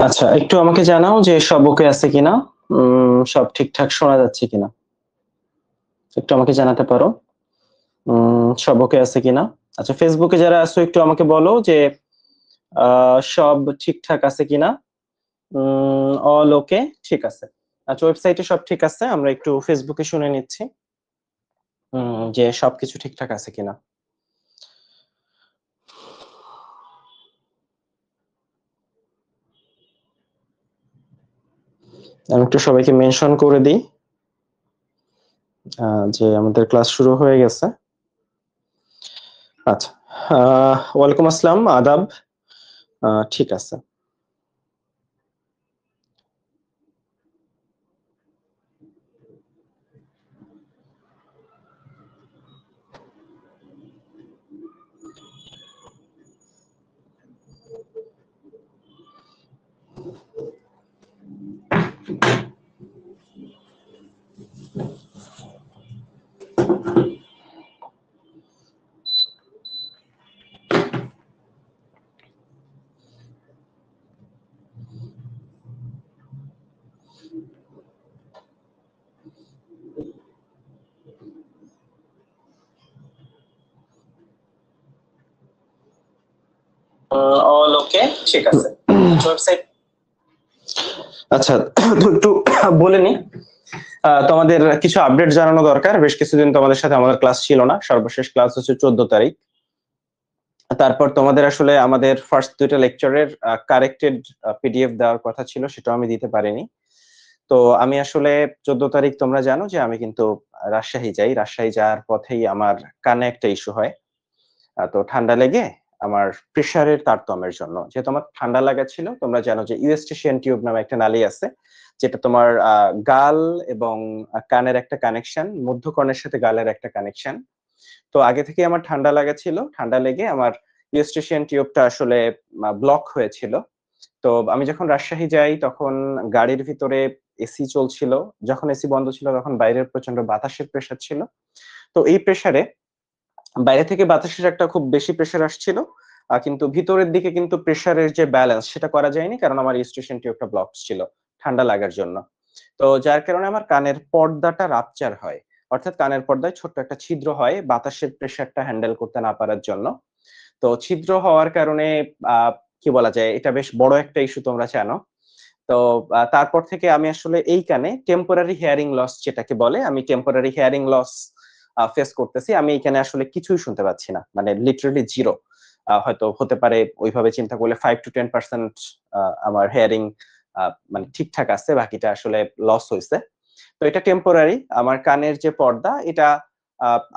আচ্ছা, একটু আমাকে জানাও যে সব ওকে আছে কিনা, সব ঠিকঠাক শোনা যাচ্ছে কিনা। একটু আমাকে জানাতে পারো সব ওকে আছে কিনা। আচ্ছা, ফেসবুকে যারা আছো একটু আমাকে বলো যে সব ঠিকঠাক আছে কিনা। অল ওকে, ঠিক আছে। আচ্ছা, ওয়েবসাইটে সব ঠিক আছে, আমরা একটু ফেসবুকে শুনে নিচ্ছি যে সবকিছু ঠিকঠাক আছে কিনা। আমি একটু সবাইকে মেনশন করে দিই যে আমাদের ক্লাস শুরু হয়ে গেছে। আচ্ছা, ওয়ালাইকুম আসসালাম, আদাব। ঠিক আছে। অল ওকে, ঠিক আছে। ওয়েবসাইট আচ্ছা, তো একটু বলে নি, তোমাদের কিছু আপডেট জানানো দরকার। বেশ কিছুদিন তোমাদের সাথে আমাদের ক্লাস ছিল না, সর্বশেষ ক্লাস হচ্ছে 14 তারিখ। তারপর তোমাদের আসলে আমাদের ফার্স্ট দুইটা লেকচারের কারেক্টেড পিডিএফ দেওয়ার কথা ছিল, সেটাও আমি দিতে পারিনি। তো আমি আসলে 14 তারিখ তোমরা জানো যে আমি কিন্তু রাজশাহী যাই। রাজশাহী যাওয়ার পথেই আমার কানে একটা ইস্যু হয়। তো ঠান্ডা লেগে আমার প্রেসারের তারতম্যের জন্য, যেহেতু আমার ঠান্ডা লাগা ছিল, তোমরা জানো যে ইউস্টেশিয়ান টিউব নামে একটা নালী আছে, যেটা তোমার গাল এবং কানের একটা কানেকশন, মধ্যকর্ণের সাথে গালের একটা কানেকশন। তো আগে থেকে আমার ঠান্ডা লাগা ছিল, ঠান্ডা লেগে আমার ইউস্টেশিয়ান টিউবটা আসলে ব্লক হয়েছিল। তো আমি যখন রাজশাহী যাই তখন গাড়ির ভিতরে এসি চলছিল। যখন এসি বন্ধ ছিল তখন বাইরের প্রচন্ড বাতাসের প্রেসার ছিল। তো এই প্রেসারে বাইরে থেকে বাতাসের একটা খুব বেশি প্রেসার আসছিল, কিন্তু ভিতরের দিকে কিন্তু প্রেসারের যে ব্যালেন্স সেটা করা যায়নি, কারণ আমার ইউস্টেশন টিউবটা ব্লক ছিল ঠান্ডা লাগার জন্য। তো যার কারণে আমার কানের পর্দাটা রাপচার হয়, অর্থাৎ কানের পর্দায় ছোট্ট একটা ছিদ্র হয় বাতাসের প্রেসারটা হ্যান্ডেল করতে না পারার জন্য। তো ছিদ্র হওয়ার কারণে আহ কি বলা যায়, এটা বেশ বড় একটা ইস্যু, তোমরা জানো। তো তারপর থেকে আমি আসলে এই কানে টেম্পোরারি হিয়ারিং লস যেটাকে বলে, আমি টেম্পোরারি হিয়ারিং লস ফেস করতেছি। আমি এখানে আসলে কিছুই শুনতে পাচ্ছি না, মানে লিটারালি জিরো। হয়তো হতে পারে ওইভাবে চিন্তা করলে 5 to 10% আমার হিয়ারিং মানে ঠিকঠাক আছে, বাকিটা আসলে লস হয়েছে। তো এটা টেম্পোরারি। আমার কানের যে পর্দা, এটা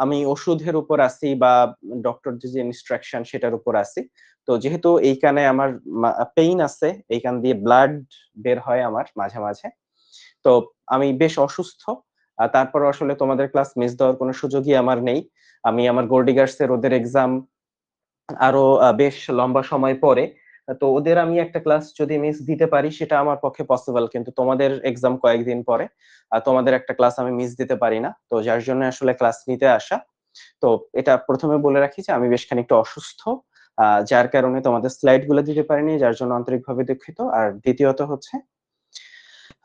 আমি ওষুধের উপর আছি বা ডক্টর যে ইনস্ট্রাকশন সেটার উপর আছি। তো যেহেতু এই কানে আমার পেইন আছে, এই কান দিয়ে ব্লাড বের হয় আমার মাঝে মাঝে। তো আমি বেশ অসুস্থ। তারপর আসলে তোমাদের ক্লাস মিস দেওয়ার কোনো সুযোগই আমার নেই। আমি আমার গোল্ডিগার্স এর ওদের এক্সাম আরো বেশ লম্বা সময় পরে। তো ওদের আমি একটা ক্লাস যদি মিস দিতে পারি সেটা আমার পক্ষে পসিবল, কিন্তু তোমাদের এক্সাম কয়েকদিন পরে। তোমাদের একটা ক্লাস আমি মিস দিতে পারি না, তো যার জন্য আসলে ক্লাস নিতে আসা। তো এটা প্রথমে বলে রাখি যে আমি বেশ খানিকটা অসুস্থ, যার কারণে তোমাদের স্লাইড গুলো দিতে পারিনি, যার জন্য আন্তরিকভাবে দুঃখিত। আর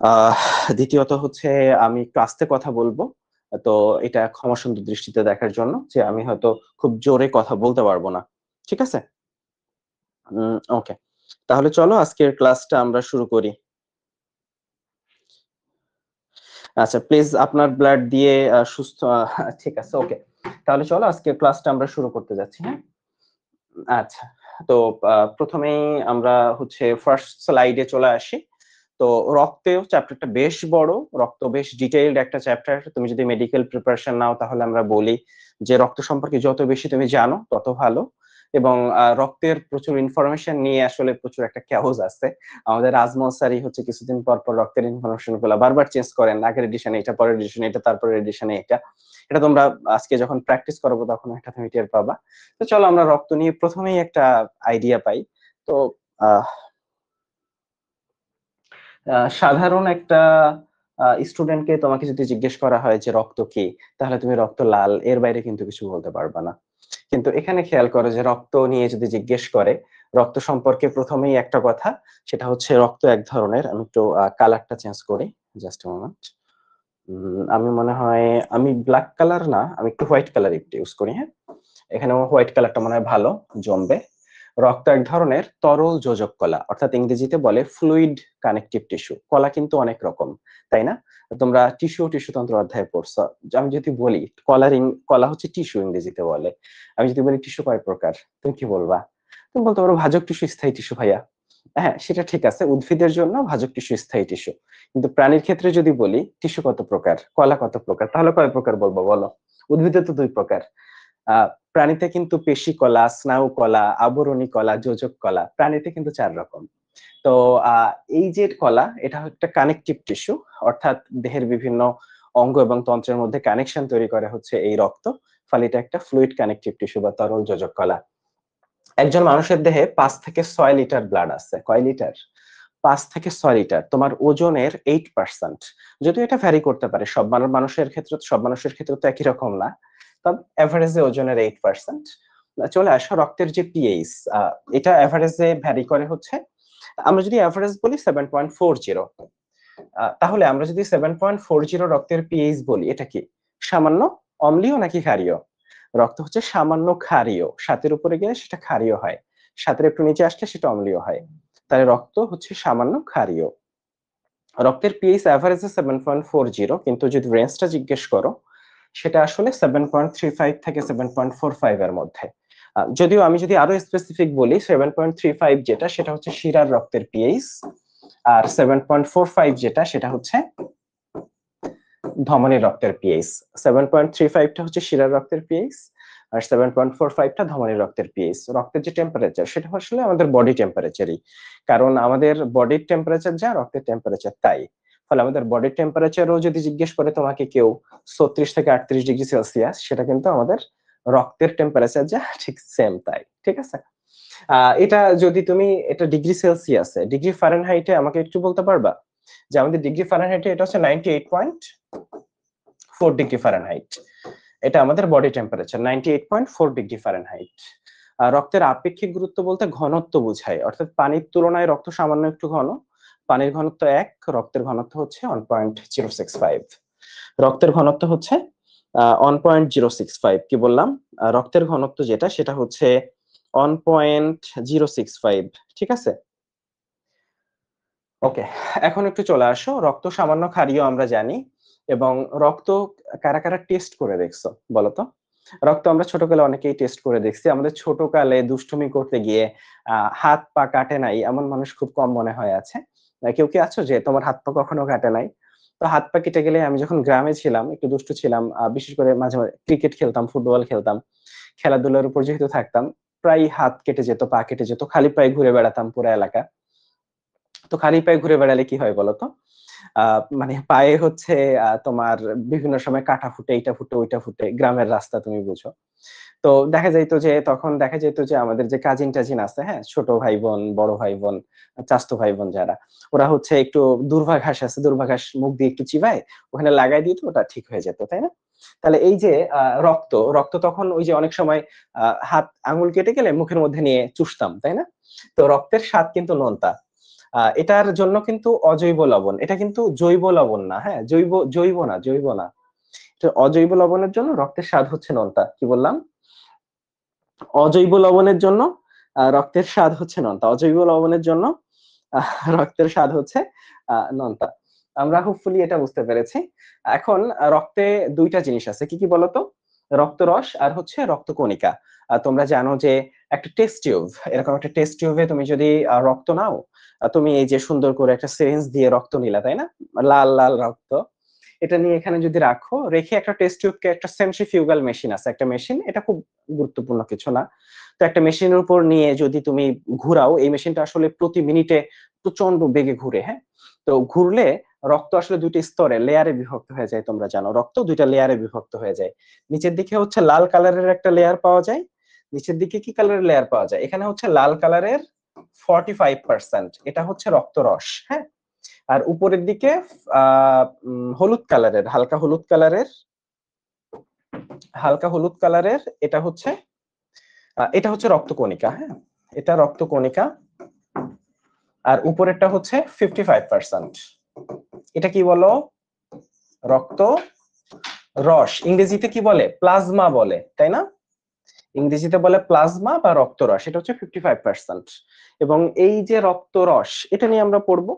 আহ দ্বিতীয়ত হচ্ছে আমি একটু আস্তে কথা বলবো। তো এটা ক্ষমা সুন্দর দৃষ্টিতে দেখার জন্য, যে আমি হয়তো খুব জোরে কথা বলতে পারবো না। ঠিক আছে? ওকে, তাহলে চলো আজকের ক্লাসটা আমরা শুরু করি। আচ্ছা, প্লিজ আপনার ব্লাড দিয়ে সুস্থ, ঠিক আছে, ওকে। তাহলে চলো আজকের ক্লাসটা আমরা শুরু করতে যাচ্ছি, হ্যাঁ। আচ্ছা, তো প্রথমেই আমরা হচ্ছে ফার্স্ট স্লাইডে চলে আসি। তো রক্তেও চ্যাপ্টারটা বেশ বড়, রক্ত বেশ ডিটেইলড একটা চ্যাপ্টার। তুমি যদি মেডিকেল প্রিপারেশন নাও তাহলে আমরা বলি যে রক্ত সম্পর্কে যত বেশি তুমি জানো তত ভালো। এবং রক্তের প্রচুর ইনফরমেশন নিয়ে আসলে প্রচুর একটা ক্যাওস আছে। আমাদের আজমল স্যারই হচ্ছে কিছুদিন পর পর রক্তের ইনফরমেশন গুলো বারবার চেঞ্জ করেন, আগের এডিশনে এটা, পরের এডিশনে এটা, তারপরের এডিশনে এটা। এটা তোমরা আজকে যখন প্র্যাকটিস করবো তখন এটা তুমি টের পাবা। তো চলো আমরা রক্ত নিয়ে প্রথমেই একটা আইডিয়া পাই। তো আহ সাধারণ একটা স্টুডেন্টকে তোমাকে যদি জিজ্ঞেস করা হয় যে রক্ত কি, তাহলে তুমি রক্ত লাল, এর বাইরে কিন্তু কিছু বলতে পারবা না। কিন্তু এখানে খেয়াল করো যে রক্ত নিয়ে যদি জিজ্ঞেস করে, রক্ত সম্পর্কে প্রথমেই একটা কথা, সেটা হচ্ছে রক্ত এক ধরনের। আমি একটু কালারটা চেঞ্জ করি, জাস্ট মোমেন্ট। আমি মনে হয় আমি ব্ল্যাক কালার না, আমি একটু হোয়াইট কালার একটু ইউজ করি, হ্যাঁ। এখানে হোয়াইট কালারটা মনে হয় ভালো জমবে। রক্ত এক ধরনের তরল যোজক কলা, অর্থাৎ ইংরেজিতে বলে ফ্লুইড কানেকটিভ টিস্যু। কলা কিন্তু অনেক রকম, তাই না? তোমরা টিস্যুতন্ত্র অধ্যায়ে পড়ছো। আমি যদি বলি কলা হচ্ছে টিস্যু ইংরেজিতে বলে, আমি যদি বলি টিস্যু কয় প্রকার, তুমি কি বলবা? তুমি বলতে পারো ভাজক টিস্যু, স্থায়ী টিস্যু। ভাইয়া হ্যাঁ, সেটা ঠিক আছে, উদ্ভিদের জন্য ভাজক টিস্যু, স্থায়ী টিস্যু। কিন্তু প্রাণীর ক্ষেত্রে যদি বলি টিস্যু কত প্রকার, কলা কত প্রকার, তাহলে কয় প্রকার বলবো বলো? উদ্ভিদে তো 2 প্রকার। প্রাণীতে কিন্তু পেশি কলা, স্নায়ু কলা, আবরণী কলা, যোজক কলা। প্রাণীতে কিন্তু 4 রকম। তো এই যে কলা, এটা একটা কানেকটিভ টিস্যু, অর্থাৎ দেহের বিভিন্ন অঙ্গ এবং তন্ত্রের মধ্যে কানেকশন তৈরি করে হচ্ছে এই রক্ত। ফলে এটা একটা ফ্লুইড কানেকটিভ টিস্যু বা তরল যোজক কলা। একজন মানুষের দেহে 5 থেকে 6 লিটার ব্লাড আছে। কয় লিটার? 5 থেকে 6 লিটার। তোমার ওজনের 8%। যদিও এটা ভ্যারি করতে পারে, সব মানুষের ক্ষেত্রে তো একই রকম না, তবে এভারেজে ওজনের 8%। চলে আসো রক্তের যে পিএইচ, এটা এভারেজে ভ্যারি করে হচ্ছে, আমরা যদি এভারেজ বলি 7.40। তাহলে আমরা যদি 7.40 রক্তের পিএইচ বলি, এটা কি সামান্য অম্লীয় নাকি ক্ষারীয়? রক্ত হচ্ছে সামান্য ক্ষারীয়, 7-এর উপরে গেলে সেটা ক্ষারীয় হয়, 7-এর একটু নিচে আসলে সেটা অম্লীয় হয়। তাহলে রক্ত হচ্ছে সামান্য ক্ষারীয়। রক্তের পিএইচ এভারেজে 7.40, কিন্তু যদি রেঞ্জটা জিজ্ঞেস করো, সেটা আসলে 7.35 থেকে 7.45 এর মধ্যে। যদিও আমি যদি আরো স্পেসিফিক বলি, 7.35 যেটা, সেটা হচ্ছে শিরার রক্তের পিএইচ। আর 7.45 যেটা, সেটা হচ্ছে ধমনীর রক্তের পিএইচ। 7.35টা হচ্ছে শিরার রক্তের পিএইচ, আর 7.45টা ধমনীর রক্তের পিএইচ। রক্তের যে টেম্পারেচার, সেটা আসলে আমাদের বডি টেম্পারেচারই, কারণ আমাদের বডির টেম্পারেচার যা, রক্তের টেম্পারেচার তাই। ফলে আমাদের বডির টেম্পারেচারও যদি জিজ্ঞেস করে তোমাকে কেউ 36 থেকে 38 ডিগ্রি সেলসিয়াস, সেটা কিন্তু আমাদের রক্তের টেম্পারেচার যা, ঠিক সেম তাই। ঠিক আছে? এটা যদি তুমি এটা ডিগ্রি সেলসিয়াসে, ডিগ্রি ফারেনহাইটে আমাকে একটু বলতে পারবা যে আমাদের ডিগ্রি ফারেনহাইটে এটা হচ্ছে 98.4 ডিগ্রি ফারেনহাইট। এটা আমাদের বডি টেম্পারেচার 98.4 ডিগ্রি ফারেনহাইট। রক্তের আপেক্ষিক গুরুত্ব বলতে ঘনত্ব বোঝায়, অর্থাৎ পানির তুলনায় রক্ত সামান্য একটু ঘন। পানির ঘনত্ব 1, রক্তের ঘনত্ব হচ্ছে 1.065। রক্তের ঘনত্ব হচ্ছে 1.065। কি বললাম? রক্তের ঘনত্ব যেটা, সেটা হচ্ছে 1.065। ঠিক আছে? ওকে, এখন একটু চলে আসো, রক্ত সামান্য ক্ষারীয় আমরা জানি, এবং রক্ত কারা কারা টেস্ট করে দেখছো বলো তো? রক্ত আমরা ছোটকালে অনেকেই টেস্ট করে দেখছি। আমাদের ছোটকালে দুষ্টুমি করতে গিয়ে হাত পা কাটে নাই এমন মানুষ খুব কম মনে হয় আছে। কেউ কি আছো যে তোমার হাত পা কখনো কাটে নাই? তো হাত পা কেটে গেলে, আমি যখন গ্রামে ছিলাম, একটু দুষ্টু ছিলাম, বিশেষ করে মাঝে মাঝে ক্রিকেট খেলতাম, ফুটবল খেলতাম, খেলাধুলার উপর যেহেতু থাকতাম, প্রায় হাত কেটে যেত, পা কেটে যেত, খালি পায়ে ঘুরে বেড়াতাম পুরো এলাকা। তো খালি পায়ে ঘুরে বেড়ালে কি হয় বলতো? মানে পায়ে হচ্ছে তোমার বিভিন্ন সময় কাটা ফুটে, এইটা ফুটে, ওইটা ফুটে, গ্রামের রাস্তা তুমি বুঝো। তো তখন দেখা যেত যে আমাদের যে কাজিন-টাজিন আছে, হ্যাঁ? ছোট ভাই বোন, বড় ভাই বোন, চাচাতো ভাই বোন যারা, ওরা হচ্ছে একটু দূর্বাঘাস আছে, দূর্বাঘাস মুখ দিয়ে একটু চিবায়, ওখানে লাগায় দিত, ওটা ঠিক হয়ে যেত, তাই না? তাহলে এই যে রক্ত তখন ওই যে অনেক সময় হাত আঙুল কেটে গেলে মুখের মধ্যে নিয়ে চুষতাম, তাই না? তো রক্তের স্বাদ কিন্তু নোনতা। এটার জন্য কিন্তু অজৈব লবণ, এটা কিন্তু জৈব লবণ না, হ্যাঁ? জৈব না। তো অজৈব লবণের জন্য রক্তের স্বাদ হচ্ছে নোনতা। কি বললাম? অজৈব লবণের জন্য রক্তের স্বাদ হচ্ছে নোনতা। অজৈব লবণের জন্য রক্তের স্বাদ হচ্ছে নোনতা। আমরা হোপফুলি এটা বুঝতে পেরেছি। এখন রক্তে 2টা জিনিস আছে। কি কি বলতো? রক্তরস আর হচ্ছে রক্তকণিকা। তোমরা জানো যে একটা টেস্ট টিউব, এরকম একটা টেস্ট টিউবে তুমি যদি রক্ত নাও, তুমি এই যে সুন্দর করে একটা সিরিঞ্জ দিয়ে রক্ত নিলা, তাই না? লাল লাল রক্ত। এটা নিয়ে এখানে যদি রাখো, রেখে একটা টেস্ট টিউবকে, একটা সেন্ট্রিফিউগাল মেশিন আছে, একটা মেশিন, এটা খুব গুরুত্বপূর্ণ কিছু না। তো একটা মেশিনের উপর নিয়ে যদি তুমি ঘুরাও, এই মেশিনটা আসলে প্রতি মিনিটে প্রচন্ড বেগে ঘুরে, হ্যাঁ? তো ঘুরলে রক্ত আসলে 2টি স্তরে, লেয়ারে বিভক্ত হয়ে যায়। তোমরা জানো রক্ত 2টা লেয়ারে বিভক্ত হয়ে যায়। নিচের দিকে হচ্ছে লাল কালারের একটা লেয়ার পাওয়া যায়। নিচের দিকে কি কালারের লেয়ার পাওয়া যায়? এখানে হচ্ছে লাল কালারের 45%, এটা হচ্ছে রক্তরস, হ্যাঁ? আর উপরের দিকে হলুদ কালারের, হালকা হলুদ কালারের এটা হচ্ছে রক্তকণিকা। হ্যাঁ, এটা রক্তকণিকা। আর উপরেরটা হচ্ছে 55%। এটা কি বলো? রক্ত রস। ইংরেজিতে কি বলে? প্লাজমা বলে, তাই না? ইংরেজিতে বলে প্লাজমা বা রক্তরস। এটা হচ্ছে 55%। এবং এই যে রক্তরস, এটা নিয়ে আমরা পড়বো।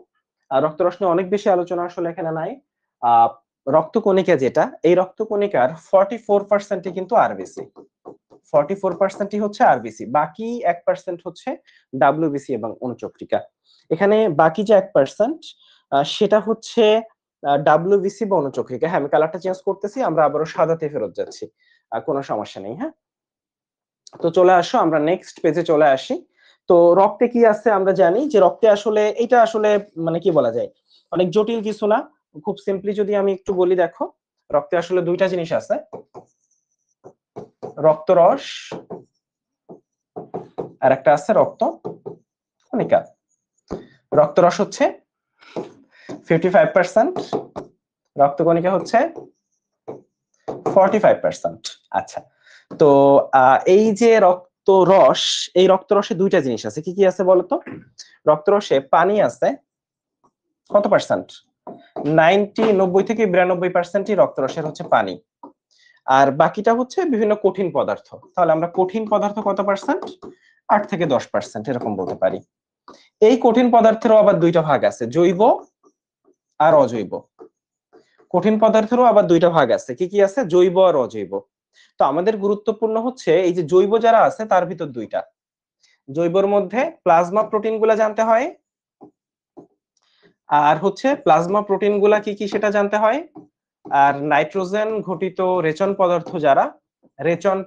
আর রক্তরস নিয়ে অনেক বেশি আলোচনা আসলে এখানে নাই। রক্তকণিকা যেটা, এই রক্তকণিকার 44% কিন্তু আরবিসি। 44%ই হচ্ছে আরবিসি, বাকি 1% হচ্ছে ডাব্লিউবিসি এবং অনুচক্রিকা। এখানে বাকি যে 1% সেটা হচ্ছে ডাব্লিউবিসি বা অনুচক্রিকা। হ্যাঁ, আমি কালারটা চেঞ্জ করতেছি, আমরা আবারও সাদাতে ফেরত যাচ্ছি, কোনো সমস্যা নেই। হ্যাঁ, তো চলে আসো, আমরা নেক্সট পেজে চলে আসি। তো রক্তে কি আছে আমরা জানি যে রক্তে আসলে এটা আসলে মানে কি বলা যায়, অনেক জটিল কিছু না। খুব সিম্পলি যদি আমি একটু বলি, দেখো রক্তে আসলে দুইটা জিনিস আছে, রক্তরস আর একটা আছে রক্ত কণিকা। রক্তরস হচ্ছে 55%, রক্তকণিকা হচ্ছে 45%। আচ্ছা, তো এই যে রক্তরস, এই রক্তরসে দুইটা জিনিস আছে। কি কি আছে বলতো? রক্তরসে পানি আছে কত পার্সেন্ট? 90 থেকে 92%ই রক্তরসের হচ্ছে পানি। আর বাকিটা হচ্ছে বিভিন্ন কঠিন পদার্থ। তাহলে আমরা কঠিন পদার্থ কত পার্সেন্ট? 8 থেকে 10% এরকম বলতে পারি। এই কঠিন পদার্থেরও আবার দুইটা ভাগ আছে, জৈব আর অজৈব। কঠিন পদার্থেরও আবার দুইটা ভাগ আছে। কি কি আছে? জৈব আর অজৈব। তো আমাদের গুরুত্বপূর্ণ হচ্ছে এই যে জৈব যারা আছে তার ভিতর দুইটা। জৈবর মধ্যে প্লাজমা প্রোটিন গুলা জানতে হয়, আর হচ্ছে প্লাজমা প্রোটিন গুলা কি কি সেটা জানতে হয়। আর নাইট্রোজেন ঘটিত রেচন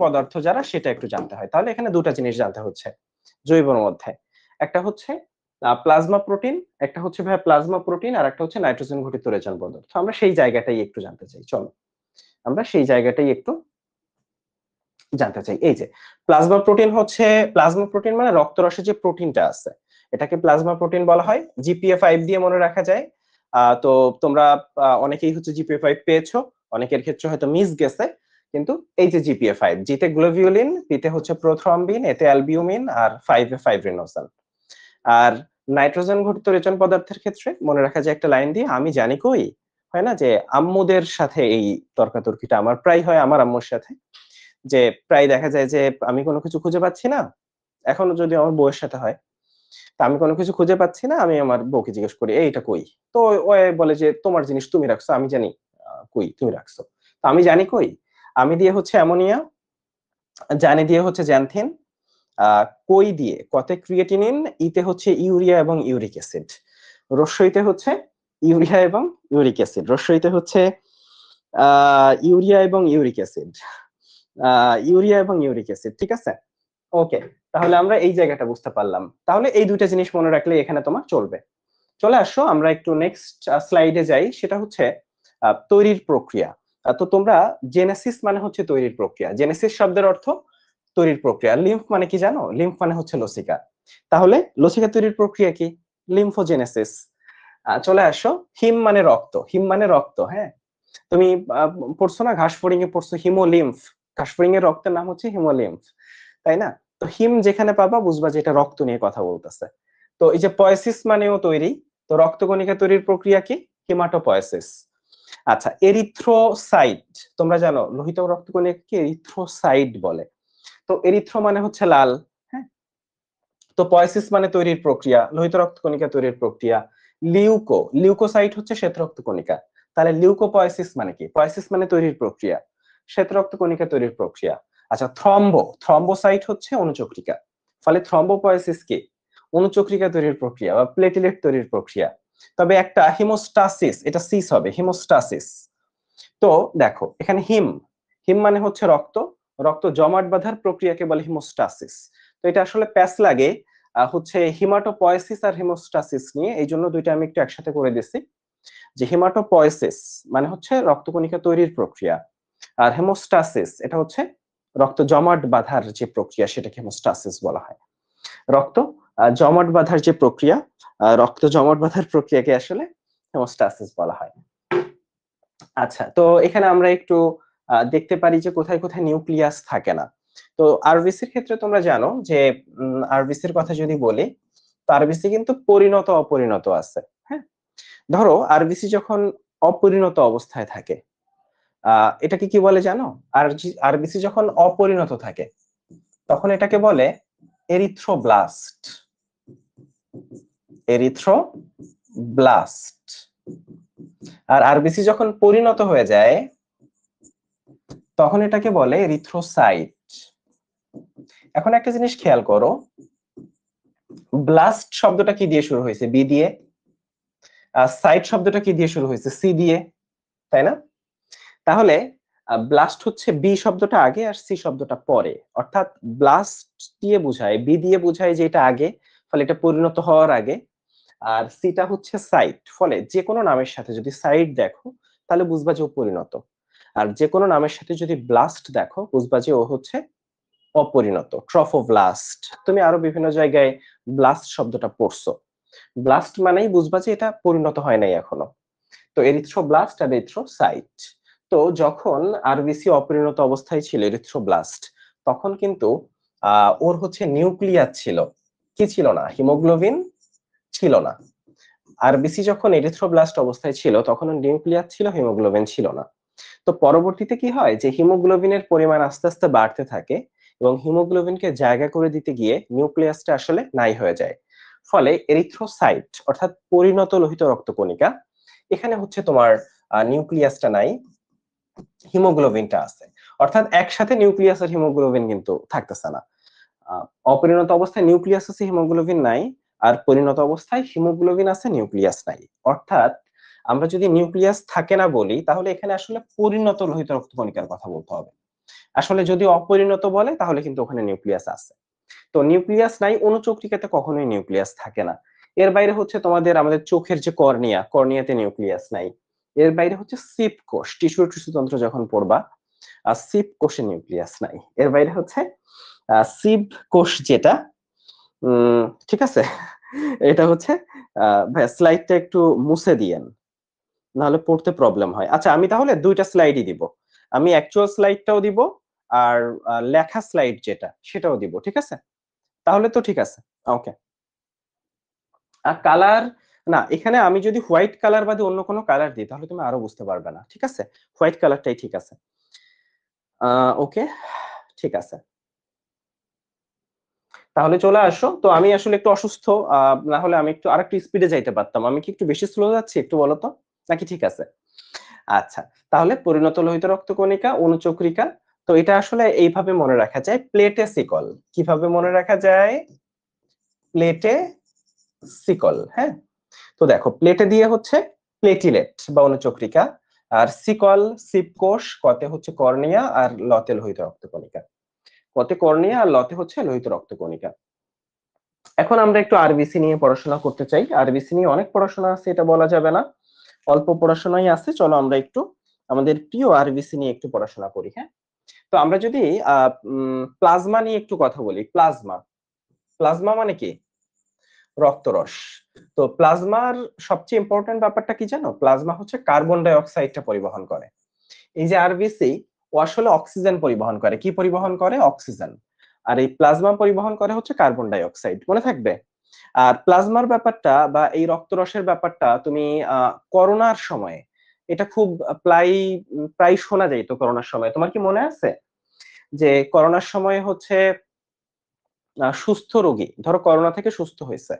পদার্থ যারা সেটা একটু জানতে হয়। তাহলে এখানে দুটা জিনিস জানতে হচ্ছে জৈবর মধ্যে। একটা হচ্ছে প্লাজমা প্রোটিন, একটা হচ্ছে ভাই প্লাজমা প্রোটিন, আর একটা হচ্ছে নাইট্রোজেন ঘটিত রেচন পদার্থ। আমরা সেই জায়গাটাই একটু জানতে চাই। চলো আমরা সেই জায়গাটাই একটু জানতে চাই। এই যে প্লাজমা প্রোটিন মানে রক্তরসে যে প্রোটিনটা আছে, এটাকে প্লাজমা প্রোটিন বলা হয়। জিপিএ 5 দিয়ে মনে রাখা যায়। তো তোমরা অনেকেই হচ্ছে জিপিএ 5 পেয়েছো, অনেকের ক্ষেত্রে হয়তো মিস গেছে। কিন্তু এই যে জিপিএ 5, জিতে গ্লোবিউলিন, পিতে হচ্ছে প্রোথ্রম্বিন, এতে অ্যালবিউমিন, আর 5 এ ফাইব্রিনোজেন। আর নাইট্রোজেন ঘটিত রেচন পদার্থের ক্ষেত্রে মনে রাখা যায় একটা লাইন দিয়ে, আমি জানি কই। হয় না যে আম্মুদের সাথে এই তর্কাতর্কিটা আমার প্রায় হয়, আমার আম্মুর সাথে, যে প্রায় দেখা যায় যে আমি কোনো কিছু খুঁজে পাচ্ছি না, এখনো যদি আমার বউয়ের সাথে হয়, তা আমি কোনো কিছু খুঁজে পাচ্ছি না, আমি আমার বউকে জিজ্ঞেস করি এইটা কই। তো ও বলে যে তোমার জিনিস তুমি রাখছো, আমি জানি কই তুমি রাখছো। তো আমি জানি কই, আমি দিয়ে হচ্ছে অ্যামোনিয়া, জানি দিয়ে হচ্ছে জ্যানথিন, কই দিয়ে কতে ক্রিয়েটিনিন, ইতে হচ্ছে ইউরিয়া এবং ইউরিক অ্যাসিড, রস্যইতে হচ্ছে ইউরিয়া এবং ইউরিক অ্যাসিড, রস্যইতে হচ্ছে ইউরিয়া এবং ইউরিক অ্যাসিড, ইউরিয়া এবং ইউরিক অ্যাসিড। ঠিক আছে, ওকে। তাহলে আমরা এই জায়গাটা বুঝতে পারলাম। তাহলে এই দুইটা জিনিস মনে রাখলে এখানে তোমার চলবে। চলে আসো আমরা একটু নেক্সট স্লাইডে যাই, সেটা হচ্ছে তৈরির প্রক্রিয়া। তো তোমরা জেনেসিস মানে হচ্ছে তৈরির প্রক্রিয়া, জেনেসিস শব্দের অর্থ তৈরির প্রক্রিয়া। লিম্ফ মানে কি জানো? লিম্ফ মানে হচ্ছে লসিকা। তাহলে লসিকা তৈরির প্রক্রিয়া কি? লিম্ফোজেনেসিস। চলে আসো, হিম মানে রক্ত, হিম মানে রক্ত। হ্যাঁ, তুমি পড়ছো না, ঘাসফড়িং এ পড়ছো হিমোলিম্ফ, ঘাসফড়িং এর রক্তের নাম হচ্ছে হিমোলিম্ফ, তাই না? তো হিম যেখানে পাবা বুঝবা যে এটা রক্ত নিয়ে কথা বলতেছে। তো এই যে পয়েসিস মানেও তৈরি, তো রক্তকণিকা তৈরির প্রক্রিয়া কি? হিমাটোপয়েসিস। আচ্ছা, এরিথ্রোসাইট, তোমরা জানো লোহিত রক্তকণিকাকে এরিথ্রোসাইট বলে। তো এরিথ্রো মানে হচ্ছে লাল। হ্যাঁ, তো পয়েসিস মানে তৈরির প্রক্রিয়া, লোহিত রক্তকণিকা তৈরির প্রক্রিয়া। লিউকোসাইট হচ্ছে শ্বেত রক্তকণিকা। তাহলে লিউকোপয়েসিস মানে কি? পয়েসিস মানে তৈরির প্রক্রিয়া, শ্বেত রক্তকণিকা তৈরির প্রক্রিয়া। আচ্ছা, থ্রম্বোসাইট হচ্ছে অনুচক্রিকা। ফলে থ্রম্বোপয়েসিস কি? অনুচক্রিকা তৈরির প্রক্রিয়া বা প্লেটলেট তৈরির প্রক্রিয়া। তবে একটা হিমোস্টাসিস, এটা সিস হবে, হিমোস্টাসিস। তো দেখো এখানে হিম, হিম মানে হচ্ছে রক্ত, রক্ত জমাট বাঁধার প্রক্রিয়াকে বলে হিমোস্টাসিস। তো এটা আসলে প্যাচ লাগে হচ্ছে হিমাটোপয়েসিস আর হিমোস্টাসিস নিয়ে, এই জন্য দুইটা আমি একটু একসাথে করে দিচ্ছি। যে হিমাটোপয়েসিস মানে হচ্ছে রক্তকণিকা তৈরির প্রক্রিয়া, আর হেমোস্টাসিস এটা হচ্ছে রক্ত জমাট বাঁধার যে প্রক্রিয়া, সেটাকে হেমোস্টাসিস বলা হয়। রক্ত জমাট বাঁধার যে প্রক্রিয়া, রক্ত জমাট বাঁধার প্রক্রিয়াকে আসলে হেমোস্টাসিস বলা হয়। আচ্ছা, তো এখানে আমরা একটু দেখতে পারি যে কোথায় কোথায় নিউক্লিয়াস থাকে না। তো আরবিসির ক্ষেত্রে তোমরা জানো যে আরবিসির কথা যদি বলি, তো আরবিসি কিন্তু পরিণত অপরিণত আছে। হ্যাঁ, ধরো আরবিসি যখন অপরিণত অবস্থায় থাকে, এটাকে কি বলে জানো? আরবিসি যখন অপরিণত থাকে তখন এটাকে বলে এরিথ্রোব্লাস্ট। এরিথ্রোব্লাস্ট। আর আরবিসি যখন পরিণত হয়ে যায় তখন এটাকে বলে এরিথ্রোসাইট। এখন একটা জিনিস খেয়াল করো, ব্লাস্ট শব্দটা কি দিয়ে শুরু হয়েছে? বি দিয়ে। আর সাইট শব্দটা কি দিয়ে শুরু হয়েছে? সি দিয়ে, তাই না? তাহলে ব্লাস্ট হচ্ছে বি শব্দটা আগে আর সি শব্দটা পরে, অর্থাৎ ব্লাস্ট দিয়ে বোঝায়, বি দিয়ে বোঝায় যে এটা আগে, ফলে এটা পরিণত হওয়ার আগে। আর সিটা হচ্ছে সাইট, ফলে যে কোনো নামের সাথে যদি সাইট দেখো তাহলে বুঝবা যে ও পরিণত। আর যে কোনো নামের সাথে যদি ব্লাস্ট দেখো বুঝবা যে ও হচ্ছে অপরিণত। ট্রফোব্লাস্ট, তুমি আরো বিভিন্ন জায়গায় ব্লাস্ট শব্দটা পড়ছো। ব্লাস্ট মানেই বুঝবা যে এটা পরিণত হয় নাই এখনো। তো এরিথ্রোব্লাস্ট আর এরিথ্রোসাইট। তো যখন আরবিসি অপরিণত অবস্থায় ছিল এরিথ্রোব্লাস্ট, তখন কিন্তু ওর হচ্ছে নিউক্লিয়াস ছিল, কি ছিল না? হিমোগ্লোবিন ছিল না। আরবিসি যখন এরিথ্রোব্লাস্ট অবস্থায় ছিল তখন ওর নিউক্লিয়াস ছিল, হিমোগ্লোবিন ছিল না। তো পরবর্তীতে কি হয় যে হিমোগ্লোবিনের পরিমাণ আস্তে আস্তে বাড়তে থাকে এবং হিমোগ্লোবিনকে জায়গা করে দিতে গিয়ে নিউক্লিয়াসটা আসলে নাই হয়ে যায়। ফলে এরিথ্রোসাইট অর্থাৎ পরিণত লোহিত রক্তকণিকা, এখানে হচ্ছে তোমার নিউক্লিয়াসটা নাই, হিমোগ্লোবিনটা আছে। অর্থাৎ একসাথে নিউক্লিয়াস আর হিমোগ্লোবিন কিন্তু থাকতেছে না। অপরিণত অবস্থায় নিউক্লিয়াস আছে, হিমোগ্লোবিন নাই। আর পরিণত অবস্থায় হিমোগ্লোবিন আছে, নিউক্লিয়াস নাই। অর্থাৎ আমরা যদি নিউক্লিয়াস থাকে না বলি তাহলে এখানে আসলে পরিণত লোহিত রক্তকণিকার কথা বলতে হবে। আসলে যদি অপরিণত বলে তাহলে কিন্তু ওখানে নিউক্লিয়াস আছে। তো নিউক্লিয়াস নাই, অণুচক্রিকাতে কখনোই নিউক্লিয়াস থাকে না। এর বাইরে হচ্ছে তোমাদের আমাদের চোখের যে কর্নিয়া, কর্নিয়াতে নিউক্লিয়াস নাই। এর বাইরে হচ্ছে সিপ কোষ, টিস্যুতন্ত্র যখন পড়বা, সিপ কোষে নিউক্লিয়াস নাই। এর বাইরে হচ্ছে সিব কোষ যেটা, ঠিক আছে, এটা হচ্ছে ভাই স্লাইডটা একটু মুছে দিয়েন, নাহলে পড়তে প্রবলেম হয়। আচ্ছা, আমি তাহলে দুইটা স্লাইডই দিব, আমি অ্যাকচুয়াল স্লাইডটাও দিব আর লেখা স্লাইড যেটা সেটাও দিব, ঠিক আছে? তাহলে তো ঠিক আছে। ওকে। আর কালার, না এখানে আমি যদি হোয়াইট কালার বাদে অন্য কোনো কালার দিই তাহলে তুমি আরো বুঝতে পারবে না, ঠিক আছে? হোয়াইট কালারটাই ঠিক আছে। ওকে, ঠিক আছে, তাহলে চলে আসো। তো আমি আসলে একটু অসুস্থ, না হলে আমি একটু আরেকটু স্পিডে যাইতে পারতাম। আমি কি একটু বেশি স্লো যাচ্ছি একটু বলো তো, নাকি ঠিক আছে? আচ্ছা, তাহলে পরিণত লোহিত রক্তকণিকা, অণুচক্রিকা। তো এটা আসলে এইভাবে মনে রাখা যায়, প্লেটে সিকল। কিভাবে মনে রাখা যায়? প্লেটে সিকল। হ্যাঁ, তো দেখো প্লেটে দিয়ে হচ্ছে প্লেটিলেট বা অণুচক্রিকা, আর সিকল সিপকোষ, কতে হচ্ছে কর্নিয়া, আর লতে লোহিত রক্তকণিকা। কতে কর্নিয়া আর লতে হচ্ছে লোহিত রক্তকণিকা। এখন আমরা একটু আরবিসি নিয়ে পড়াশোনা করতে চাই। আরবিসি নিয়ে অনেক পড়াশোনা আছে এটা বলা যাবে না, অল্প পড়াশোনাই আছে। চলো আমরা একটু আমাদের প্রিয় আরবিসি নিয়ে একটু পড়াশোনা করি। হ্যাঁ, তো আমরা যদি প্লাজমা নিয়ে একটু কথা বলি। প্লাজমা, প্লাজমা মানে কি? রক্তরস। তো প্লাজমার সবচেয়ে ইম্পর্টেন্ট ব্যাপারটা কি জানো? প্লাজমা হচ্ছে কার্বন ডাই অক্সাইডটা পরিবহন করে। এই যে আরবিসি, ও আসলে অক্সিজেন পরিবহন করে। কি পরিবহন করে? অক্সিজেন। আর এই প্লাজমা পরিবহন করে হচ্ছে কার্বন ডাই অক্সাইড, মনে থাকবে। আর প্লাজমার ব্যাপারটা বা এই রক্তরসের ব্যাপারটা তুমি করোনার সময় এটা খুব প্রায় শোনা যায়। তো করোনার সময় তোমার কি মনে আছে যে করোনার সময় হচ্ছে সুস্থ রোগী, ধরো করোনা থেকে সুস্থ হয়েছে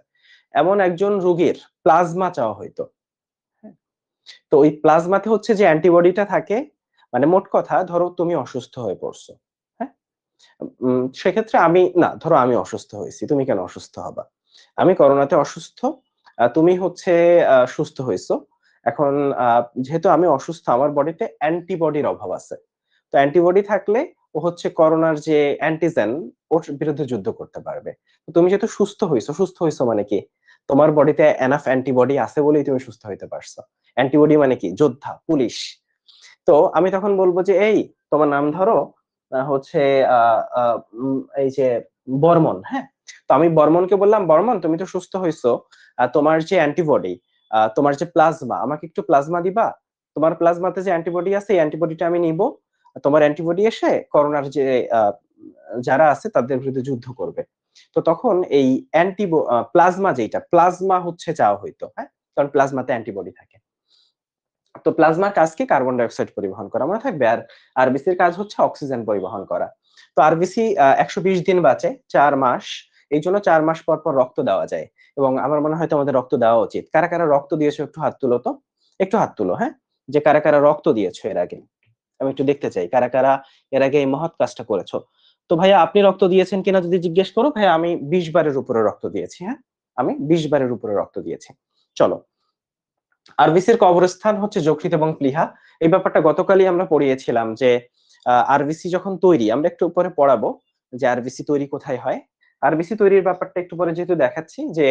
এমন একজন রোগীর প্লাজমা চাওয়া হইতো। হ্যাঁ? তো ওই প্লাজমাতে হচ্ছে যে অ্যান্টিবডিটা থাকে, মানে মোট কথা ধরো তুমি অসুস্থ হয়ে পড়ছো। হ্যাঁ, সেক্ষেত্রে আমি না, ধরো আমি অসুস্থ হয়েছি, তুমি কেন অসুস্থ হবা? আমি করোনাতে অসুস্থ, তুমি হচ্ছে সুস্থ হয়েছো। এখন যেহেতু আমি অসুস্থ, আমার বডিতে অ্যান্টিবডির অভাব আছে। তো অ্যান্টিবডি থাকলে ও হচ্ছে করোনার যে অ্যান্টিজেন, ওর বিরুদ্ধে যুদ্ধ করতে পারবে। তো তুমি যেহেতু সুস্থ হয়েছো, সুস্থ হয়েছো মানে কি? তোমার বডিতে এনাফ অ্যান্টিবডি আছে বলেই তুমি সুস্থ হইতে পারছো। অ্যান্টিবডি মানে কি? যোদ্ধা, পুলিশ। তো আমি তখন বলবো যে এই তোমার নাম ধরো হচ্ছে এই যে বর্মন। হ্যাঁ, তো আমি বর্মনকে বললাম, বর্মন তুমি তো সুস্থ হয়েছো, তোমার যে অ্যান্টিবডি তোমার যে প্লাজমা, আমাকে একটু প্লাজমা দিবা, তোমার প্লাজমাতে যে অ্যান্টিবডি আছে এই অ্যান্টিবডিটা আমি নিব, তোমার অ্যান্টিবডি এসে করোনার যে যারা আছে তাদের বিরুদ্ধে যুদ্ধ করবে। তো তখন এই প্লাজমা, যেটা প্লাজমা হচ্ছে চাওয়া হইতো, হ্যাঁ, কারণ প্লাজমাতে অ্যান্টিবডি থাকে। তো প্লাজমার কাজ কি? কার্বন ডাই অক্সাইড পরিবহন করা, মনে থাকবে। আর আরবিসির কাজ হচ্ছে অক্সিজেন পরিবহন করা। তো আরবিসি 120 দিন বাঁচে, 4 মাস। এই জন্য 4 মাস পর পর রক্ত দেওয়া যায়, এবং আমার মনে হয় তোমাদের রক্ত দেওয়া উচিত। কারা কারা রক্ত দিয়েছো একটু হাত তুলো তো, একটু হাত তুলো, হ্যাঁ, যে কারা কারা রক্ত দিয়েছো এর আগে। আমি একটু দেখতে চাই কারা কারা এর আগে এই মহৎ কাজটা করেছো। তো ভাইয়া আপনি রক্ত দিয়েছেন কিনা যদি জিজ্ঞেস করো, ভাইয়া আমি 20 বারের উপরে রক্ত দিয়েছি, হ্যাঁ, আমি 20 বারের উপরে রক্ত দিয়েছি। চলো, আরবিসির কবরস্থান হচ্ছে যকৃৎ এবং প্লীহা। এই ব্যাপারটা গতকালই আমরা পড়িয়েছিলাম যে আরবিসি যখন তৈরি, আমরা একটু পরে পড়াবো যে আরবিসি তৈরি কোথায় হয়। আরবিসি তৈরির ব্যাপারটা একটু পরে যেহেতু দেখাচ্ছি, যে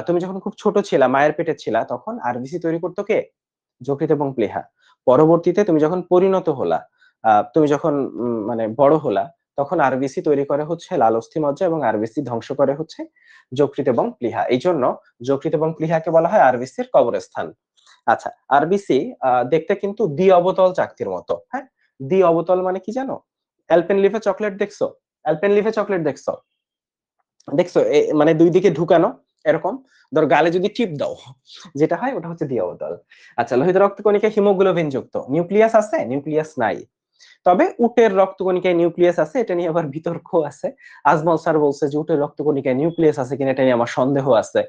তুমি যখন খুব ছোট ছিলা, মায়ের পেটে ছিলা, তখন আরবিসি তৈরি করতো কে? যকৃৎ এবং প্লীহা। পরবর্তীতে তুমি যখন পরিণত হলা, তুমি যখন মানে বড় হলা, তখন আরবিসি তৈরি করে হচ্ছে লাল অস্থিমজ্জা, এবং আরবিসি ধ্বংস করে হচ্ছে যকৃৎ এবং প্লীহা। এই জন্য যকৃৎ এবং প্লীহাকে বলা হয় আরবিসির কবরস্থান। আচ্ছা, আরবিসি দেখতে কিন্তু দ্বি অবতল চাকতির মতো, হ্যাঁ। দ্বি অবতল মানে কি জানো? অ্যালপেনলিভে চকলেট দেখছো? অ্যালপেনলিভে চকলেট দেখছো? দেখছো মানে দুই দিকে ঢুকানো এরকম, ধর গালে যদি টিপ দাও, যেটা হয় ওটা হচ্ছে দ্বি অবতল। আচ্ছা, লোহিত রক্তকণিকায় হিমোগ্লোবিন যুক্ত, নিউক্লিয়াস আছে? নিউক্লিয়াস নাই। তবে উটের রক্তকণিকায় নিউক্লিয়াস আছে, এটা নিয়ে আবার বিতর্ক আছে। আজমল স্যার বলছে যে উটের রক্তকণিকায় নিউক্লিয়াস আছে কিনা এটা নিয়ে আমার সন্দেহ আছে।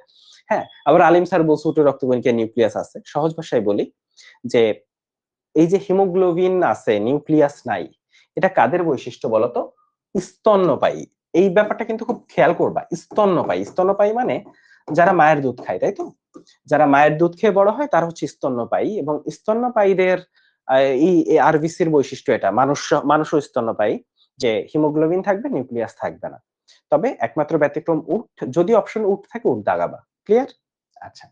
হ্যাঁ, আবার আলিম স্যার বলছে উটের রক্তকণিকায় নিউক্লিয়াস আছে। সহজ ভাষায় বলি যে এই যে হিমোগ্লোবিন আছে, নিউক্লিয়াস নাই, এটা কাদের বৈশিষ্ট্য বলতো? স্তন্যপায়ী। এই ব্যাপারটা কিন্তু খুব খেয়াল করবা, স্তন্যপায়ী। স্তন্যপায়ী মানে যারা মায়ের দুধ খায়, তাই তো? যারা মায়ের দুধ খেয়ে বড় হয় তারা হচ্ছে স্তন্যপায়ী, এবং স্তন্যপায়ীদের এই আরবিসির বৈশিষ্ট্য এটা। মানুষও স্তন্যপায়ী, যে হিমোগ্লোবিন থাকবে, নিউক্লিয়াস থাকবে না। তবে একমাত্র ব্যতিক্রম উট, যদি অপশন উট থাকে উট দাগাবা। ক্লিয়ার? আচ্ছা,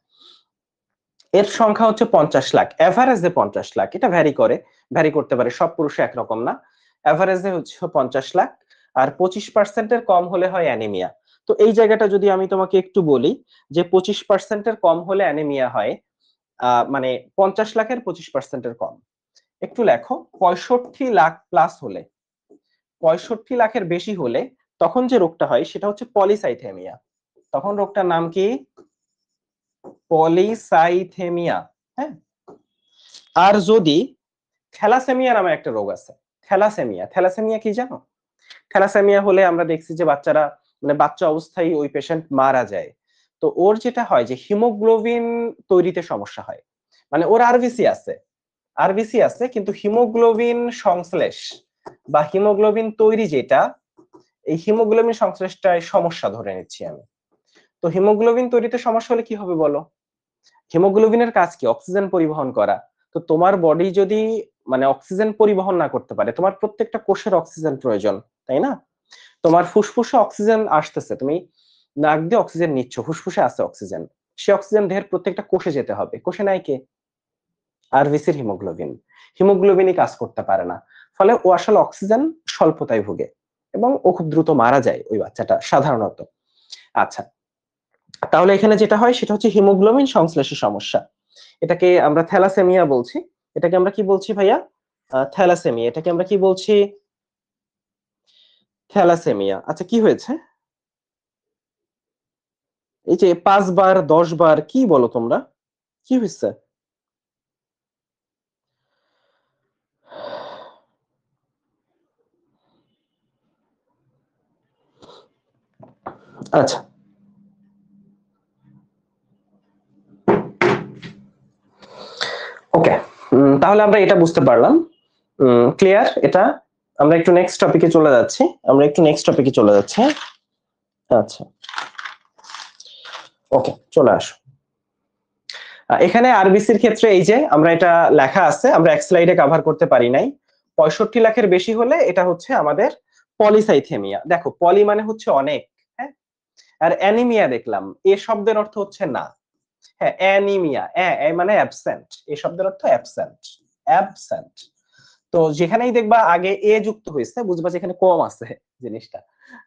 এর সংখ্যা হচ্ছে 50 লাখ, এভারেজে 50 লাখ। এটা ভ্যারি করতে পারে, সব পুরুষে একরকম না। এভারেজে হচ্ছে 50 লাখ। আর 25%-এর কম হলে হয় অ্যানিমিয়া। তো এই জায়গাটা যদি আমি তোমাকে একটু বলি, যে 25%-এর কম হলে অ্যানিমিয়া হয়, মানে 50 লাখের 25%-এর কম। একটু লেখো, 65 লাখ প্লাস হলে, 65 লাখের বেশি হলে তখন যে রোগটা হয় সেটা হচ্ছে পলিসাইথেমিয়া। তখন রোগটার নাম কি? পলিসাইথেমিয়া, হ্যাঁ। আর যদি থ্যালাসেমিয়া নামে একটা রোগ আছে, থ্যালাসেমিয়া কি জানো? থ্যালাসেমিয়া হলে আমরা দেখছি যে বাচ্চারা, মানে বাচ্চা অবস্থায় ওই পেশেন্ট মারা যায়। তো ওর যেটা হয় যে হিমোগ্লোবিন তৈরিতে সমস্যা হয়। মানে ওর আরবিসি আছে কিন্তু হিমোগ্লোবিন সংশ্লেষ বা হিমোগ্লোবিন তৈরি যেটা, এই হিমোগ্লোবিন সংশ্লেষটায় সমস্যা ধরে নিচ্ছি আমি। তো হিমোগ্লোবিন তৈরিতে সমস্যা হলে কি হবে বলো? হিমোগ্লোবিনের কাজ কি? অক্সিজেন পরিবহন করা। তো তোমার বডি যদি মানে অক্সিজেন পরিবহন না করতে পারে, তোমার প্রত্যেকটা কোষের অক্সিজেন প্রয়োজন, তাই না? তোমার ফুসফুসে অক্সিজেন আসতেছে, তুমি নাক দিয়ে অক্সিজেন নিচ্ছ, ফুসফুসে আছে অক্সিজেন, সে অক্সিজেন দেহের প্রত্যেকটা কোষে যেতে হবে। কোষে নাই কে? আরবিসির হিমোগ্লোবিন। হিমোগ্লোবিনই কাজ করতে পারে না, ফলে ও আসলে অক্সিজেন স্বল্পতায় ভুগে, এবং ও খুব দ্রুত মারা যায় ওই বাচ্চাটা সাধারণত। আচ্ছা, তাহলে এখানে যেটা হয় সেটা হচ্ছে হিমোগ্লোবিন সংশ্লেষের সমস্যা। এটাকে আমরা থ্যালাসেমিয়া বলছি। এটাকে আমরা কি বলছি ভাইয়া? থ্যালাসেমিয়া। এটাকে আমরা কি বলছি? থ্যালাসেমিয়া। আচ্ছা, কি হয়েছে? এই যে 5 বার 10 বার কি বলো তোমরা? কি হয়েছে? আচ্ছা, ওকে। তাহলে আমরা এটা বুঝতে পারলাম। ক্লিয়ার এটা? আমরা একটু নেক্সট টপিকে চলে যাচ্ছি। আচ্ছা, ওকে, চলে আসো। এখানে আরবিসির ক্ষেত্রে এই যে আমরা এটা লেখা আছে, আমরা এক স্লাইডে কভার করতে পারি নাই। 65 লাখের বেশি হলে এটা হচ্ছে আমাদের পলিসাইথেমিয়া। দেখো, পলি মানে হচ্ছে অনেক, হ্যাঁ। আর অ্যানিমিয়া দেখলাম, এ শব্দের অর্থ হচ্ছে না। হ্যাঁ, অ্যানিমিয়া, মানে অ্যাবসেন্ট, এই শব্দের অর্থ অ্যাবসেন্ট। অ্যাবসেন্ট। তো যেখানেই দেখবা আগে এ যুক্ত হয়েছে, বুঝবা যে এখানে কম আছে জিনিসটা।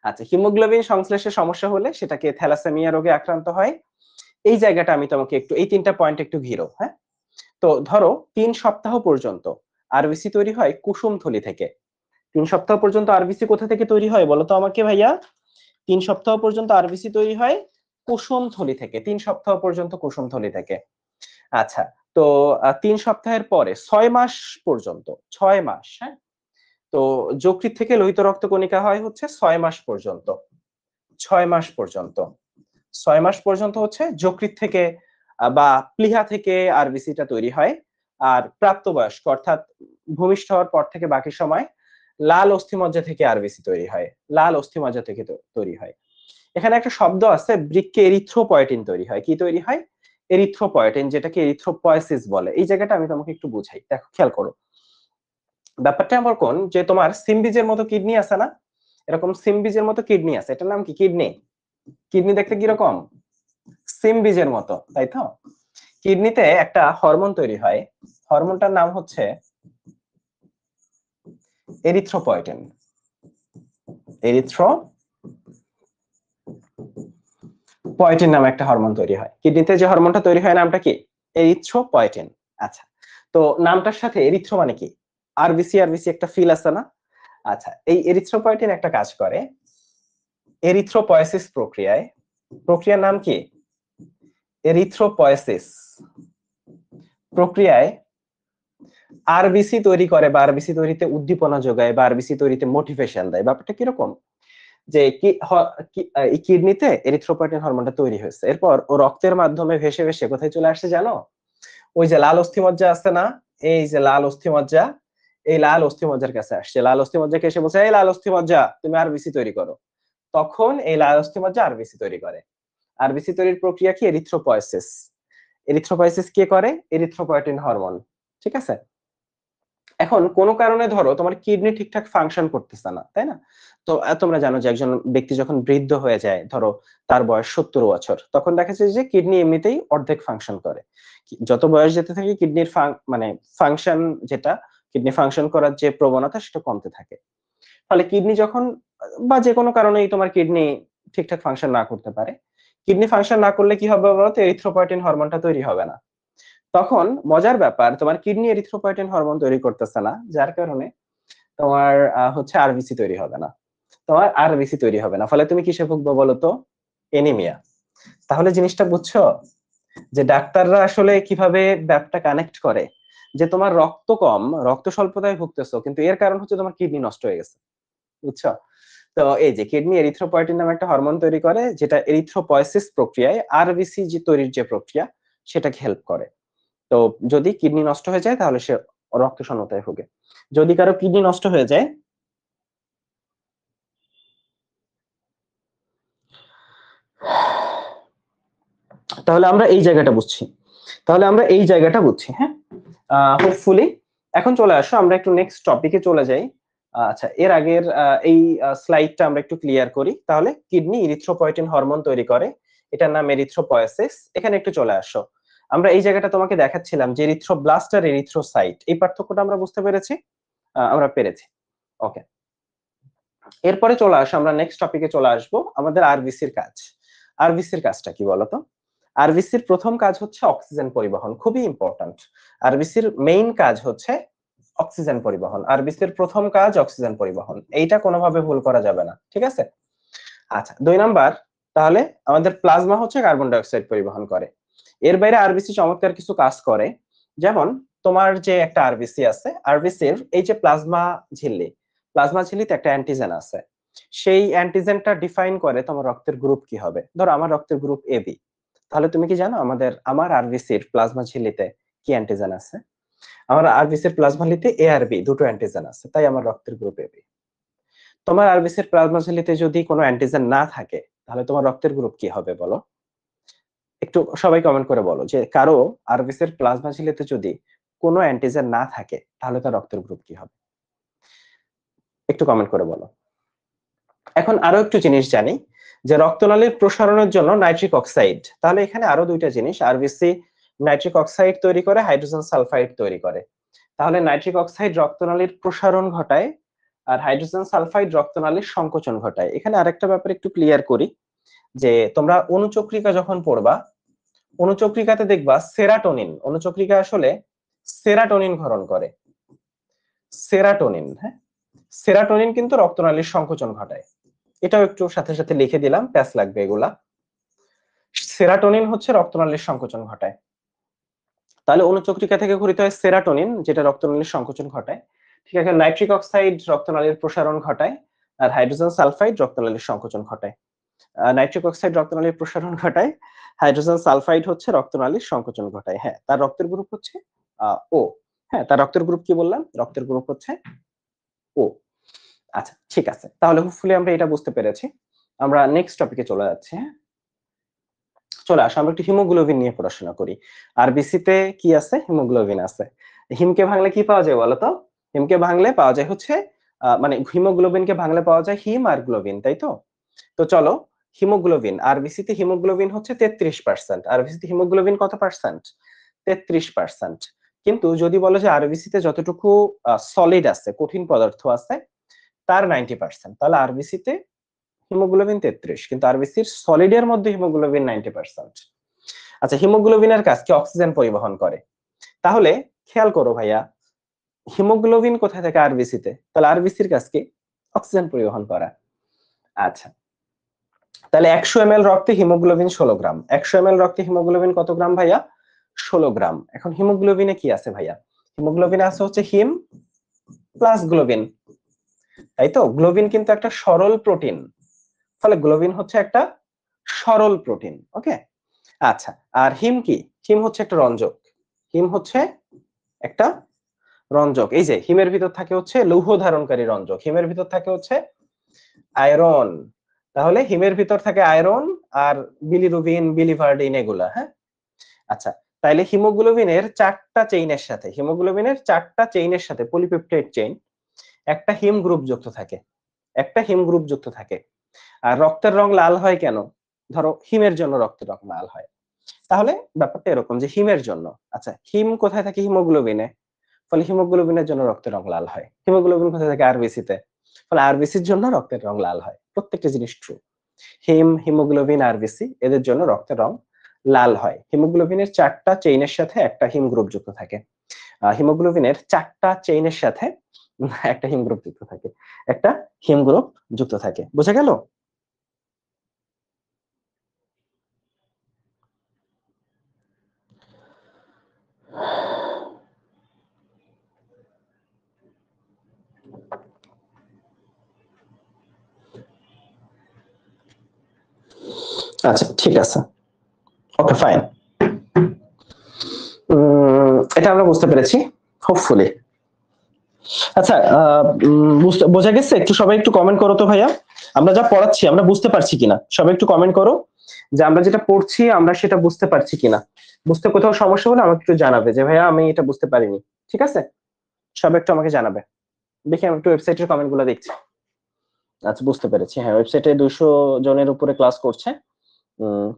আচ্ছা, হিমোগ্লোবিন সংশ্লেষের সমস্যা হলে সেটাকে থ্যালাসেমিয়া রোগে আক্রান্ত হয়। এই জায়গাটা আমি তোমাকে একটু এই 3টা পয়েন্ট একটু ঘিরো, হ্যাঁ। তো ধরো 3 সপ্তাহ পর্যন্ত আরবিসি তৈরি হয় কুসুমথলি থেকে। 3 সপ্তাহ পর্যন্ত আরবিসি কোথা থেকে তৈরি হয় বলো তো আমাকে ভাইয়া? 3 সপ্তাহ পর্যন্ত আরবিসি তৈরি হয় কুসুমথলি থেকে। 3 সপ্তাহ পর্যন্ত কুসুমথলি থেকে। আচ্ছা, তো 3 সপ্তাহের পরে 6 মাস পর্যন্ত, 6 মাস, হ্যাঁ। তো যকৃৎ থেকে লোহিত রক্ত কণিকা হয় হচ্ছে 6 মাস পর্যন্ত। 6 মাস পর্যন্ত, 6 মাস পর্যন্ত হচ্ছে যকৃৎ থেকে বা প্লীহা থেকে আরবিসিটা তৈরি হয়। আর প্রাপ্তবয়স্ক অর্থাৎ ভূমিষ্ঠ হওয়ার পর থেকে বাকি সময় লাল অস্থিমজ্জা থেকে আরবিসি তৈরি হয়। লাল অস্থিমজ্জা থেকে তৈরি হয়। এখানে একটা শব্দ আছে, বৃক্কে এরিথ্রোপয়েটিন তৈরি হয়। কি তৈরি হয়? এরিথ্রোপয়েটিন, যেটাকে এরিথ্রোপয়েসিস বলে। এই জায়গাটা আমি তোমাকে একটু বুঝাই, দেখো খেয়াল করো। ব্যাপারটা এমন কোন যে তোমার সিমবিজের মতো কিডনি আছে না, এরকম সিমবিজের মতো কিডনি আছে, এটার নাম কি? কিডনি। কিডনি দেখতে কিরকম? সিমবিজের মতো, তাই তো? কিডনিতে একটা হরমোন তৈরি হয়, হরমোনটার নাম হচ্ছে এরিথ্রোপয়েটিন। এরিথ্রোপয়েটিন নামে একটা হরমোন তৈরি হয় কিডনিতে। যে হরমোনটা তৈরি হয় নামটা কি? এরিথ্রোপয়েটিন। আচ্ছা, তো নামটার সাথে এরিথ্রো মানে কি? আরবিসি আরবিসি একটা ফিল আছে না? আচ্ছা, এই এরিথ্রোপয়েটিন একটা কাজ করে এরিথ্রোপয়েসিস প্রক্রিয়ায়। প্রক্রিয়ার নাম কি? এরিথ্রোপয়েসিস প্রক্রিয়ায় আরবিসি তৈরি করে বা আরবিসি তৈরিতে উদ্দীপনা যোগায় বা আরবিসি তৈরিতে মোটিভেশন দেয়। ব্যাপারটা কিরকম? যে এই কিডনিতে এরিথ্রোপয়েটিন হরমোনটা তৈরি হয়েছে, এরপর ও রক্তের মাধ্যমে ভেসে ভেসে কোথায় চলে আসছে জানো? ওই যে লাল অস্থিমজ্জা আছে না, এই যে লাল অস্থিমজ্জা, এই লাল অস্থিমজ্জার কাছে আসছে। লাল অস্থিমজ্জাকে এসে বলছে, এই লাল অস্থিমজ্জা তুমি আরবিসি তৈরি করো। তখন এই লাল অস্থিমজ্জা আরবিসি তৈরি করে। আরবিসি তৈরির প্রক্রিয়া কি? এরিথ্রোপয়েসিস। এরিথ্রোপয়েসিস কে করে? Erythropoietin hormone. ঠিক আছে। এখন কোনো কারণে ধরো তোমার কিডনি ঠিকঠাক ফাংশন করতেছে না, তাই না? তো তোমরা জানো যে একজন ব্যক্তি যখন বৃদ্ধ হয়ে যায়, ধরো তার বয়স 70 বছর, তখন দেখা যায় যে কিডনি এমনিতেই অর্ধেক ফাংশন করে। যত বয়স যেতে থাকে কিডনির মানে ফাংশন, যেটা কিডনি ফাংশন করার যে প্রবণতা, সেটা কমতে থাকে। ফলে কিডনি যখন বা যে কোনো কারণেই তোমার কিডনি ঠিকঠাক ফাংশন না করতে পারে, কিডনি ফাংশন না করলে কি হবে বলতো? এরিথ্রোপয়েটিন হরমোনটা তৈরি হবে না। তখন মজার ব্যাপার, তোমার কিডনি এরিথ্রোপয়েটিন হরমোন তৈরি করতেছে না, যার কারণে তোমার হচ্ছে আরবিসি তৈরি হবে না। তোমার আরবিসি তৈরি হবে না, ফলে তুমি কিসে ভুগবে বলতো? এনিমিয়া। তাহলে জিনিসটা বুঝছো যে ডাক্তাররা আসলে কিভাবে ব্যাপারটা কানেক্ট করে, যে তোমার রক্ত কম, রক্ত স্বল্পতায় ভুগতেছো, কিন্তু এর কারণ হচ্ছে তোমার কিডনি নষ্ট হয়ে গেছে। বুঝছো? তো এই যে কিডনি এরিথ্রোপয়েটিন নামে একটা হরমোন তৈরি করে, যেটা এরিথ্রোপয়েসিস প্রক্রিয়ায় আরবিসি যে তৈরির যে প্রক্রিয়া, সেটাকে হেল্প করে। তো যদি কিডনি নষ্ট হয়ে যায় তাহলে সে রক্ত শূন্যতায় ভোগে। যদি কারো কিডনি নষ্ট হয়ে যায়, তাহলে আমরা এই জায়গাটা বুঝছি। তাহলে আমরা এই জায়গাটা বুঝছি, হ্যাঁ। হোপফুলি এখন চলে আসো, আমরা একটু নেক্সট টপিকে চলে যাই। আচ্ছা, এর আগের এই স্লাইডটা আমরা একটু ক্লিয়ার করি। তাহলে কিডনি ইরিথ্রোপয়েটিন হরমোন তৈরি করে, এটার নাম এরিথ্রোপয়েসিস। এখানে একটু চলে আসো। আমরা এই জায়গাটা তোমাকে দেখাচ্ছিলাম যে এরিথ্রোব্লাস্ট আর এরিথ্রোসাইট, এই পার্থক্যটা আমরা বুঝতে পেরেছি। আমরা পেরেছি। ওকে, এরপরে চলে আসো, আমরা নেক্সট টপিকে চলে আসবো, আমাদের আরবিসির কাজ। আরবিসির কাজটা কি বলতো? আরবিসির প্রথম কাজ হচ্ছে অক্সিজেন পরিবহন, খুবই ইম্পর্ট্যান্ট। আরবিসির মেইন কাজ হচ্ছে অক্সিজেন পরিবহন। আরবিসির প্রথম কাজ অক্সিজেন পরিবহন, এইটা কোনোভাবে ভুল করা যাবে না, ঠিক আছে? আচ্ছা, 2 নাম্বার, তাহলে আমাদের প্লাজমা হচ্ছে কার্বন ডাই অক্সাইড পরিবহন করে। এর বাইরে আরবিসি চমৎকার কিছু কাজ করে, যেমন তোমার যে একটা আরবিসি আছে, আরবিসির এই যে প্লাজমা ঝিল্লি, প্লাজমা ঝিল্লিতে একটা অ্যান্টিজেন আছে। সেই অ্যান্টিজেনটা ডিফাইন করে তোমার রক্তের গ্রুপ কি হবে। ধরো আমার রক্তের গ্রুপ এবি, তাহলে তুমি কি জানো আমার আরবিসির প্লাজমা ঝিল্লিতে কি অ্যান্টিজেন আছে? আমার আরবিসির প্লাজমা ঝিল্লিতে এ আর বি দুটো অ্যান্টিজেন আছে, তাই আমার রক্তের গ্রুপ এবি। তোমার আরবিসির প্লাজমা ঝিল্লিতে যদি কোনো অ্যান্টিজেন না থাকে, তাহলে তোমার রক্তের গ্রুপ কি হবে বলো? একটু সবাই কমেন্ট করে বলো যে কারো আরবিসির প্লাজমা ঝিল্লিতে যদি কোনো অ্যান্টিজেন না থাকে, তাহলে তার রক্তের গ্রুপ কি হবে? একটু কমেন্ট করে বলো। এখন আরো একটু জিনিস জানি, যে রক্তনালীর প্রসারণের জন্য নাইট্রিক অক্সাইড, তাহলে এখানে আরো দুইটা জিনিস, আরবিসি নাইট্রিক অক্সাইড তৈরি করে, হাইড্রোজেন সালফাইড তৈরি করে। তাহলে নাইট্রিক অক্সাইড রক্তনালীর প্রসারণ ঘটায়, আর হাইড্রোজেন সালফাইড রক্তনালীর সংকোচন ঘটায়। এখানে আরেকটা ব্যাপার একটু ক্লিয়ার করি, যে তোমরা অনুচক্রিকা যখন পড়বা, অনুচক্রিকাতে দেখবা সেরাটোনিন, অনুচক্রিকা আসলে সেরাটোনিন ক্ষরণ করে, সেরাটোনিন। হ্যাঁ, সেরাটোনিন কিন্তু রক্তনালীর সংকোচন ঘটায়। এটাও একটু সাথে সাথে লিখে দিলাম, প্যাস লাগবে এগুলা। সেরাটোনিন হচ্ছে রক্তনালীর সংকোচন ঘটায়। তাহলে অনুচক্রিকা থেকে ক্ষরিত হয় সেরাটোনিন, যেটা রক্তনালীর সংকোচন ঘটায়। ঠিক আছে, নাইট্রিক অক্সাইড রক্তনালীর প্রসারণ ঘটায়, আর হাইড্রোজেন সালফাইড রক্তনালীর সংকোচন ঘটায়। নাইট্রিক অক্সাইড রক্তনালীর প্রসারণ ঘটায়, হাইড্রোজেন সালফাইড হচ্ছে রক্তনালীর সংকোচন ঘটায়। হ্যাঁ, তার রক্তের গ্রুপ হচ্ছে ও। হ্যাঁ, তার রক্তের গ্রুপ কি বললাম? রক্তের গ্রুপ হচ্ছে ও। আচ্ছা, ঠিক আছে, তাহলে হোপফুলি আমরা এটা বুঝতে পেরেছি। আমরা নেক্সট টপিকে চলে যাচ্ছি। হ্যাঁ, চলে আসো, আমরা একটু হিমোগ্লোবিন নিয়ে পড়াশোনা করি। আরবিসি তে কি আছে? হিমোগ্লোবিন আছে। হিমকে ভাঙলে কি পাওয়া যায় বলতো? হিমকে ভাঙলে পাওয়া যায় হচ্ছে মানে হিমোগ্লোবিনকে ভাঙলে পাওয়া যায় হিম আর গ্লোবিন, তাই তো? তো চলো, হিমোগ্লোবিন, আরবিসি তে হিমোগ্লোবিন হচ্ছে 33%। আরবিসি তে হিমোগ্লোবিন কত পার্সেন্ট? 33%। কিন্তু যদি বলো যে আরবিসি তে যতটুকু সলিড আছে, কঠিন পদার্থ আছে, তার 90%, তাহলে আরবিসি তে হিমোগ্লোবিন 33, কিন্তু আরবিসির সলিডের মধ্যে হিমোগ্লোবিন 90%। আচ্ছা, হিমোগ্লোবিনের কাজ কি? অক্সিজেন পরিবহন করে। তাহলে খেয়াল করো ভাইয়া, হিমোগ্লোবিন কোথায় থাকে? আরবিসিতে। তাহলে আরবিসির কাজ কি? অক্সিজেন পরিবহন করা। আচ্ছা, তাহলে 100 ml রক্তে হিমোগ্লোবিন 16 গ্রাম। 100 ml রক্তে হিমোগ্লোবিন কত গ্রাম ভাইয়া? 16 গ্রাম। এখন হিমোগ্লোবিনে কি আছে ভাইয়া? হিমোগ্লোবিনে আছে হচ্ছে হিম প্লাস গ্লোবিন, তাই তো? গ্লোবিন কিন্তু একটা সরল প্রোটিন, ফলে গ্লোবিন হচ্ছে একটা সরল প্রোটিন। ওকে, আচ্ছা, আর হিম কি? হিম হচ্ছে একটা রঞ্জক। হিম হচ্ছে একটা রঞ্জক। এই যে হিমের ভিতর থাকে হচ্ছে লৌহ ধারণকারী রঞ্জক, হিমের ভিতর থাকে হচ্ছে আয়রন। তাহলে হিমের ভিতর থাকে আয়রন আর বিলিরুবিন, বিলিভার্ডিন, এগুলা। হ্যাঁ, আচ্ছা, তাইলে হিমোগ্লোবিনের 4টা চেইনের সাথে, হিমোগ্লোবিনের 4টা চেইনের সাথে পলিপেপটাইড চেইন, একটা হিম গ্রুপ যুক্ত থাকে, একটা হিম গ্রুপ যুক্ত থাকে। আর রক্তের রং লাল হয় কেন? ধরো হিমের জন্য রক্তের রং লাল হয়। তাহলে ব্যাপারটা এরকম যে হিমের জন্য, আচ্ছা, হিম কোথায় থাকে? হিমোগ্লোবিনে, ফলে হিমোগ্লোবিনের জন্য রক্তের রং লাল হয়। হিমোগ্লোবিন কোথায় থাকে? আরবিসি তে, ফলে আরবিসির জন্য রক্তের রং লাল হয়। প্রত্যেকটা জিনিস ট্রু। হিম, হিমোগ্লোবিন, আরবিসি, এদের জন্য রক্তের রং লাল হয়। হিমোগ্লোবিনের 4টা চেইনের সাথে একটা হিম গ্রুপ যুক্ত থাকে। হিমোগ্লোবিনের 4টা চেইনের সাথে একটা হিম গ্রুপ যুক্ত থাকে, একটা হিম গ্রুপ যুক্ত থাকে। বুঝা গেল? আচ্ছা, ঠিক আছে, ওকে, ফাইন। এটা আমরা বুঝতে পেরেছি হোপফুলি। আচ্ছা, বোঝা গেছে? একটু সবাই একটু কমেন্ট করো তো ভাইয়া, আমরা যা পড়াচ্ছি আমরা বুঝতে পারছি কিনা। সবাই একটু কমেন্ট করো যে আমরা যেটা পড়ছি আমরা সেটা বুঝতে পারছি কিনা। বুঝতে কোথাও সমস্যা হলে আমাকে একটু জানাবে যে ভাইয়া আমি এটা বুঝতে পারিনি। ঠিক আছে, সবাই একটু আমাকে জানাবে। দেখি আমি একটু ওয়েবসাইটের কমেন্ট গুলো দেখছি। আচ্ছা, বুঝতে পেরেছি। হ্যাঁ, ওয়েবসাইটে 200 জনের উপরে ক্লাস করছে।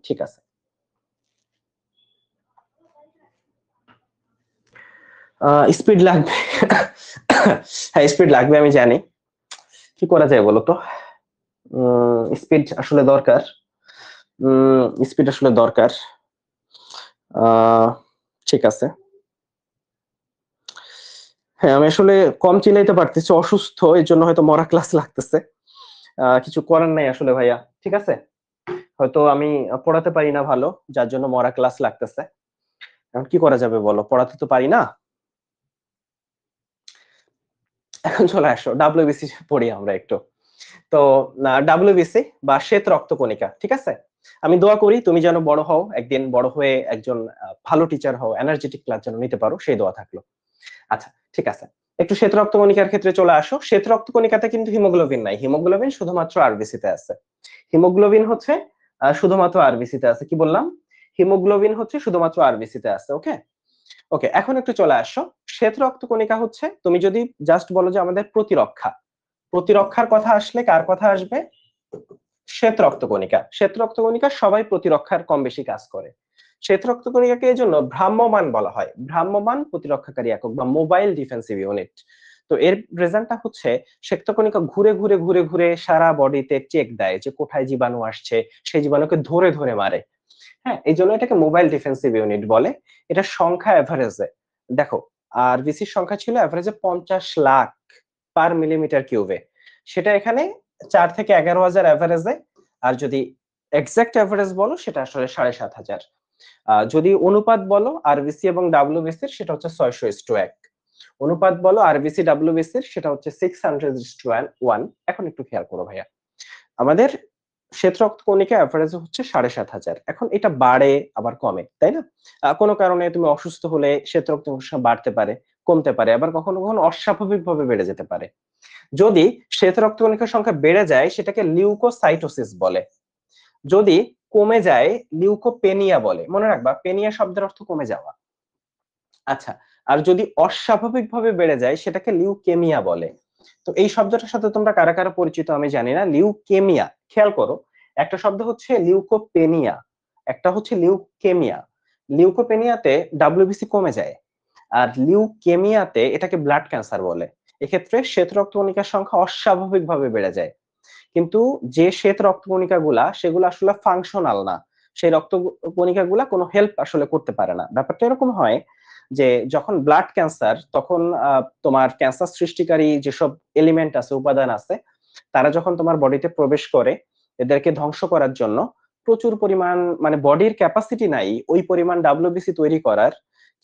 ঠিক আছে। স্পিড লাগবে। হ্যাঁ, স্পিড লাগবে, আমি জানি। কি করা যায় বলো তো? স্পিড আসলে দরকার। স্পিড আসলে দরকার। ঠিক আছে। হ্যাঁ, আমি আসলে কম চিল্লাইতে পারতেছি, অসুস্থ, এই জন্য হয়তো মরা ক্লাস লাগতেছে। কিছু করার নাই আসলে ভাইয়া। ঠিক আছে, হয়তো আমি পড়াতে পারি না ভালো, যার জন্য মরা ক্লাস লাগতেছে। এখন কি করা যাবে বলো? পড়াতে তো পারি না। এখন চলে আসো, ডাব্লিউবিসি পড়ি আমরা একটু। তো ডাব্লিউবিসি বা শ্বেত রক্তকণিকা, ঠিক আছে? আমি দোয়া করি তুমি যেন বড় হও, একদিন বড় হয়ে একজন ভালো টিচার হও, এনার্জেটিক ক্লাস যেন নিতে পারো, সেই দোয়া থাকলো। আচ্ছা, ঠিক আছে, একটু শ্বেত রক্তকণিকার ক্ষেত্রে চলে আসো। শ্বেত রক্তকণিকাতে কিন্তু হিমোগ্লোবিন নাই, হিমোগ্লোবিন শুধুমাত্র আরবিসি তে আছে। হিমোগ্লোবিন হচ্ছে শুধুমাত্র আরবিসি তে আছে। কি বললাম? হিমোগ্লোবিন হচ্ছে শুধুমাত্র আরবিসি তে আছে। ওকে, ওকে, এখন একটু চলে আসো। শ্বেত রক্তকণিকা হচ্ছে, তুমি যদি জাস্ট বলো যে আমাদের প্রতিরক্ষা, প্রতিরক্ষার কথা আসলে কার কথা আসবে? শ্বেত রক্তকণিকা। শ্বেত রক্তকণিকা সবাই প্রতিরক্ষার কম বেশি কাজ করে। শ্বেত রক্তকণিকাকে এই জন্য ভ্রাম্যমান বলা হয়, ভ্রাম্যমান প্রতিরক্ষাকারী একক বা মোবাইল ডিফেন্সিভ ইউনিট। তো এর রেজাল্টটা হচ্ছে শ্বেতকণিকা ঘুরে ঘুরে ঘুরে ঘুরে সারা বডিতে চেক দেয় যে কোথায় জীবাণু আসছে, সেই জীবাণুকে ধরে ধরে মারে। হ্যাঁ, এই জন্য এটাকে মোবাইল ডিফেন্সিভ ইউনিট বলে। এটা সংখ্যা এভারেজে দেখো, আরবিসির সংখ্যা ছিল এভারেজে 50 লাখ পার মিলিমিটার কিউবে, সেটা এখানে 4 থেকে 11,000 এভারেজে। আর যদি এক্সাক্ট এভারেজ বলো সেটা আসলে 7,500। যদি অনুপাত বলো আরবিসি এবং ডাব্লিউবিসির, সেটা হচ্ছে 600:1। অনুপাত বলো আরবিসি ডাব্লিউবিসির, সেটা হচ্ছে 600:1। এখন একটু খেয়াল করো ভাইয়া, আমাদের শ্বেত রক্তকণিকা এভারেজ হচ্ছে 7,500। এখন এটা বাড়ে আবার কমে, তাই না? কোনো কারণে তুমি অসুস্থ হলে শ্বেত রক্তকণিকা বাড়তে পারে, কমতে পারে, আবার কখনো কখনো অস্বাভাবিক ভাবে বেড়ে যেতে পারে। যদি শ্বেত রক্তকণিকার সংখ্যা বেড়ে যায় সেটাকে লিউকোসাইটোসিস বলে, যদি কমে যায় লিউকোপেনিয়া বলে। মনে রাখবা, পেনিয়া শব্দের অর্থ কমে যাওয়া। আচ্ছা, আর যদি অস্বাভাবিকভাবে বেড়ে যায় সেটাকে লিউকেমিয়া বলে। তো এই শব্দটার সাথে তোমরা কারা কারা পরিচিত আমি জানি না। লিউকেমিয়া, খেয়াল করো, একটা শব্দ হচ্ছে লিউকোপেনিয়া, একটা হচ্ছে লিউকেমিয়া। লিউকোপেনিয়াতে ডাব্লিউবিসি কমে যায়, আর লিউকেমিয়াতে এটাকে ব্লাড ক্যান্সার বলে। এক্ষেত্রে শ্বেত রক্তকণিকার সংখ্যা অস্বাভাবিকভাবে বেড়ে যায়, কিন্তু যে শ্বেত রক্তকণিকা গুলা সেগুলো আসলে ফাংশনাল না, সেই রক্তকণিকা গুলা কোনো হেল্প আসলে করতে পারে না। ব্যাপারটা এরকম হয় যে যখন ব্লাড ক্যান্সার, তখন তোমার ক্যান্সার সৃষ্টিকারী যেসব এলিমেন্ট আছে, উপাদান আছে, তারা যখন তোমার বডিতে প্রবেশ করে এদেরকে ধ্বংস করার জন্য প্রচুর পরিমাণ, মানে বডির ক্যাপাসিটি নাই ওই পরিমাণ ডাব্লিউবিসি তৈরি করার,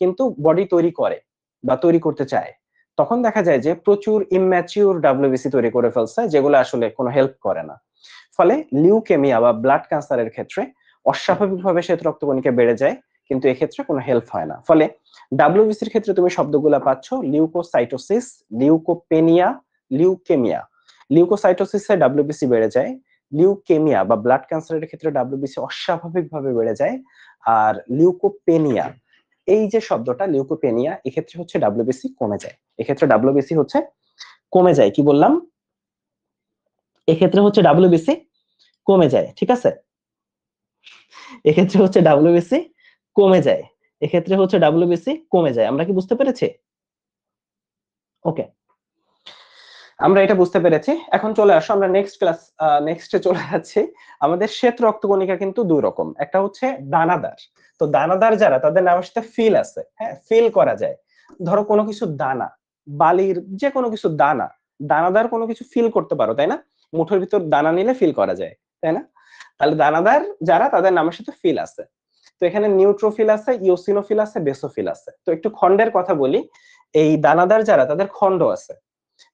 কিন্তু বডি তৈরি করে বা তৈরি করতে চায়। তখন দেখা যায় যে প্রচুর ইম্যাচিউর ডাব্লিউবিসি তৈরি করে ফেলছে, যেগুলো আসলে কোনো হেল্প করে না। ফলে লিউকেমিয়া বা ব্লাড ক্যান্সারের ক্ষেত্রে অস্বাভাবিকভাবে শ্বেত রক্তকণিকা বেড়ে যায়, কিন্তু এক্ষেত্রে কোনো হেল্প হয় না। ফলে ডাব্লিউবিসির ক্ষেত্রে তুমি শব্দগুলা পাচ্ছ লিউকোসাইটোসিস, লিউকোপেনিয়া, লিউকেমিয়া। লিউকোসাইটোসিসে ডাব্লিউবিসি বেড়ে যায়, লিউকেমিয়া বা ব্লাড ক্যান্সারের ক্ষেত্রে ডাব্লিউবিসি অস্বাভাবিকভাবে বেড়ে যায়। আর লিউকোপেনিয়া, এই যে শব্দটা লিউকোপেনিয়া, এক্ষেত্রে হচ্ছে ডাব্লিউবিসি কমে যায়। এক্ষেত্রে ডাব্লিউবিসি হচ্ছে কমে যায়, কি বললাম, এক্ষেত্রে হচ্ছে ডাব্লিউবিসি কমে যায়, ঠিক আছে? এক্ষেত্রে হচ্ছে ডাব্লিউবিসি কমে যায়, এক্ষেত্রে হচ্ছে ডাব্লিউবিসি কমে যায়। আমরা কি বুঝতে পেরেছি? ওকে, আমরা এটা বুঝতে পেরেছি। এখন চলে আসো আমরা নেক্সট ক্লাস, নেক্সটে চলে যাচ্ছি। আমাদের শ্বেত রক্তকণিকা কিন্তু দুই রকম, একটা হচ্ছে দানাদার। তো দানাদার যারা, তাদের নামের সাথে ফিল আছে, হ্যাঁ, ফিল করা যায়। ধরো কোনো কিছু দানা, বালির যে কোনো কিছু দানা, দানাদার কোনো কিছু ফিল করতে পারো, তাই না? মুঠোর ভিতর দানা নিলে ফিল করা যায়, তাই না? তাহলে দানাদার যারা, তাদের নামের সাথে ফিল আছে। তো এখানে নিউট্রোফিল আছে, ইওসিনোফিল আছে, বেসোফিল আছে। তো একটু খন্ডের কথা বলি। এই দানাদার যারা, তাদের খন্ড আছে।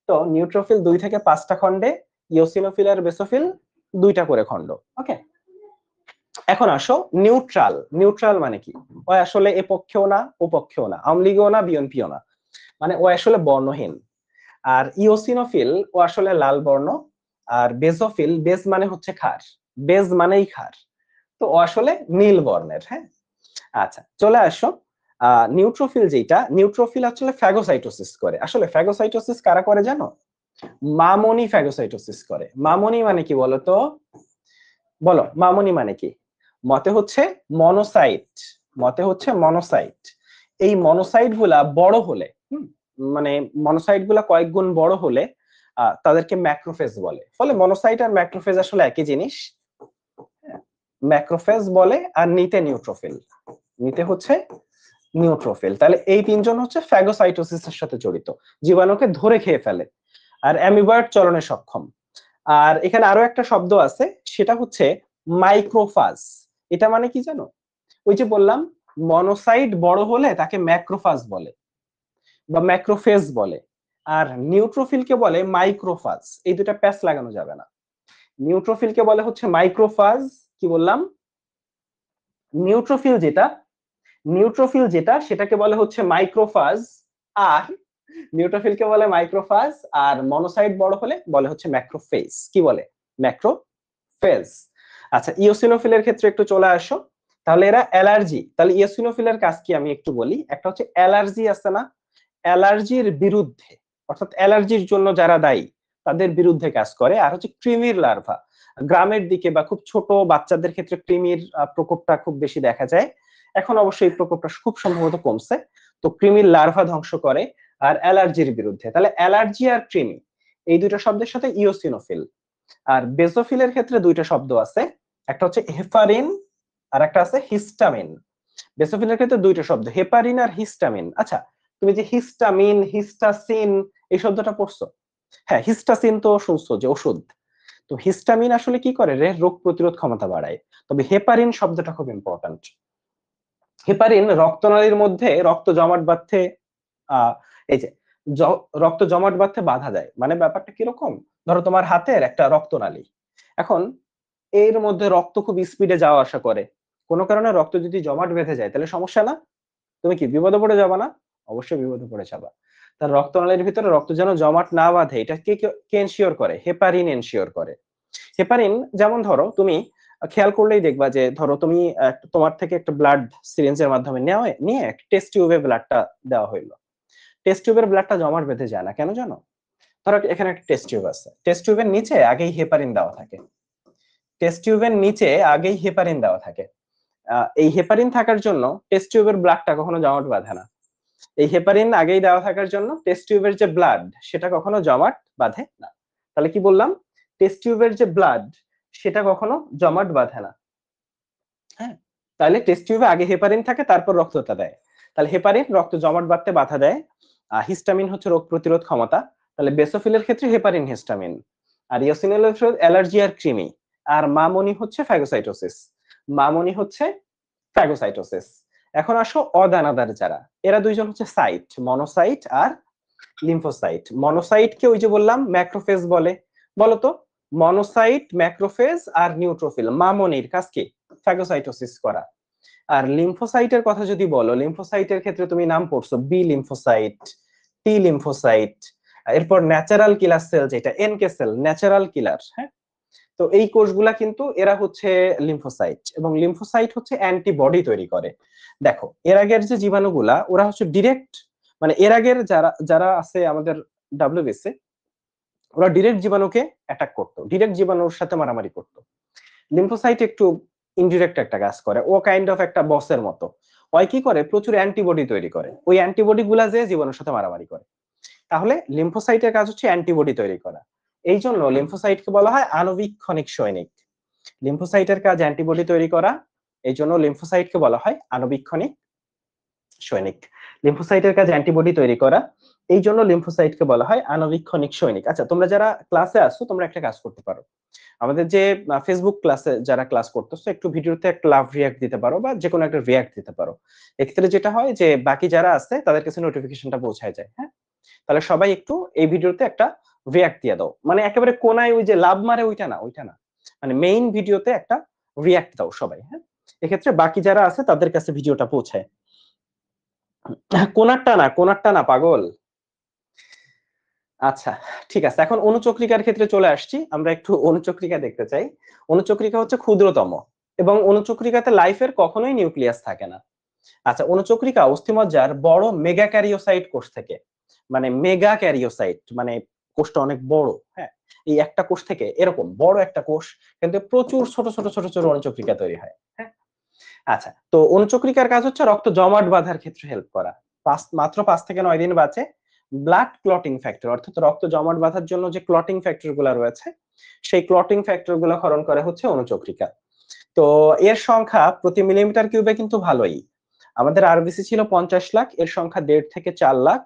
তো নিউট্রোফিল 2 থেকে 5টা খণ্ডে, ইওসিনোফিল আর বেসোফিল 2টা করে খণ্ড। ওকে, এখন আসো নিউট্রাল। নিউট্রাল মানে কি? ও আসলে এ পক্ষেও না ও পক্ষেও না, আওয়ামলীগও না বিএনপিও না, মানে ও আসলে বর্ণহীন। আর ইওসিনোফিল ও আসলে লাল বর্ণ। আর বেসোফিল, বেস মানে হচ্ছে ক্ষার, বেস মানেই ক্ষার, তো ও আসলে নীল বর্ণের। হ্যাঁ, আচ্ছা চলে আসো। নিউট্রোফিল যেটা, নিউট্রোফিল আসলে ফ্যাগোসাইটোসিস করে। আসলে ফ্যাগোসাইটোসিস কারা করে জানো? মামনি ফ্যাগোসাইটোসিস করে। মামনি মানে কি বলতো? বলো, মামনি মানে কি? মতে হচ্ছে মনোসাইট, মতে হচ্ছে মনোসাইট। এই মনোসাইট গুলা বড় হলে, মানে মনোসাইট গুলা কয়েক গুণ বড় হলে তাদেরকে ম্যাক্রোফেজ বলে। ফলে মনোসাইট আর ম্যাক্রোফেজ আসলে একই জিনিস। ম্যাক্রোফেজ বলে, আর নিতে নিউট্রোফিল, নিতে হচ্ছে নিউট্রোফিল। তাহলে এই তিনজন হচ্ছে ফ্যাগোসাইটোসিসের সাথে জড়িত, জীবাণুকে ধরে খেয়ে ফেলে আর অ্যামিবার্ড চলনে সক্ষম। আর এখানে আরো একটা শব্দ আছে, সেটা হচ্ছে মাইক্রোফাজ। এটা মানে কি জানো? ওই যে বললাম, মনোসাইট বড় হলে তাকে ম্যাক্রোফাজ বলে বা ম্যাক্রোফেজ বলে, আর নিউট্রোফিলকে বলে মাইক্রোফাজ। এই দুটা প্যাচ লাগানো যাবে না। নিউট্রোফিলকে বলে হচ্ছে মাইক্রোফাজ, কি বললাম, নিউট্রোফিল যেটা, নিউট্রোফিল যেটা সেটাকে বলে হচ্ছে মাইক্রোফাজ। আর নিউট্রোফিলকে বলে মাইক্রোফাজ, আর মনোসাইট বড় হলে বলে হচ্ছে ম্যাক্রোফেজ। কি বলে? ম্যাক্রোফেজ। আচ্ছা, ইওসিনোফিলের ক্ষেত্রে একটু চলে আসো। তাহলে এরা অ্যালার্জি, তাহলে ইওসিনোফিলের কাজ কি আমি একটু বলি। একটা হচ্ছে অ্যালার্জি আছে না, অ্যালার্জির বিরুদ্ধে, অর্থাৎ অ্যালার্জির জন্য যারা দায়ী তাদের বিরুদ্ধে কাজ করে। আর হচ্ছে কৃমির লার্ভা, গ্রামের দিকে বা খুব ছোট বাচ্চাদের ক্ষেত্রে কৃমির প্রকোপটা খুব বেশি দেখা যায়। এখন অবশ্যই এই প্রকোপটা খুব সম্ভবত কমছে। তো কৃমির লার্ভা ধ্বংস করে আর অ্যালার্জির বিরুদ্ধে। তাহলে অ্যালার্জি আর কৃমি, এই দুইটা শব্দের সাথে ইওসিনোফিল। আর বেসোফিলের ক্ষেত্রে দুইটা শব্দ আছে, একটা হচ্ছে হেপারিন আর একটা আছে হিস্টামিন। বেসোফিলের ক্ষেত্রে দুইটা শব্দ, হেপারিন আর হিস্টামিন। আচ্ছা, তুমি যে হিস্টামিন, হিস্টাসিন এই শব্দটা পড়ছো? হ্যাঁ, হিস্টাসিন তো শুনছো যে ওষুধ। তো হিস্টামিন আসলে কি করে রে? রোগ প্রতিরোধ ক্ষমতা বাড়ায়। তবে হেপারিন শব্দটা খুব ইম্পর্টেন্ট। হেপারিন রক্তনালীর মধ্যে রক্ত জমাট বাঁধতে এই যে রক্ত জমাট বাঁধতে বাধা দেয়। মানে ব্যাপারটা কিরকম? ধরো তোমার হাতের একটা রক্তনালী, এখন এর মধ্যে রক্ত খুব স্পিডে যাওয়া আসা করে, কোনো কারণে রক্ত যদি জমাট বেঁধে যায় তাহলে সমস্যা না? তুমি কি বিপদে পড়ে যাবা না? অবশ্যই বিপদে পড়ে যাবা। তার রক্তনালীর ভিতরে রক্ত যেন জমাট না বাঁধে, এটা কে কে এনশিওর করে? হেপারিন এনশিওর করে। হেপারিন যেমন ধরো তুমি খেয়াল করলেই দেখবা যে ধরো তুমি তোমার থেকে একটা ব্লাড সিরিঞ্জের মাধ্যমে নিয়ে টেস্ট টিউবে ব্লাডটা দেওয়া হইলো। টেস্ট টিউবের ব্লাডটা জমাট বেঁধে যায় না কেন জানো? ধরো এখানে একটা টেস্ট টিউব আছে, টেস্ট টিউবের নিচে আগেই হেপারিন দেওয়া থাকে। টেস্ট টিউবের নিচে আগেই হেপারিন দেওয়া থাকে। এই হেপারিন থাকার জন্য টেস্ট টিউবের ব্লাডটা কখনো জমাট বাঁধে না। এই হেপারিন আগেই দেওয়া থাকার জন্য টেস্ট টিউবের যে ব্লাড সেটা কখনো জমাট বাঁধে না। তাহলে কি বললাম? টেস্ট টিউবের যে ব্লাড সেটা কখনো জমাট বাঁধে না। হ্যাঁ, তাহলে টেস্ট টিউবে আগে হেপারিন থাকে, তারপর রক্তটা দেয়। তাহলে হেপারিন রক্ত জমাট বাঁধতে বাধা দেয়। হিস্টামিন হচ্ছে রোগ প্রতিরোধ ক্ষমতা। তাহলে বেসোফিলের ক্ষেত্রে হেপারিন, হিস্টামিন। আর ইওসিনোফিল হচ্ছে অ্যালার্জি আর কৃমি। আর মামনি হচ্ছে ফ্যাগোসাইটোসিস। মামনি হচ্ছে ফ্যাগোসাইটোসিস। এখন আসো অদানাদার যারা, এরা দুইজন হচ্ছে সাইট, মনোসাইট আর লিম্ফোসাইট। মনোসাইটকে ওই যে বললাম ম্যাক্রোফেজ বলে। বলতো মনোসাইট, ম্যাক্রোফেজ আর নিউট্রোফিল, মামনির কাজ কি? ফ্যাগোসাইটোসিস করা। আর লিম্ফোসাইটের কথা যদি বলো, লিম্ফোসাইটের ক্ষেত্রে তুমি নাম পড়ছো বি লিম্ফোসাইট, টি লিম্ফোসাইট, এরপর ন্যাচারাল কিলার সেল যেটা এনকে সেল, ন্যাচারাল কিলার। হ্যাঁ, তো এই কোষগুলা কিন্তু এরা হচ্ছে লিম্ফোসাইট, এবং লিম্ফোসাইট হচ্ছে অ্যান্টিবডি তৈরি করে। দেখো এর আগের যে জীবাণুগুলা ওরা হচ্ছে ডিরেক্ট, মানে এর আগের যারা যারা আছে আমাদের ডাব্লিউবিসি, ওরা ডিরেক্ট জীবাণুকে অ্যাটাক করতো, ডিরেক্ট জীবাণুর সাথে মারামারি করতো। লিম্ফোসাইট একটু ইনডিরেক্ট একটা কাজ করে, ও কাইন্ড অফ একটা বসের মতো। ওই কি করে? প্রচুর অ্যান্টিবডি তৈরি করে, ওই অ্যান্টিবডি গুলা যে জীবাণুর সাথে মারামারি করে। তাহলে লিম্ফোসাইটের কাজ হচ্ছে অ্যান্টিবডি তৈরি করা। এই জন্য লিম্ফোসাইটকে বলা হয় আণবিক সৈনিক। লিম্ফোসাইটের কাজ অ্যান্টিবডি তৈরি করা, এই জন্য লিম্ফোসাইটকে বলা হয় আণবিক সৈনিক। লিম্ফোসাইটের কাজ অ্যান্টিবডি তৈরি করা, এই জন্য লিম্ফোসাইটকে বলা হয় আণবিক সৈনিক। আচ্ছা, তোমরা যারা ক্লাসে আসছো তোমরা একটা কাজ করতে পারো, আমাদের যে ফেসবুক ক্লাসে যারা ক্লাস করতেছো একটু ভিডিওতে একটা লাভ রিয়াক্ট দিতে পারো বা যে কোনো একটা রিয়াক্ট দিতে পারো। এক্ষেত্রে যেটা হয় যে বাকি যারা আছে তাদের কাছে নোটিফিকেশনটা পৌঁছায় যায়। হ্যাঁ, তাহলে সবাই একটু এই ভিডিওতে একটা রিয়াক্ট দিয়ে দাও, মানে একেবারে কোনায় ওই যে লাভ মারে ওইটা না, ওইটা না, মানে মেইন ভিডিওতে একটা রিয়াক্ট দাও সবাই। হ্যাঁ, এক্ষেত্রে বাকি যারা আছে তাদের কাছে ভিডিওটা পৌঁছায়। কোনারটা না পাগল। আচ্ছা, ঠিক আছে, এখন অণুচক্রিকার ক্ষেত্রে চলে আসছি। আমরা একটু অণুচক্রিকা দেখতে চাই। অণুচক্রিকা হচ্ছে ক্ষুদ্রতম, এবং অণুচক্রিকাতে লাইফের কখনোই নিউক্লিয়াস থাকে না। আচ্ছা, অণুচক্রিকা অস্থিমজ্জার বড় মেগা ক্যারিওসাইট কোষ থেকে, মানে মেগা ক্যারিওসাইট মানে কোষটা অনেক বড়। হ্যাঁ, এই একটা কোষ থেকে এরকম বড় একটা কোষ, কিন্তু প্রচুর ছোট ছোট ছোট ছোট অণুচক্রিকা তৈরি হয়। হ্যাঁ, আচ্ছা, তো অণুচক্রিকার কাজ হচ্ছে রক্ত জমাট বাঁধার ক্ষেত্রে হেল্প করা। মাত্র 5 থেকে 9 দিন বাঁচে। ব্লাড ক্লটিং ফ্যাক্টর, অর্থাৎ রক্ত জমাট বাঁধার জন্য যে ক্লটিং ফ্যাক্টর গুলা রয়েছে সেই ক্লটিং ফ্যাক্টর গুলা ক্ষরণ করে হচ্ছে অণুচক্রিকা। তো এর সংখ্যা প্রতি মিলিমিটার কিউবে কিন্তু ভালোই। আমাদের আরবিসি ছিল 50 লাখ, এর সংখ্যা 1.5 থেকে 4 লাখ।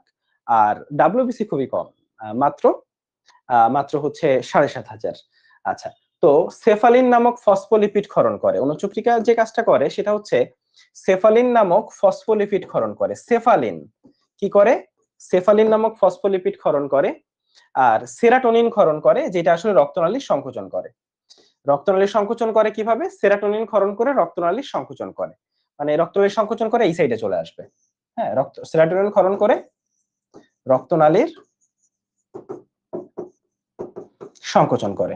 আর ডাব্লিউবিসি খুবই কম, মাত্র মাত্র হচ্ছে 7,500। আচ্ছা, তো সেফালিন নামক ফসফোলিপিড ক্ষরণ করে। অণুচক্রিকা যে কাজটা করে সেটা হচ্ছে সেফালিন নামক ফসফোলিপিড ক্ষরণ করে। সেফালিন কি করে? সেফালিন নামক ফসফোলিপিড ক্ষরণ করে। আর সেরাটোনিন ক্ষরণ করে, যেটা আসলে রক্তনালীর সংকোচন করে। রক্তনালীর সংকোচন করে কিভাবে? সেরাটোনিন ক্ষরণ করে রক্তনালীর সংকোচন করে, মানে রক্তনালীর সংকোচন করে এই সাইডে চলে আসবে। হ্যাঁ, সেরাটোনিন ক্ষরণ করে রক্তনালীর সংকোচন করে,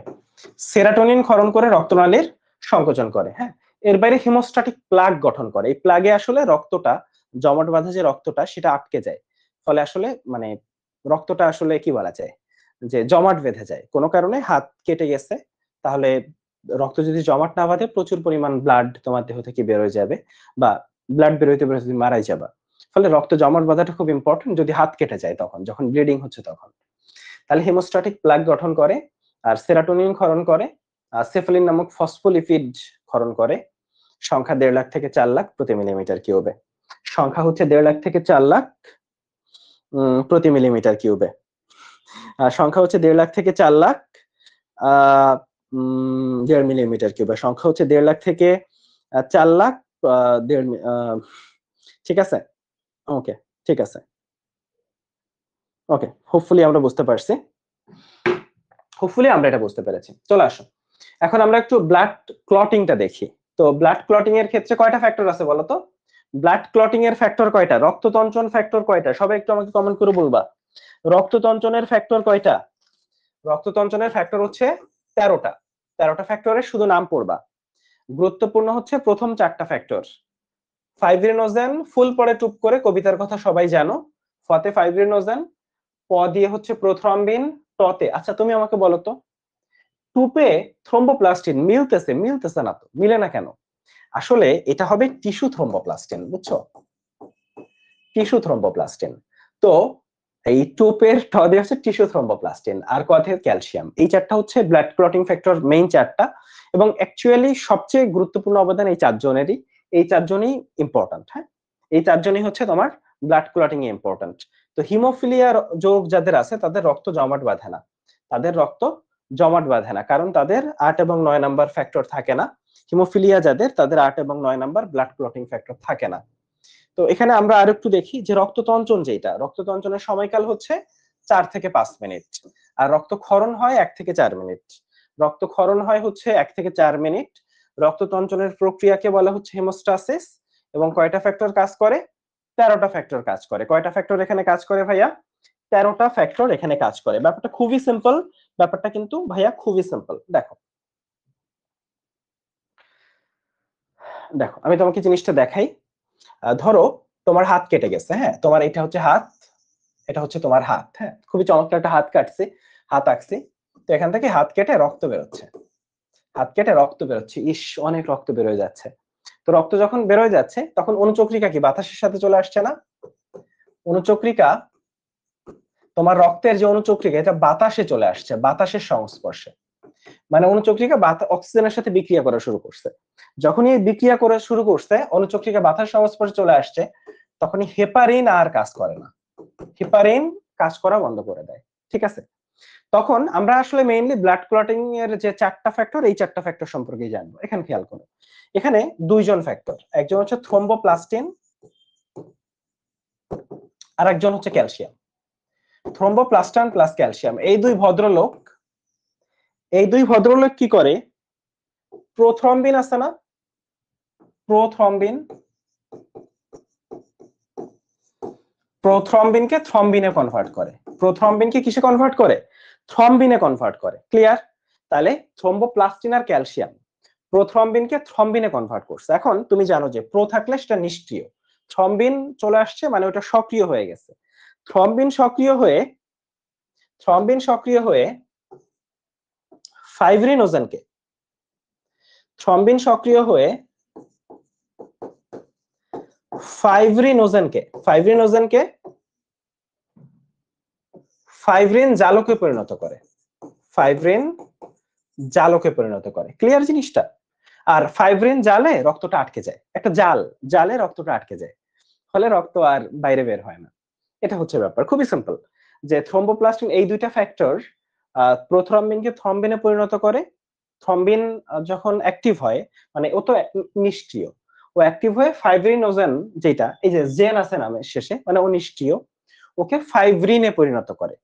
সেরাটোনিন ক্ষরণ করে রক্তনালীর সংকোচন করে। হ্যাঁ, এর বাইরে হিমোস্ট্যাটিক প্লাগ গঠন করে। এই প্লাগে আসলে রক্তটা জমাট বাঁধা যে রক্তটা সেটা আটকে যায়, ফলে আসলে মানে রক্তটা আসলে কি বলা যায় যে জমাট বেঁধে যায়। কোনো কারণে হাত কেটে গেছে, তাহলে রক্ত যদি জমাট না বাঁধে প্রচুর পরিমাণ ব্লাড তোমার দেহ থেকে বের হয়ে যাবে, বা ব্লাড বেরোইতে বেরোতে তুমি মারাই যাবা। ফলে রক্ত জমাট বাঁধাটা খুব ইম্পর্টেন্ট যদি হাত কেটে যায়, তখন যখন ব্লিডিং হচ্ছে তখন। তাহলে হিমোস্ট্যাটিক প্লাগ গঠন করে, আর সেরাটোনিন ক্ষরণ করে, সেফালিন নামক ফসফোলিপিড ক্ষরণ করে, সংখ্যা 1.5 লাখ থেকে 4 লাখ প্রতি মিলিমিটার কিউবে। সংখ্যা হচ্ছে 1.5 লাখ থেকে 4 লাখ প্রতি মিলিমিটার কিউবে। সংখ্যা হচ্ছে 1.5 লাখ থেকে 4 লাখ 1.5 মিলিমিটার কিউবে। সংখ্যা হচ্ছে 1.5 লাখ থেকে 4 লাখ 1.5 ঠিক আছে। ওকে, ঠিক আছে। ওকে, হোপফুলি আমরা বুঝতে পারছি, হোপফুলি আমরা এটা বুঝতে পেরেছি। চলে আসো, এখন আমরা একটু ব্লাড ক্লটিংটা দেখি। তো ব্লাড ক্লটিং এর ক্ষেত্রে কয়টা ফ্যাক্টর আছে বলো তো? ব্লাড ক্লটিং এর ফ্যাক্টর কয়টা? রক্ততঞ্চন ফ্যাক্টর কয়টা? সবাই একটু আমাকে কমেন্ট করে বলবা। রক্ততঞ্চনের ফ্যাক্টর কয়টা? রক্ততঞ্চনের ফ্যাক্টর হচ্ছে 13টা। 13টা ফ্যাক্টরের শুধু নাম পড়বা। গুরুত্বপূর্ণ হচ্ছে প্রথম 4টা ফ্যাক্টর। ফাইব্রিনোজেন, ফুল পরে টুপ করে, কবিতার কথা সবাই জানো। ফতে ফাইব্রিনোজেন, প দিয়ে হচ্ছে প্রোথ্রম্বিন, টতে আচ্ছা তুমি আমাকে বলো তো, টুপে থ্রোম্বোপ্লাস্টিন মিলতেছে? মিলতেছে না তো, মিলে না কেন? আসলে এটা হবে টিস্যু থ্রোম্বোপ্লাস্টিন, বুঝছো? Tissue thromboplastin. তো এই টুপের ট দিয়ে হচ্ছে টিস্যু থ্রোম্বোপ্লাস্টিন, আর কতে ক্যালসিয়াম। এই 4টা হচ্ছে ব্লাড ক্লটিং ফ্যাক্টর, মেইন 4টা। এবং অ্যাকচুয়ালি সবচেয়ে গুরুত্বপূর্ণ অবদান এই 4 জনেরই। এই 4 জনই ইম্পর্টেন্ট। হ্যাঁ, এই 4 জনই হচ্ছে তোমার ব্লাড ক্লটিং এ ইম্পর্টেন্ট। তো হিমোফিলিয়া যোগ যাদের আছে তাদের রক্ত জমাট বাঁধে না, তাদের রক্ত জমাট বাঁধে না, কারণ তাদের 8 এবং 9 নাম্বার ফ্যাক্টর থাকে না। হিমোফিলিয়া যাদের, তাদের 8 এবং 9 নাম্বার ব্লাড ক্লটিং ফ্যাক্টর থাকে না। তো এখানে আমরা আরেকটু দেখি যে রক্ততঞ্চন যেটা, রক্ততঞ্চনের সময়কাল হচ্ছে 4 থেকে 5 মিনিট, আর রক্তক্ষরণ হয় 1 থেকে 4 মিনিট। রক্তক্ষরণ হয় হচ্ছে 1 থেকে 4 মিনিট। রক্ততঞ্চনের প্রক্রিয়াকে বলা হচ্ছে হেমোস্টাসিস। এবং কয়টা ফ্যাক্টর কাজ করে? 13টা ফ্যাক্টর কাজ করে। কয়টা ফ্যাক্টর এখানে কাজ করে ভাইয়া? 13টা ফ্যাক্টর এখানে কাজ করে। ব্যাপারটা খুবই সিম্পল, ব্যাপারটা কিন্তু ভাইয়া খুবই সিম্পল। দেখো দেখো আমি তোমাকে জিনিসটা দেখাই। ধরো তোমার হাত কেটে গেছে, হ্যাঁ, তোমার এটা হচ্ছে হাত, এটা হচ্ছে তোমার হাত। হ্যাঁ, খুবই চমৎকার একটা হাত কাটছি, হাত আঁকছি। তো এখান থেকে হাত কেটে রক্ত বেরোচ্ছে, হাত কেটে রক্ত বেরোচ্ছে, ইস অনেক রক্ত বেরোয় যাচ্ছে। তো রক্ত যখন বেরোয় যাচ্ছে তখন অনুচক্রিকা কি বাতাসের সাথে চলে আসছে না? অনুচক্রিকা, তোমার রক্তের যে অনুচক্রিকা এটা বাতাসে চলে আসছে, বাতাসের সংস্পর্শে। মানে অনুচক্রিকা অক্সিজেনের সাথে বিক্রিয়া করা শুরু করছে। যখনই বিক্রিয়া করা শুরু করছে, অনুচক্রিকা বাতাসের সংস্পর্শে চলে আসছে, তখনই হেপারিন আর কাজ করে না, হেপারিন কাজ করা বন্ধ করে দেয়। ঠিক আছে, তখন আমরা আসলে মেইনলি ব্লাড ক্লটিং এর যে 4টা ফ্যাক্টর, এই 4টা ফ্যাক্টর সম্পর্কে জানবো। এখানে খেয়াল করো, এখানে 2 জন ফ্যাক্টর, একজন হচ্ছে থ্রোম্বোপ্লাস্টিন আর একজন হচ্ছে ক্যালসিয়াম। থ্রোম্বোপ্লাস্টান প্লাস ক্যালসিয়াম, এই দুই ভদ্রলোক, এই দুই ভদ্রলোক কি করে? প্রোথ্রম্বিন আছে না, প্রোথ্রম্বিন, প্রোথ্রম্বিনকে থ্রম্বিনে কনভার্ট করে। প্রোথ্রম্বিনকে কিসে কনভার্ট করে? থ্রম্বিনে কনভার্ট করে। ক্লিয়ার? তাহলে থ্রোম্বোপ্লাস্টিন আর ক্যালসিয়াম প্রোথ্রম্বিনকে থ্রম্বিনে কনভার্ট করছে। এখন তুমি জানো যে প্রো থাকলে সেটা নিষ্ক্রিয়, থ্রম্বিন চলে আসছে মানে ওটা সক্রিয় হয়ে গেছে। থ্রম্বিন সক্রিয় হয়ে, থ্রম্বিন সক্রিয় হয়ে ফাইব্রিনোজেনকে, থ্রম্বিন সক্রিয় হয়ে ফাইব্রিনোজেনকে, ফাইব্রিনোজেনকে ফাইব্রিন জালকে পরিণত করে, ফাইব্রিন জালকে পরিণত করে। ক্লিয়ার জিনিসটা? আর ফাইব্রিন জালে রক্তটা আটকে যায়, একটা জাল, জালে রক্তটা আটকে যায়, ফলে রক্ত আর বাইরে বের হয় না। এটা হচ্ছে ব্যাপার, খুবই সিম্পল। যে থ্রোম্বোপ্লাস্টিন এই দুইটা ফ্যাক্টর প্রোথ্রম্বিনকে থ্রম্বিনে পরিণত করে। থ্রম্বিন যখন অ্যাক্টিভ হয়, মানে ও তো নিষ্ক্রিয়, ও অ্যাক্টিভ হয়ে ফাইব্রিনোজেন যেটা, এই যে জেন আছে নামের শেষে, মানে ও নিষ্ক্রিয়, ওকে ফাইব্রিনে পরিণত করে।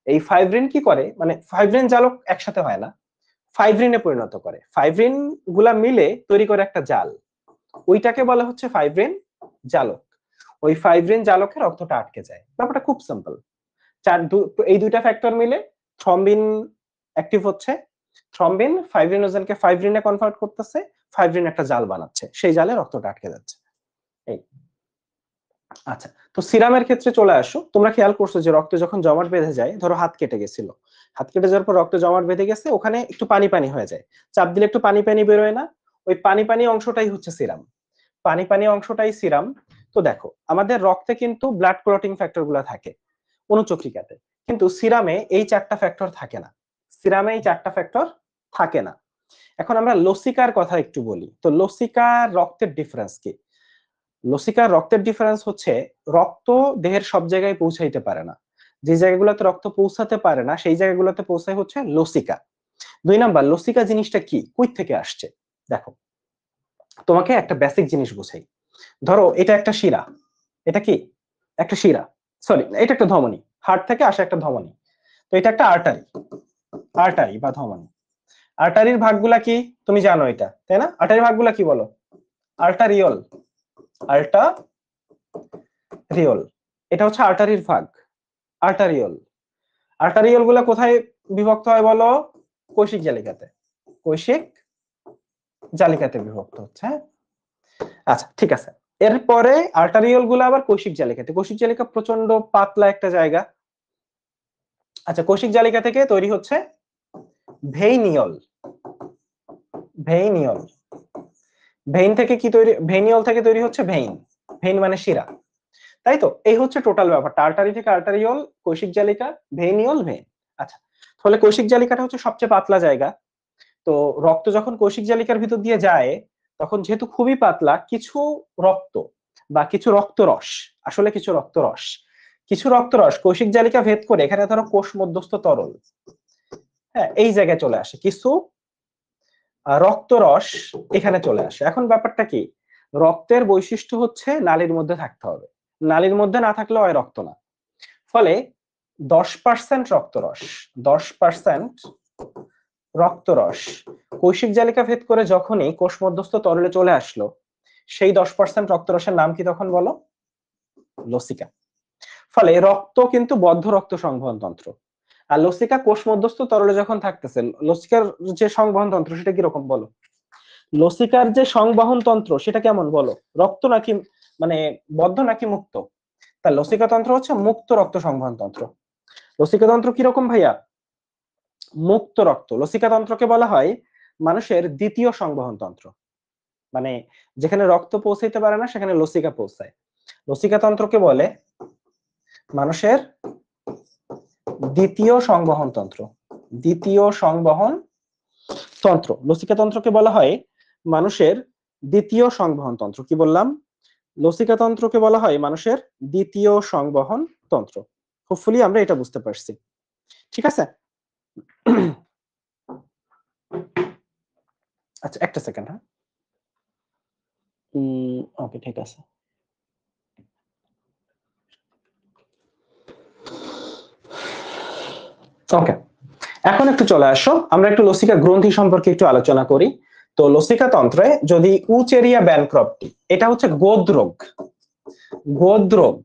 এই ফাইব্রিন কি করে, মানে ফাইব্রিন জালক একসাথে হয় না, ফাইব্রিনে পরিণত করে। ফাইব্রিন গুলা মিলে তৈরি করে একটা জাল, ওইটাকে বলা হচ্ছে ফাইব্রিন জালক। ওই ফাইব্রিন জালকে রক্তটা আটকে যায়। ব্যাপারটা খুব সিম্পল। এই দুইটা ফ্যাক্টর মিলে থ্রম্বিন অ্যাক্টিভ হচ্ছে, থ্রম্বিন ফাইব্রিনোজেনকে ফাইব্রিনে কনভার্ট করতেছে, ফাইব্রিন একটা জাল বানাচ্ছে, সেই জালে রক্তটা আটকে যাচ্ছে। এই আচ্ছা, তো সিরামের ক্ষেত্রে চলে আসো। তোমরা খেয়াল করছো যে রক্ত যখন জমাট বেঁধে যায়, ধরো হাত কেটে গেছিল, হাত কেটে যাওয়ার পর রক্ত জমাট বেঁধে গেছে, ওখানে একটু পানি পানি হয়ে যায়, চাপ দিলে একটু পানি পানি বেরোয় না? ওই পানি পানি অংশটাই হচ্ছে সিরাম, পানি পানি অংশটাই সিরাম। তো দেখো আমাদের রক্তে কিন্তু ব্লাড ক্লটিং ফ্যাক্টর গুলা থাকে অনুচক্রিকাতে, কিন্তু সিরামে এই 4টা ফ্যাক্টর থাকে না, সিরামে এই 4টা ফ্যাক্টর থাকে না। এখন আমরা লসিকার কথা একটু বলি। তো লসিকার রক্তের ডিফারেন্স কি? লসিকার রক্তের ডিফারেন্স হচ্ছে রক্ত দেহের সব জায়গায় পৌঁছাইতে পারে না, যে জায়গাগুলোতে রক্ত পৌঁছাতে পারে না সেই জায়গাগুলোতে পৌঁছায় হচ্ছে লসিকা। 2 নাম্বার, লসিকা জিনিসটা কি, কই থেকে আসছে? দেখো, তোমাকে একটা বেসিক জিনিস বুঝাই। ধরো এটা একটা শিরা, এটা কি একটা শিরা, সরি এটা একটা ধমনী, হার্ট থেকে আসে একটা ধমনী। তো এটা একটা আর্টারি, আর্টারি বা ধমনী। আর্টারির ভাগগুলা কি তুমি জানো এটা, তাই না? আর্টারির ভাগগুলা কি বলো? আর্টারিওল, আর্টারিওল, এটা হচ্ছে আর্টারির ভাগ, আর্টারিওল। আর্টারিওল গুলা কোথায় বিভক্ত হয় বলো? কৈশিক জালিকাতে, কৈশিক জালিকাতে বিভক্ত হচ্ছে, হ্যাঁ? আচ্ছা ঠিক আছে। এরপরে আর্টারিওল গুলো আবার কৈশিক জালিকাতে, কৈশিক জালিকা প্রচন্ড পাতলা একটা জায়গা। আচ্ছা, কৈশিক জালিকা থেকে তৈরি হচ্ছে ভেইনিয়ল, ভেইনিয়ল, ভেইন থেকে কি তৈরি, ভেইনিয়ল থেকে তৈরি হচ্ছে ভেইন, ভেইন মানে শিরা, তাই তো? এই হচ্ছে টোটাল ব্যাপারটা, আর্টারি থেকে আর্টারিওল, কৈশিক জালিকা, ভেইনিয়ল, ভেইন। আচ্ছা, তাহলে কৈশিক জালিকাটা হচ্ছে সবচেয়ে পাতলা জায়গা। তো রক্ত যখন কৈশিক জালিকার ভিতর দিয়ে যায়, তখন যেহেতু খুবই পাতলা, কিছু রক্ত বা কিছু রক্তরস, আসলে কিছু রক্তরস, কিছু রক্তরস কৈশিক জালিকা ভেদ করে এখানে ধরো কোষ মধ্যস্থ তরল, হ্যাঁ, এই জায়গায় চলে আসে, কিছু রক্তরস এখানে চলে আসে। এখন ব্যাপারটা কি, রক্তের বৈশিষ্ট্য হচ্ছে নালীর মধ্যে থাকতে হবে, নালীর মধ্যে না থাকলে হয় রক্ত না। ফলে 10% রক্তরস, 10% রক্তরস কৈশিক জালিকা ভেদ করে যখনই কোষ মধ্যস্থ তরলে চলে আসলো, সেই 10% রক্তরসের নাম কি তখন বলো? লসিকা। ফলে রক্ত কিন্তু বদ্ধ রক্ত সংবহন তন্ত্র, আর লসিকা কোষ মধ্যস্থ তরলে যখন থাকতেছে, লসিকার যে সংবহন তন্ত্র সেটা কিরকম বলো? লসিকার যে সংবহন তন্ত্র সেটা কেমন বলো? রক্ত নাকি মানে বদ্ধ নাকি মুক্ত? তা লসিকা তন্ত্র হচ্ছে মুক্ত রক্ত সংবহন তন্ত্র। লসিকা তন্ত্র কিরকম ভাইয়া? মুক্ত রক্ত। লসিকা তন্ত্রকে বলা হয় মানুষের দ্বিতীয় সংবহন তন্ত্র, মানে যেখানে রক্ত পৌঁছাইতে পারে না সেখানে লসিকা পৌঁছায়। লসিকা তন্ত্রকে বলে মানুষের দ্বিতীয় সংবহন তন্ত্র, দ্বিতীয় সংবহন তন্ত্র। লসিকা তন্ত্রকে বলা হয় মানুষের দ্বিতীয় সংবহন তন্ত্র। কি বললাম? লসিকা তন্ত্রকে বলা হয় মানুষের দ্বিতীয় সংবহন তন্ত্র। হোপফুলি আমরা এটা বুঝতে পারছি, ঠিক আছে? আচ্ছা একটা সেকেন্ড, হ্যাঁ, ওকে ঠিক আছে। ওকে, এখন একটু চলে আসো, আমরা একটু লসিকা গ্রন্থি সম্পর্কে একটু আলোচনা করি। তো লসিকা তন্ত্রে যদি উচেরিয়া ব্যানক্রপ্টি, এটা হচ্ছে গোদ রোগ, গোদ রোগ,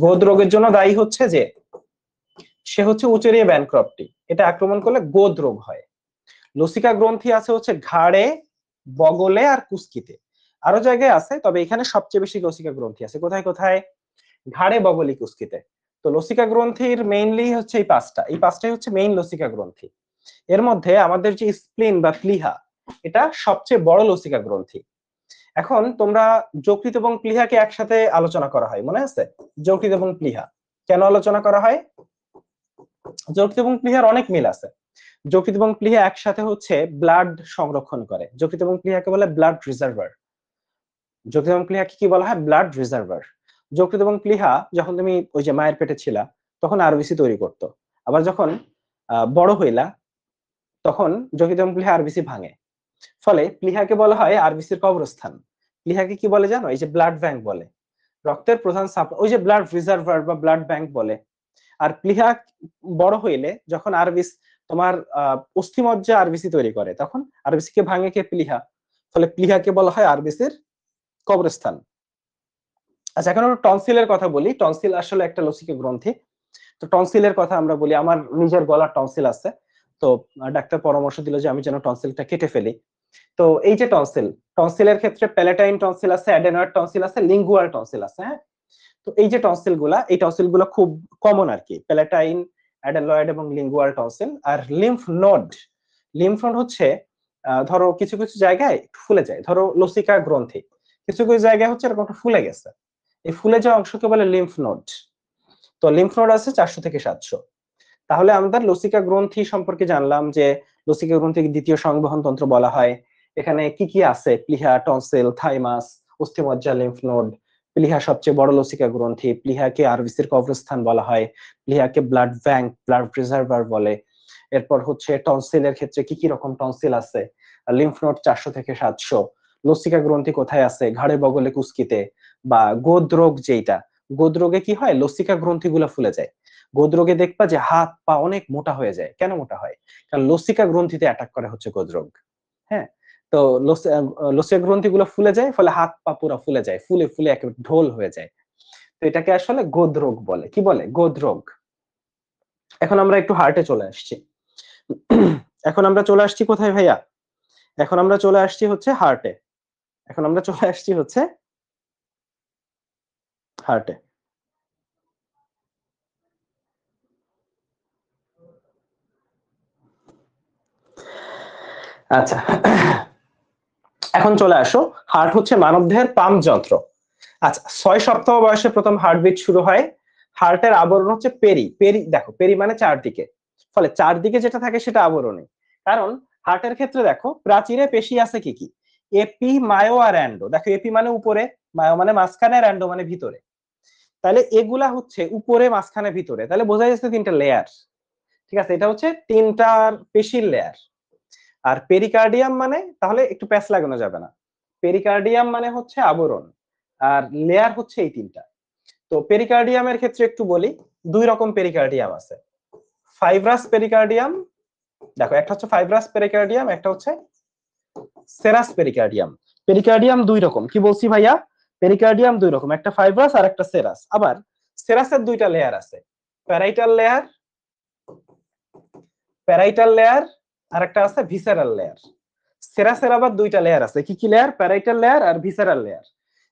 গোদ রোগের জন্য দায়ী হচ্ছে যে সে হচ্ছে উচেরিয়া ব্যানক্রপ্টি, এটা আক্রমণ করলে গোদ রোগ হয়। লসিকা গ্রন্থি আছে হচ্ছে ঘাড়ে, বগলে আর কুস্কিতে, আরো জায়গায় আছে, তবে এখানে সবচেয়ে বেশি লসিকা গ্রন্থি আছে কোথায় কোথায়? ঘাড়ে, বগলে, কুস্কিতে। তো লসিকা গ্রন্থির মেইনলি হচ্ছে এই পাঁচটা, এই পাঁচটাই হচ্ছে মেইন লসিকা গ্রন্থি। এর মধ্যে আমাদের যে স্প্লিন বা প্লিহা, এটা সবচেয়ে বড় লসিকা গ্রন্থি। এখন তোমরা যকৃৎ এবং প্লিহাকে একসাথে আলোচনা করা হয়, মনে আছে? যকৃৎ এবং প্লিহা কেন আলোচনা করা হয়? যকৃৎ এবং প্লিহার অনেক মিল আছে। যকৃৎ এবং প্লিহা একসাথে হচ্ছে ব্লাড সংরক্ষণ করে, যকৃৎ এবং প্লিহাকে বলে ব্লাড রিজার্ভার। যকৃৎ এবং প্লিহাকে কি বলা হয়? Blood reservoir. যকৃৎ এবং প্লিহা যখন তুমি ওই যে মায়ের পেটে ছিলা তখন আরবিসি তৈরি করতো, আবার যখন বড় হইলা তখন যকৃৎ এবং প্লিহা আরবিসি ভাঙে, ফলে প্লিহাকে বলা হয় আরবিসির কবরস্থান। প্লিহাকে কি বলে জানো? এই যে ব্লাড ব্যাংক বলে, রক্তের প্রধান সাপ্লাই, ওই যে ব্লাড রিজার্ভার বা ব্লাড ব্যাংক বলে। আর প্লিহা বড় হইলে যখন আরবিস তোমার অস্থিমজ্জা আরবিসি তৈরি করে, তখন আরবিসি কে ভাঙে কে? প্লিহা। ফলে প্লিহাকে বলা হয় আরবিসির কবরস্থান। আচ্ছা, এখন আমরা টনসিলের কথা বলি। টনসিল আসলে একটা লসিকা গ্রন্থি। তো টনসিলের কথা আমরা বলি, আমার নিজের গলার টনসিল আছে, তো ডাক্তার পরামর্শ দিল যে আমি যেন টনসিলটা কেটে ফেলি। তো এই যে টনসিল, টনসিলের ক্ষেত্রে প্যালাটাইন টনসিল আছে, অ্যাডেনয়েড টনসিল আছে, লিঙ্গুয়াল টনসিল আছে, হ্যাঁ? তো এই যে টনসিল গুলা, এই টনসিল গুলা খুব কমন আর কি, প্যালাটাইন, অ্যাডেনয়েড এবং লিঙ্গুয়াল টনসিল। আর লিম্ফ নোড, লিম্ফ নোড হচ্ছে ধরো কিছু কিছু জায়গায় ফুলে যায়, ধরো লসিকা গ্রন্থি কিছু কিছু জায়গায় হচ্ছে এরকম একটা ফুলে গেছে, এই ফুলে যাওয়া অংশকে বলে লিম্ফ নোড। তো লিম্ফ নোড আছে 400 থেকে 700। তাহলে আমাদের লসিকা গ্রন্থি সম্পর্কে জানলাম যে লসিকা গ্রন্থিকে দ্বিতীয় সংবহন তন্ত্র বলা হয়। এখানে কি কি আছে? প্লিহা, টনসিল, থাইমাস, অস্থিমজ্জা, লিম্ফ নোড। প্লিহা সবচেয়ে বড় লসিকা গ্রন্থি। প্লিহাকে আরবিসির কবরস্থান বলা হয়। প্লিহাকে ব্লাড ব্যাংক, ব্লাড প্রিজার্ভার বলে। এরপর হচ্ছে টনসিলের ক্ষেত্রে কি কি রকম টনসিল আছে? লিম্ফ নোড 400 থেকে 700। লসিকা গ্রন্থি কোথায় আছে? ঘাড়ে, বগলে, কুস্কিতে। বা গোদরোগ, যেটা গোদরোগে কি হয়, লসিকা গ্রন্থিগুলো ফুলে যায়। গোদরোগে দেখবা যে হাত পা অনেক মোটা হয়ে যায়। কেন মোটা হয়? কারণ লসিকা গ্রন্থিতে অ্যাটাক করে হচ্ছে গোদরোগ। হ্যাঁ, তো লসিকা গ্রন্থিগুলো ফুলে যায়, ফলে হাত পা পুরো ফুলে যায়, ফুলে ফুলে একেবারে ঢোল হয়ে যায়। তো এটাকে আসলে গোদরোগ বলে। কি বলে? গোদরোগ। এখন আমরা একটু হার্টে চলে আসছি। এখন আমরা চলে আসছি কোথায় ভাইয়া? এখন আমরা চলে আসছি হচ্ছে হার্টে। এখন আমরা চলে আসছি হচ্ছে হার্টে। আচ্ছা, এখন চলে আসো। হার্ট হচ্ছে মানবদেহের পাম্প যন্ত্র। আচ্ছা, 6 সপ্তাহ বয়সে প্রথম হার্টবিট শুরু হয়। হার্টের আবরণ হচ্ছে পেরি। পেরি দেখো, পেরি মানে চারদিকে, ফলে চারদিকে যেটা থাকে সেটা আবরণী। কারণ হার্টের ক্ষেত্রে দেখো প্রাচীরে পেশি আছে কি কি? এপি, মায়ো আর অ্যান্ডো। দেখো, এপি মানে উপরে, মায়ো মানে মাঝখানে, আর অ্যান্ডো মানে ভিতরে। তাহলে এগুলা হচ্ছে উপরে, মাঝখানে, ভিতরে। তাহলে বোঝা যাচ্ছে তিনটা লেয়ার। ঠিক আছে, এটা হচ্ছে তিনটার পেশির লেয়ার। আর পেরিকার্ডিয়াম মানে, তাহলে একটু প্যাচ লাগানো যাবে না। পেরিকার্ডিয়াম মানে হচ্ছে আবরণ, আর লেয়ার হচ্ছে এই তিনটা। তো পেরিকার্ডিয়ামের ক্ষেত্রে একটু বলি, দুই রকম পেরিকার্ডিয়াম আছে। ফাইব্রাস পেরিকার্ডিয়াম, দেখো একটা হচ্ছে ফাইব্রাস পেরিকার্ডিয়াম, একটা হচ্ছে সেরাস পেরিকার্ডিয়াম। পেরিকার্ডিয়াম দুই রকম, কি বলছি ভাইয়া? পেরিকার্ডিয়াম দুই রকম, একটা ফাইব্রাস আর একটা সেরাস। আবার সেরাসের দুইটা লেয়ার আছে, প্যারাইটাল লেয়ার, প্যারাইটাল লেয়ার, আর একটা আছে ভিসেরাল লেয়ার। সেরাসের আবার দুইটা লেয়ার আছে, কি কি লেয়ার? প্যারাইটাল লেয়ার আর ভিসেরাল লেয়ার।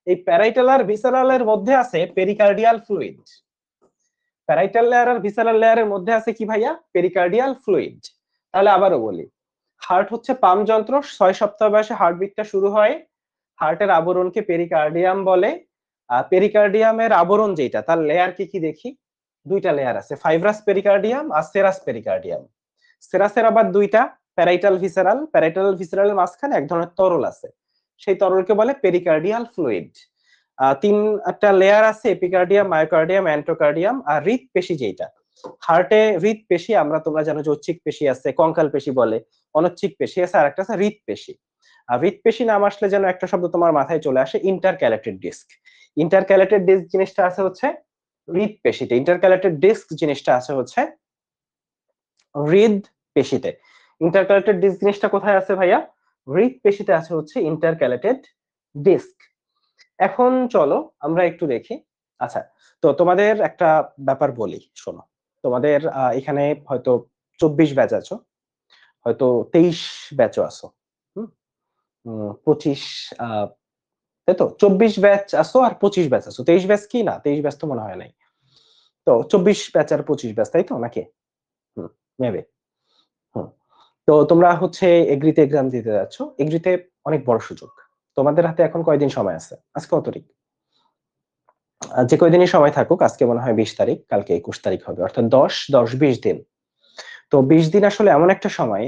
এই প্যারাইটাল আর ভিসেরালের মধ্যে আছে পেরিকার্ডিয়াল ফ্লুইড। প্যারাইটাল লেয়ার আর ভিসেরাল লেয়ারের মধ্যে আছে কি ভাইয়া? Pericardial fluid. তাহলে আবারও বলি, হার্ট হচ্ছে পাম্প যন্ত্র। 6 সপ্তাহ বয়সে হার্টবিটটা শুরু হয়। হার্টের আবরণকে পেরিকার্ডিয়াম বলে। পেরিকার্ডিয়ামের আবরণ যেটা, তার লেয়ার কি কি দেখি? দুইটা লেয়ার আছে, ফাইব্রাস পেরিকার্ডিয়াম আর সেরাস পেরিকার্ডিয়াম। সেরাসের আবার দুইটা, প্যারাইটাল ভিসেরাল। প্যারাইটাল ভিসেরালের মাঝখানে এক ধরনের তরল আছে, সেই তরলকে বলে পেরিকার্ডিয়াল ফ্লুইড। তিনটা লেয়ার আছে, এপিকার্ডিয়াম, মায়োকার্ডিয়াম, অ্যান্টোকার্ডিয়াম। আর হৃৎপেশি যেটা, হার্টে হৃৎপেশি আমরা, তোমরা জানো যে ঐচ্ছিক পেশি আছে, কঙ্কাল পেশি বলে, অনৈচ্ছিক পেশি আছে, আর একটা আছে হৃৎপেশি। আর হৃৎপেশি নাম আসলে যেন একটা শব্দ তোমার মাথায় চলে আসে, ইন্টারক্যালেটেড ডিস্ক। ইন্টারক্যালেটেড ডিস্ক জিনিসটা আছে হচ্ছে হৃৎপেশিতে, ইন্টারক্যালেটেড ডিস্ক জিনিসটা আছে হচ্ছে হৃদ পেশিতে। ইন্টারক্যালেটেড ডিস্ক জিনিসটা কোথায় আছে ভাইয়া? হৃদ পেশিতে আছে হচ্ছে ইন্টারক্যালেটেড ডিস্ক। এখন চলো আমরা একটু দেখি। আচ্ছা, তো তোমাদের একটা ব্যাপার বলি, শোনো। তোমাদের এখানে হয়তো 24 ব্যাচ আছো, হয়তো 23 ব্যাচও আছো। হুম, 25, তাই তো? 24 ব্যাচ আছো আর 25 ব্যাচ আছো। 23 ব্যাচ কি? না, 23 ব্যাচ তো মনে হয় নাই। তো 24 ব্যাচ আর 25 ব্যাচ, তাই তো নাকি? হুম, মেবি। হুম, তো তোমরা হচ্ছে এগ্রিতে এক্সাম দিতে যাচ্ছ। এগ্রিতে অনেক বড় সুযোগ। তোমাদের হাতে এখন কয়দিন সময় আছে? আজকে কত তারিখ? যে কয়দিনই সময় থাকুক, আজকে মনে হয় 20 তারিখ, কালকে 21 তারিখ হবে, অর্থাৎ 10, 10, 10, 20 দিন। তো 20 দিন আসলে এমন একটা সময়,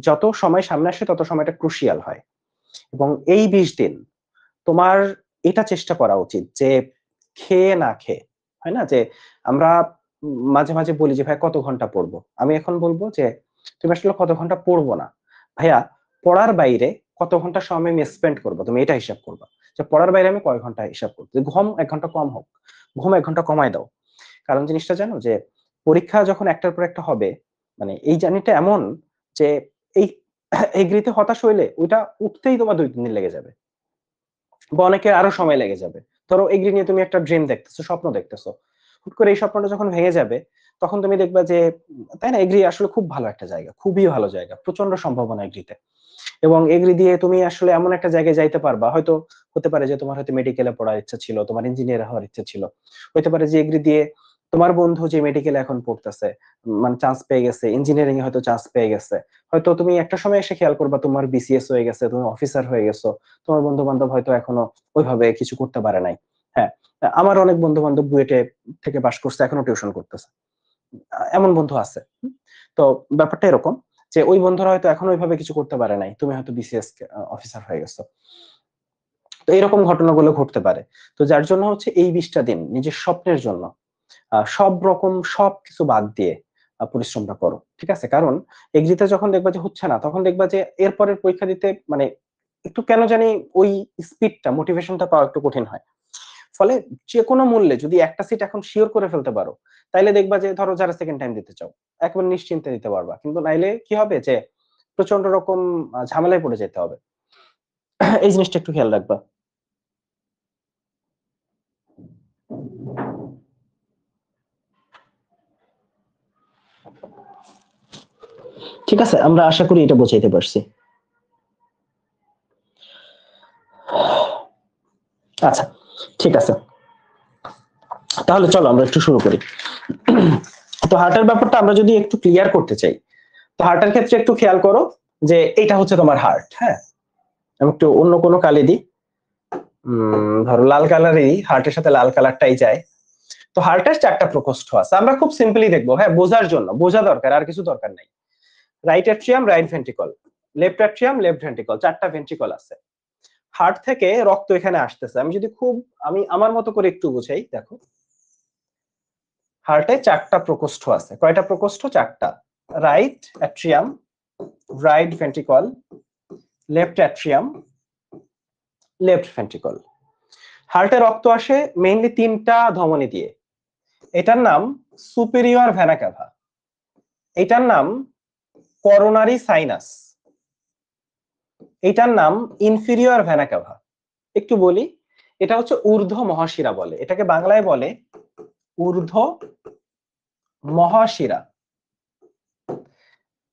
যত সময় সামনে আসে তত সময়টা ক্রুশিয়াল হয়। এবং এই 20 দিন তোমার এটা চেষ্টা করা উচিত যে খেয়ে না খেয়ে, হয় না যে আমরা মাঝে মাঝে বলি যে ভাই কত ঘন্টা পড়বো, আমি এখন বলবো যে তুমি আসলে কত ঘন্টা পড়বো না ভাইয়া, পড়ার বাইরে কত ঘন্টা সময় আমি স্পেন্ড করবো, তুমি এটা হিসাব করবা। যে পড়ার বাইরে আমি কয় ঘন্টা হিসাব করবো, যে ঘুম 1 ঘন্টা কম হোক, ঘুম 1 ঘন্টা কমায় দাও। কারণ জিনিসটা জানো যে পরীক্ষা যখন একটার পর একটা হবে, মানে এই জার্নিটা এমন যে এই এগ্রিতে হতাশ হইলে ওইটা উঠতেই তোমার 2-3 দিন লেগে যাবে, বা অনেকের আরো সময় লেগে যাবে। ধরো এগ্রি নিয়ে তুমি একটা ড্রিম দেখতেছো, স্বপ্ন দেখতেছো, হুট করে এই স্বপ্নটা যখন ভেঙে যাবে, তখন তুমি দেখবা যে তাই না, এগ্রি আসলে খুব ভালো একটা জায়গা, খুবই ভালো জায়গা, প্রচন্ড সম্ভাবনা এগ্রিতে। এবং এগ্রি দিয়ে তুমি আসলে এমন একটা জায়গায় যাইতে পারবা, হয়তো হতে পারে যে তোমার হয়তো মেডিকেলে পড়ার ইচ্ছা ছিল, তোমার ইঞ্জিনিয়ার হওয়ার ইচ্ছা ছিল, হতে পারে যে এগ্রি দিয়ে তোমার বন্ধু যে মেডিকেলে এখন পড়তেছে, মানে চান্স পেয়ে গেছে, ইঞ্জিনিয়ারিং এ হয়তো চান্স পেয়ে গেছে। হয়তো তুমি একটা সময় এসে খেয়াল করবা তোমার বিসিএস হয়ে গেছে, তুমি অফিসার হয়ে গেছো, তোমার বন্ধু বান্ধব হয়তো এখনো ওইভাবে কিছু করতে পারে নাই। হ্যাঁ, আমার অনেক বন্ধু বান্ধব বুয়েটে থেকে পাশ করছে, এখনো টিউশন করতেছে। এমন বন্ধু আছে। তো ব্যাপারটা এরকম যে ওই বন্ধুরা হয়তো এখন ওইভাবে কিছু করতে পারে নাই, তুমি হয়তো বিসিএস অফিসার হয়ে গেছো। তো এরকম ঘটনাগুলো ঘটতে পারে। তো যার জন্য হচ্ছে এই 20টা দিন নিজের স্বপ্নের জন্য সব রকম সবকিছু বাদ দিয়ে পরিশ্রমটা করো, ঠিক আছে? কারণ এগ্রিতে যখন দেখবা যে হচ্ছে না, তখন দেখবা যে এরপরের পরীক্ষা দিতে মানে একটু কেন জানি ওই স্পিডটা, মোটিভেশনটা পাওয়া একটু কঠিন হয়। ফলে যে কোনো মূল্যে যদি একটা সিট এখন শিওর করে ফেলতে পারো, তাইলে দেখবা যে ধরো যারা সেকেন্ড টাইম দিতে চাও একবার নিশ্চিন্তে দিতে পারবা। কিন্তু নাইলে কি হবে যে প্রচন্ড রকম ঝামেলায় পড়ে যেতে হবে। এই জিনিসটা একটু খেয়াল রাখবা। ঠিক আছে, আমরা আশা করি এটা বোঝাইতে পারছি। আচ্ছা, ঠিক আছে, তাহলে চলো আমরা একটু শুরু করি। তো হার্টের ব্যাপারটা আমরা যদি একটু ক্লিয়ার করতে চাই, তো হার্টের ক্ষেত্রে একটু খেয়াল করো যে এটা হচ্ছে তোমার হার্ট। হ্যাঁ, আমি একটু অন্য কোনো কালি দিই, ধরো লাল কালারই, হার্টের সাথে লাল কালারটাই যায়। তো হার্টের 4টা প্রকোষ্ঠ আছে, আমরা খুব সিম্পলি দেখবো, হ্যাঁ বোঝার জন্য, বোঝা দরকার, আর কিছু দরকার নাই। Right atrium, right ventricle, left atrium, left ventricle, 4টা ভেন্ট্রিকল আছে। হার্ট থেকে রক্ত এখানে আসতেছে, আমি যদি খুব আমি আমার মতো করে একটু বুঝাই, দেখো হার্টে 4টা প্রকোষ্ঠ আছে। কয়টা প্রকোষ্ঠ? 4টা। Right atrium, right ventricle, left atrium, left ventricle. হার্টে রক্ত আসে মেইনলি 3টা ধমনী দিয়ে। এটার নাম সুপিরিয়র ভেনা ক্যাভা, এটার নাম করোনারি সাইনাস, এটার নাম ইনফিরিয়র ভেনা ক্যাভা। একটু বলি, এটা হচ্ছে ঊর্ধ্ব মহাশিরা বলে, এটাকে বাংলায় বলে ঊর্ধ্ব মহাশিরা।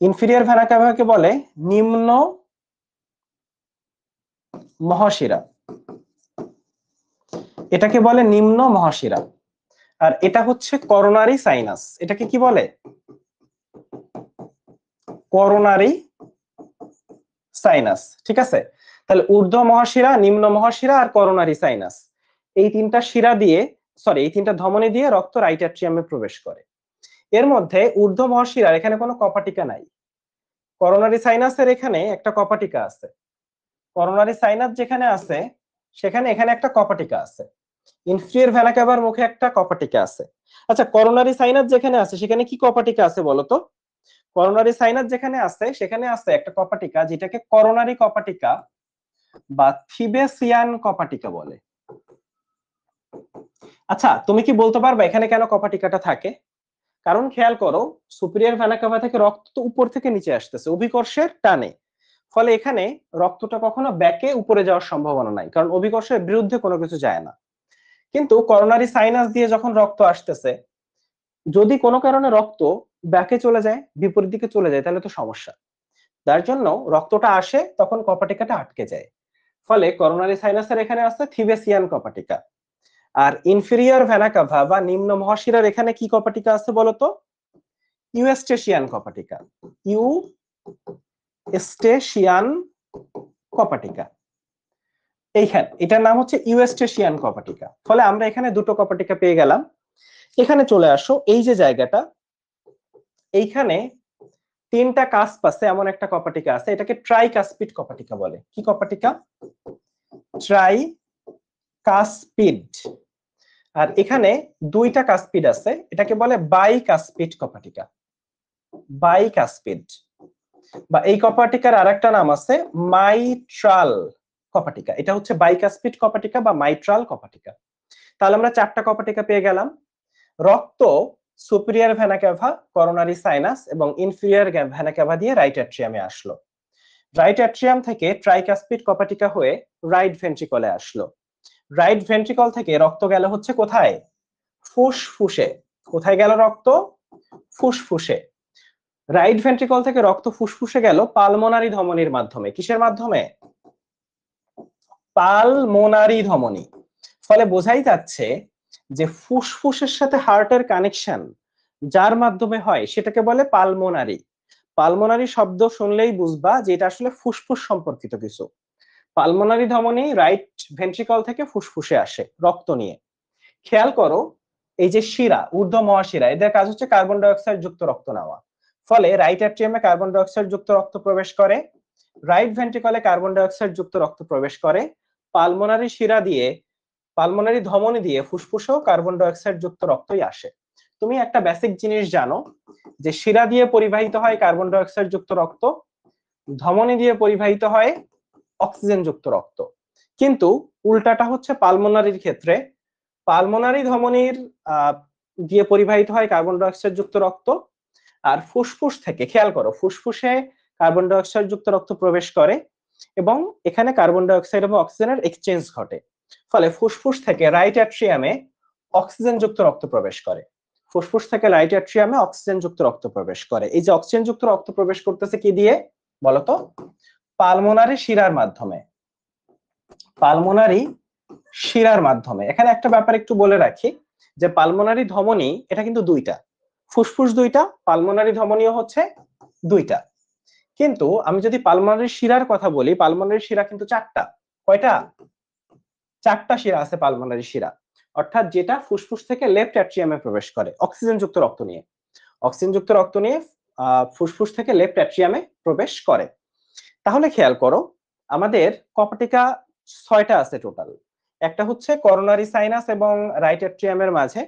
ইনফিরিয়র ভেনা ক্যাভাকে বলে নিম্ন মহাশিরা, এটাকে বলে নিম্ন মহাশিরা। আর এটা হচ্ছে করোনারি সাইনাস, এটাকে কি বলে? Coronary sinus. ঠিক আছে, তাহলে ঊর্ধ্ব মহাশিরা, নিম্ন মহাশিরা আর করোনারি সাইনাস, এই 3টা শিরা দিয়ে, সরি এই 3টা ধমনী দিয়ে রক্ত রাইট অ্যাট্রিয়ামে প্রবেশ করে। এর মধ্যে ঊর্ধ্ব মহাশিরার এখানে কোনো কপাটিকা নাই, করোনারি সাইনাসের এখানে একটা কপাটিকা আছে। করোনারি সাইনাস যেখানে আছে সেখানে এখানে একটা কপাটিকা আছে। ইনফিরিয়র ভেনা ক্যাভার মুখে একটা কপাটিকা আছে। আচ্ছা, করোনারি সাইনাস যেখানে আছে সেখানে কি কপাটিকা আছে বলো তো? করোনারি সাইনাস যেখানে আছে সেখানে আছে একটা কপাটিকা, যেটাকে করোনারি কপাটিকা বা থিবেসিয়ান কপাটিকা বলে। আচ্ছা, তুমি কি বলতে পারবে এখানে কেন কপাটিকাটা থাকে? কারণ খেয়াল করো, সুপিরিয়র ভেনা ক্যাভা থেকে রক্ত তো উপর থেকে নিচে আসতেছে অভিকর্ষের টানে। ফলে এখানে রক্তটা কখনো ব্যাকে উপরে যাওয়ার সম্ভাবনা নাই, কারণ অভিকর্ষের বিরুদ্ধে কোনো কিছু যায় না। কিন্তু করোনারি সাইনাস দিয়ে যখন রক্ত আসতেছে, যদি কোনো কারণে রক্ত ব্যাকে চলে যায়, বিপরীত দিকে চলে যায়, তাহলে তো সমস্যা। যার জন্য রক্তটা আসে তখন কপাটিকাটা আটকে যায়। ফলে করোনারি সাইনাসের এখানে আছে থিবেসিয়ান কপাটিকা। আর ইনফেরিয়র ভেনা ক্যাভা বা নিম্ন মহাশিরার এখানে কি কপাটিকা আছে বলতো? ইউস্টেশিয়ান কপাটিকা, ইউস্টেশিয়ান কপাটিকা। এইখানে এটার নাম হচ্ছে ইউস্টেশিয়ান কপাটিকা। ফলে আমরা এখানে দুটো কপাটিকা পেয়ে গেলাম। এখানে চলে আসো, এই যে জায়গাটা, এইখানে 3টা কাস্প আছে, এমন একটা কপাটিকা আছে, এটাকে ট্রাইকাসপিড কপাটিকা বলে। কি কপাটিকা? ট্রাইকাসপিড। আর এখানে 2টা কাসপিড আছে, এটাকে বলে বাইকাসপিড কপাটিকা। বাইকাসপিড, বা এই কপাটিকার আরেকটা নাম আছে মাইট্রাল কপাটিকা। এটা হচ্ছে বাইকাসপিড কপাটিকা বা মাইট্রাল কপাটিকা। তাহলে আমরা 4টা কপাটিকা পেয়ে গেলাম। রক্ত সুপিরিয়র ভেনা ক্যাভা, করোনারি সাইনাস এবং ইনফিরিয়র ভেনা ক্যাভা দিয়ে রাইট অ্যাট্রিয়ামে আসলো। রাইট অ্যাট্রিয়াম থেকে ট্রাইকাসপিড কপাটিকা হয়ে রাইট ভেন্ট্রিকলে আসলো। রাইট ভেন্ট্রিকল থেকে রক্ত গেল হচ্ছে কোথায়? ফুসফুসে। কোথায় গেল রক্ত? ফুসফুসে। রাইট ভেন্ট্রিকল থেকে রক্ত ফুসফুসে গেল পালমোনারি ধমনির মাধ্যমে। কিসের মাধ্যমে? পালমোনারি ধমনী। ফলে বোঝাই যাচ্ছে যে ফুসফুসের সাথে হার্টের কানেকশন যার মাধ্যমে হয় সেটাকে বলে পালমোনারি। পালমোনারি শব্দ শুনলেই বুঝবা যে এটা আসলে ফুসফুস সম্পর্কিত কিছু। পালমোনারি ধমনী রাইট ভেন্ট্রিকল থেকে ফুসফুসে আসে রক্ত নিয়ে। খেয়াল করো, এই যে শিরা, ঊর্ধ্ব মহাশিরা, এদের কাজ হচ্ছে কার্বন ডাই অক্সাইড যুক্ত রক্ত নেওয়া। ফলে রাইট অ্যাট্রিয়ামে কার্বন ডাই অক্সাইড যুক্ত রক্ত প্রবেশ করে, রাইট ভেন্ট্রিকলে কার্বন ডাই অক্সাইড যুক্ত রক্ত প্রবেশ করে, পালমোনারি শিরা দিয়ে, পালমোনারি ধমনী দিয়ে ফুসফুসেও কার্বন ডাই অক্সাইড যুক্ত রক্তই আসে। তুমি একটা বেসিক জিনিস জানো যে শিরা দিয়ে পরিবাহিত হয় কার্বন ডাই অক্সাইড যুক্ত রক্ত, ধমনী দিয়ে পরিবাহিত হয় অক্সিজেন যুক্ত রক্ত। কিন্তু উল্টাটা হচ্ছে পালমোনারির ক্ষেত্রে, পালমোনারি ধমনীর দিয়ে পরিবাহিত হয় কার্বন ডাই অক্সাইড যুক্ত রক্ত, আর ফুসফুস থেকে, খেয়াল করো, ফুসফুসে কার্বন ডাই অক্সাইড যুক্ত রক্ত প্রবেশ করে এবং এখানে কার্বন ডাই অক্সাইড এবং অক্সিজেনের এক্সচেঞ্জ ঘটে। ফলে ফুসফুস থেকে রাইট অ্যাট্রিয়ামে অক্সিজেন যুক্ত রক্ত প্রবেশ করে, ফুসফুস থেকে রাইট অ্যাট্রিয়ামে অক্সিজেন যুক্ত রক্ত প্রবেশ করে। এই যে অক্সিজেন যুক্ত রক্ত প্রবেশ করতেছে কি দিয়ে বলতো? পালমোনারি শিরার মাধ্যমে, পালমোনারি শিরার মাধ্যমে। এখানে একটা ব্যাপার একটু বলে রাখি যে পালমোনারি ধমনী এটা কিন্তু দুইটা, ফুসফুস দুইটা, পালমোনারি ধমনীও হচ্ছে দুইটা। কিন্তু আমি যদি পালমোনারি শিরার কথা বলি, পালমোনারি শিরা কিন্তু চারটা। কয়টা? চারটা শিরা আছে পালমোনারি শিরা, অর্থাৎ যেটা ফুসফুস থেকে লেফট অ্যাট্রিয়ামে প্রবেশ করে অক্সিজেন যুক্ত রক্ত নিয়ে, অক্সিজেন যুক্ত রক্ত নিয়ে ফুসফুস থেকে লেফট অ্যাট্রিয়ামে প্রবেশ করে। তাহলে খেয়াল করো, আমাদের কপাটিকা 6টা আছে টোটাল। একটা হচ্ছে করোনারি সাইনাস এবং রাইট অ্যাট্রিয়ামের মাঝে,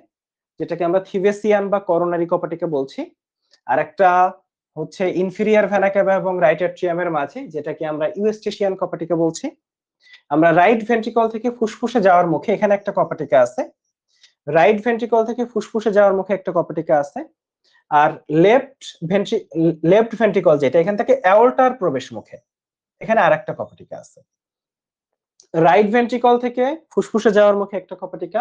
যেটাকে আমরা থিভেসিয়ান বা করোনারি কপাটিকা বলছি। আর একটা হচ্ছে ইনফিরিয়ার ভেনা ক্যাভা এবং রাইট অ্যাট্রিয়ামের মাঝে, যেটাকে আমরা ইউস্টেশিয়ান কপাটিকা বলছি। আমরা রাইট ভেন্ট্রিকল থেকে ফুসফুসে যাওয়ার মুখে এখানে একটা কপাটিকা আছে, রাইট ভেন্ট্রিকল থেকে ফুসফুসে যাওয়ার মুখে একটা কপাটিকা আছে, আর লেফট ভেন্ট্রিকল যেটা, এখান থেকে অ্যাওর্টার প্রবেশ মুখে এখানে আরেকটা কপাটিকা আছে। রাইট ভেন্ট্রিকল থেকে ফুসফুসে যাওয়ার মুখে একটা কপাটিকা,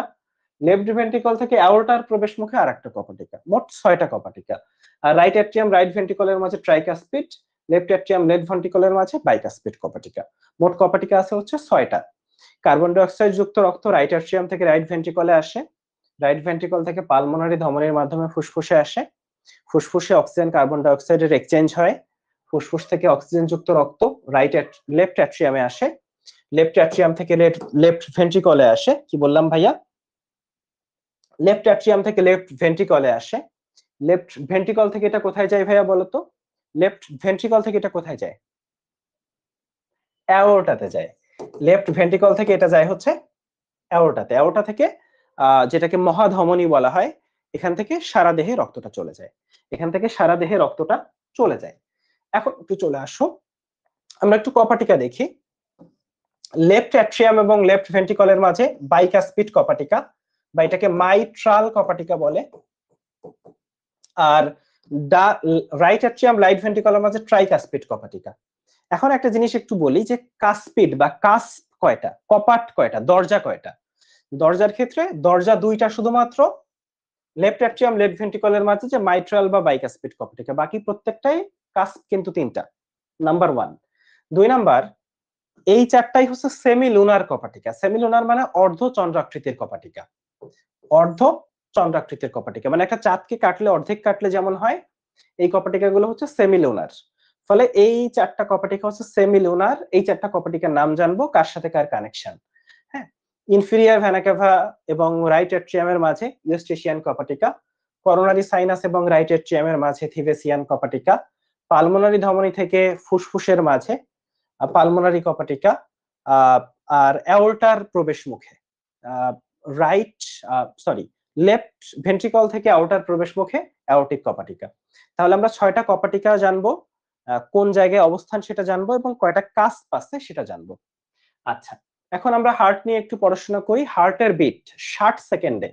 লেফট ভেন্ট্রিকল থেকে অ্যাওর্টার প্রবেশ মুখে আরেকটা কপাটিকা, মোট 6টা কপাটিকা। আর রাইট অ্যাট্রিয়াম রাইট ভেন্ট্রিকলের মাঝে ট্রাইকাসপিড, লেফট অ্যাট্রিয়াম লেফট ভেন্ট্রিকলের মাঝে বাইকাসপিড কপাটিকা। মোট কপাটিকা আছে হচ্ছে 6টা। কার্বন ডাই অক্সাইড যুক্ত রক্ত রাইট অ্যাট্রিয়াম থেকে রাইট ভেন্ট্রিকলে আসে, রাইট ভেন্ট্রিকল থেকে পালমোনারি ধমনীর মাধ্যমে ফুসফুসে আসে, ফুসফুসে অক্সিজেন কার্বন ডাই অক্সাইডের এক্সচেঞ্জ হয়, ফুসফুস থেকে অক্সিজেন যুক্ত রক্ত লেফট অ্যাট্রিয়ামে আসে, লেফট অ্যাট্রিয়াম থেকে লেফট ভেন্ট্রিকলে আসে। কি বললাম ভাইয়া? লেফট অ্যাট্রিয়াম থেকে লেফট ভেন্ট্রিকলে আসে, লেফট ভেন্ট্রিকল থেকে এটা কোথায় যায় ভাইয়া বলতো? লেফট ভেন্ট্রিকল থেকে এটা কোথায় যায়? অ্যাওর্টাতে যায়। লেফট ভেন্ট্রিকল থেকে এটা যায় হচ্ছে অ্যাওর্টাতে, অ্যাওর্টা থেকে যেটাকে মহাধমনী বলা হয়, এখান থেকে সারা দেহে রক্তটা চলে যায়, এখান থেকে সারা দেহে রক্তটা চলে যায়। এখন একটু চলে আসো, আমরা একটু কপাটিকা দেখি। লেফট অ্যাট্রিয়াম এবং লেফট ভেন্ট্রিকলের মাঝে বাইকাসপিড কপাটিকা, বা এটাকে মাইট্রাল কপাটিকা বলে। আর রাইট অ্যাট্রিয়াম রাইট ভেন্ট্রিকলের মাঝে ট্রাইকাসপিড কপাটিকা। এখন একটা জিনিস একটু বলি যে কাসপিড বা কাস্প কয়টা, কপাট কয়টা, দরজা কয়টা? দরজার ক্ষেত্রে দরজা দুইটা শুধুমাত্র, লেফট অ্যাট্রিয়াম লেফট ভেন্ট্রিকলের মাঝে যে মাইট্রাল বা বাইকাসপিড কপাটিকা, বাকি প্রত্যেকটাই কাস্প কিন্তু 3টা। নাম্বার 1। 2 নাম্বার, এই চারটাই হচ্ছে সেমি লুনার কপাটিকা। সেমি লুনার মানে অর্ধ চন্দ্রাকৃতির কপাটিকা, অর্ধ চন্দ্রাকৃতির কপাটিকা মানে একটা চাঁদকে কাটলে অর্ধেক কাটলে যেমন হয়, এই কপাটিকা গুলো হচ্ছে সেমি লুনার। ফলে এই 4টা কপাটিকা হচ্ছে সেমি লুনার। এই 4টা কপাটিকার নাম জানবো, কার সাথে কার কানেকশন। হ্যাঁ, ইনফিরিয়ার ভেনা ক্যাভা এবং রাইট অ্যাট্রিয়ামের মাঝে ইউস্টেশিয়ান কপাটিকা, করোনারি সাইনাস এবং রাইট অ্যাট্রিয়ামের মাঝে থিভেসিয়ান কপাটিকা, পালমোনারি ধমনী থেকে ফুসফুসের মাঝে পালমোনারি কপাটিকা, আর অ্যাওর্টার প্রবেশ মুখে রাইট সরি লেফট ভেন্ট্রিকল থেকে অ্যাওর্টার প্রবেশ মুখে অ্যাওর্টিক কপাটিকা। তাহলে আমরা 6টা কপাটিকা জানবো, কোন জায়গায় অবস্থান সেটা জানবো, এবং কয়টা কাস্প আছে সেটা জানবো। আচ্ছা, এখন আমরা হার্ট নিয়ে একটু পড়াশোনা করি। হার্টের বিট 60 সেকেন্ডে,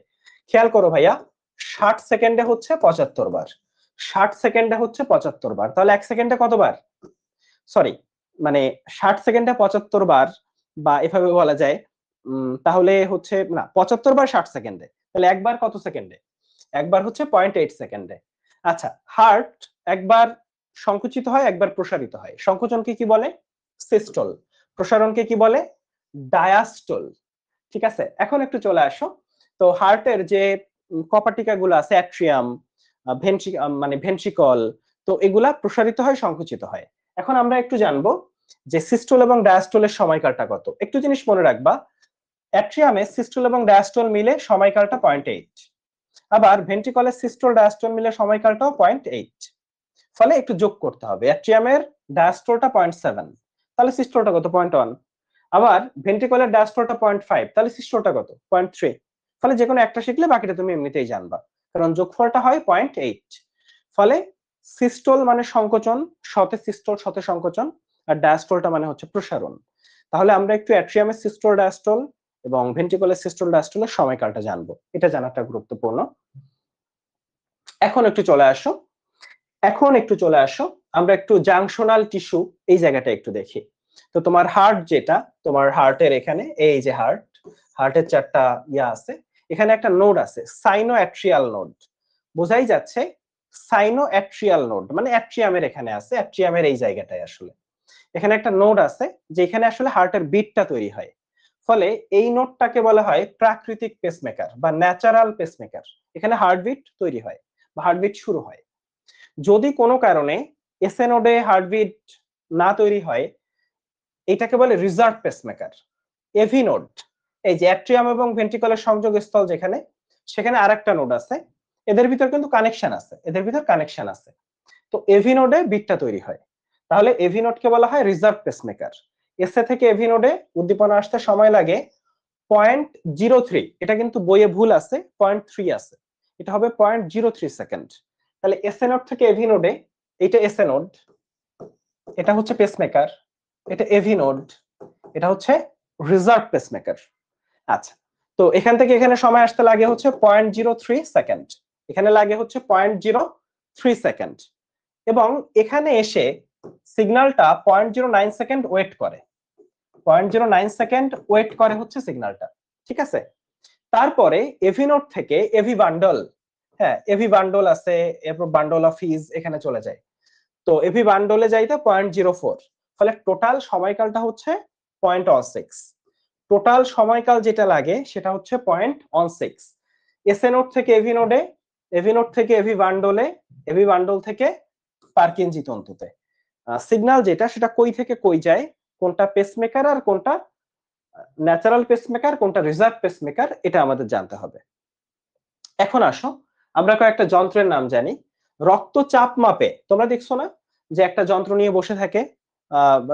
খেয়াল করো ভাইয়া, 60 সেকেন্ডে হচ্ছে 75 বার, 60 সেকেন্ডে হচ্ছে 75 বার। তাহলে 1 সেকেন্ডে কতবার? সরি, মানে 60 সেকেন্ডে 75 বার, বা এভাবে বলা যায়। তাহলে হচ্ছে না, 75 বার 60 সেকেন্ডে, তাহলে একবার কত সেকেন্ডে? একবার হচ্ছে 0.8 সেকেন্ডে। আচ্ছা, হার্ট একবার সংকুচিত হয়, একবার প্রসারিত হয়। সংকোচনকে কি বলে? সিস্টল। প্রসারণকে কি বলে? ডায়াস্টল। ঠিক আছে, এখন একটু চলে আসো। তো হার্টের যে কপাটিকা গুলো আছে, অ্যাট্রিয়াম, মানে ভেন্ট্রিকল, তো এগুলা প্রসারিত হয়, সংকুচিত হয়। এখন আমরা একটু জানবো যে সিস্টল এবং ডায়াস্টলের সময়কালটা কত। একটু জিনিস মনে রাখবা, অ্যাট্রিয়ামে সিস্টল এবং ডায়াস্টল মিলে সময়কালটা 0.8, আবার ভেন্ট্রিকলের সিস্টোল ডায়াস্টোল মিলে সময়কালটাও 0.8। ফলে একটু যোগ করতে হবে। অ্যাট্রিয়ামের ডায়াস্টোলটা 0.7, তাহলে সিস্টোলটা কত? 0.1। আবার ভেন্ট্রিকলের ডায়াস্টোলটা 0.5, তাহলে সিস্টোলটা কত? 0.3। ফলে যে কোনো একটা শিখলে বাকিটা তুমি এমনিতেই জানবা, কারণ যোগফলটা হয় 0.8। ফলে সিস্টোল মানে সংকোচন, শতে সিস্টোল শতে সংকোচন, আর ডায়াস্টোলটা মানে হচ্ছে প্রসারণ। তাহলে আমরা একটু অ্যাট্রিয়ামের সিস্টোল ডায়াস্টোল এবং ভেন্ট্রিকলের সিস্টোল ডায়াস্টোলের সময়কালটা জানবো, এটা জানাটা গুরুত্বপূর্ণ। এখন একটু চলে আসো আমরা একটু জাংশনাল টিস্যু এই জায়গাটা একটু দেখি। তো তোমার হার্ট যেটা, তোমার হার্টের এখানে এই যে হার্টের চারটা ইয়া আছে, এখানে একটা নোড আছে সাইনোঅ্যাট্রিয়াল নোড, বোঝাই যাচ্ছে সাইনোঅ্যাট্রিয়াল নোড মানে অ্যাট্রিয়ামের এখানে আছে, অ্যাট্রিয়ামের এই জায়গাটায় আসলে এখানে একটা নোড আছে যেখানে আসলে হার্টের বিটটা তৈরি হয়। ফলে এই নোডটাকে বলা হয় প্রাকৃতিক পেসমেকার বা ন্যাচারাল পেসমেকার। এখানে হার্টবিট তৈরি হয় বা হার্টবিট শুরু হয়। যদি কোনো কারণে এসএ নোডে হার্টবিট না তৈরি হয়, এটাকে বলে রিজার্ভ পেসমেকার। এভি নোড, এই যে অ্যাট্রিয়াম এবং ভেন্ট্রিকলের সংযোগস্থল যেখানে, সেখানে আরেকটা নোড আছে, এদের ভিতর কিন্তু কানেকশন আছে, তো এভি নোডে বিটটা তৈরি হয়। তাহলে এভি নোডকে বলা হয় রিজার্ভ পেসমেকার। এসএ থেকে এভি নোডে উদ্দীপনা আসতে সময় লাগে 0.03, এটা কিন্তু বইয়ে ভুল আছে, 0.3 আছে, এটা হবে 0.03 সেকেন্ড। তাহলে এসএ নোড থেকে এভি নোডে, এটা এসএ নোড, এটা হচ্ছে পেসমেকার, এটা এভি নোড, এটা হচ্ছে রিজার্ভ পেসমেকার। আচ্ছা, তো এখান থেকে এখানে সময় আসতে লাগে হচ্ছে 0.03 সেকেন্ড, এখানে লাগে হচ্ছে 0.03 সেকেন্ড, এবং এখানে এসে সিগন্যালটা 0.09 সেকেন্ড ওয়েট করে, 0.09 সেকেন্ড ওয়েট করে হচ্ছে সিগন্যালটা, ঠিক আছে। তারপরে এভি নোড থেকে এভি বান্ডল, হ্যাঁ এভি বান্ডল আছে, এরপর বান্ডল অফ হিজ এখানে চলে যায়, তো এভি বান্ডলে যাইতে 0.04, ফলে টোটাল সময়কালটা হচ্ছে 0.16। টোটাল সময়কাল যেটা লাগে সেটা হচ্ছে 0.16। এসএ নোড থেকে এভি নোডে, এভি নোড থেকে এভি বান্ডলে, এভি বান্ডল থেকে পার্কিনজি তন্তুতে সিগন্যাল যেটা, সেটা কই থেকে কই যায়, কোনটা পেসমেকার আর কোনটা ন্যাচারাল পেসমেকার, কোনটা রিজার্ভ পেসমেকার, এটা আমাদের জানতে হবে। এখন আসো আমরা কয়েকটা যন্ত্রের নাম জানি। রক্তচাপ মাপে তোমরা দেখছো না যে একটা যন্ত্র নিয়ে বসে থাকে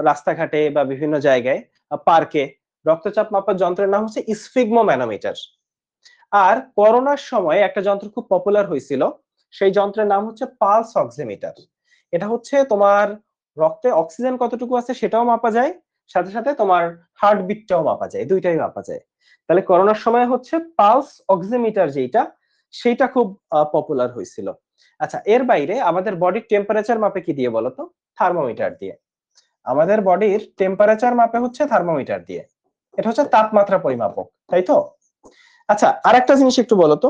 রাস্তাঘাটে বা বিভিন্ন জায়গায়, পার্কে, রক্তচাপ মাপার যন্ত্রের নাম হচ্ছে স্ফিগমো ম্যানোমিটার। আর করোনার সময় একটা যন্ত্র খুব পপুলার হয়েছিল, সেই যন্ত্রের নাম হচ্ছে পালস অক্সিমিটার। এটা হচ্ছে তোমার রক্তে অক্সিজেন কতটুকু আছে সেটাও মাপা যায়, সাথে সাথে তোমার হার্টবিটটাও মাপা যায়, দুইটাই মাপা যায়। তাহলে করোনার সময় হচ্ছে পালস অক্সিমিটার যেটা, সেইটা খুব পপুলার হয়েছিল। আচ্ছা, এর বাইরে আমাদের বডির টেম্পারেচার মাপে কি দিয়ে বলতো? থার্মোমিটার দিয়ে। আমাদের বডির টেম্পারেচার মাপে হচ্ছে থার্মোমিটার দিয়ে, এটা হচ্ছে তাপমাত্রা পরিমাপক, তাই তো? আচ্ছা, আরেকটা জিনিস একটু বলতো,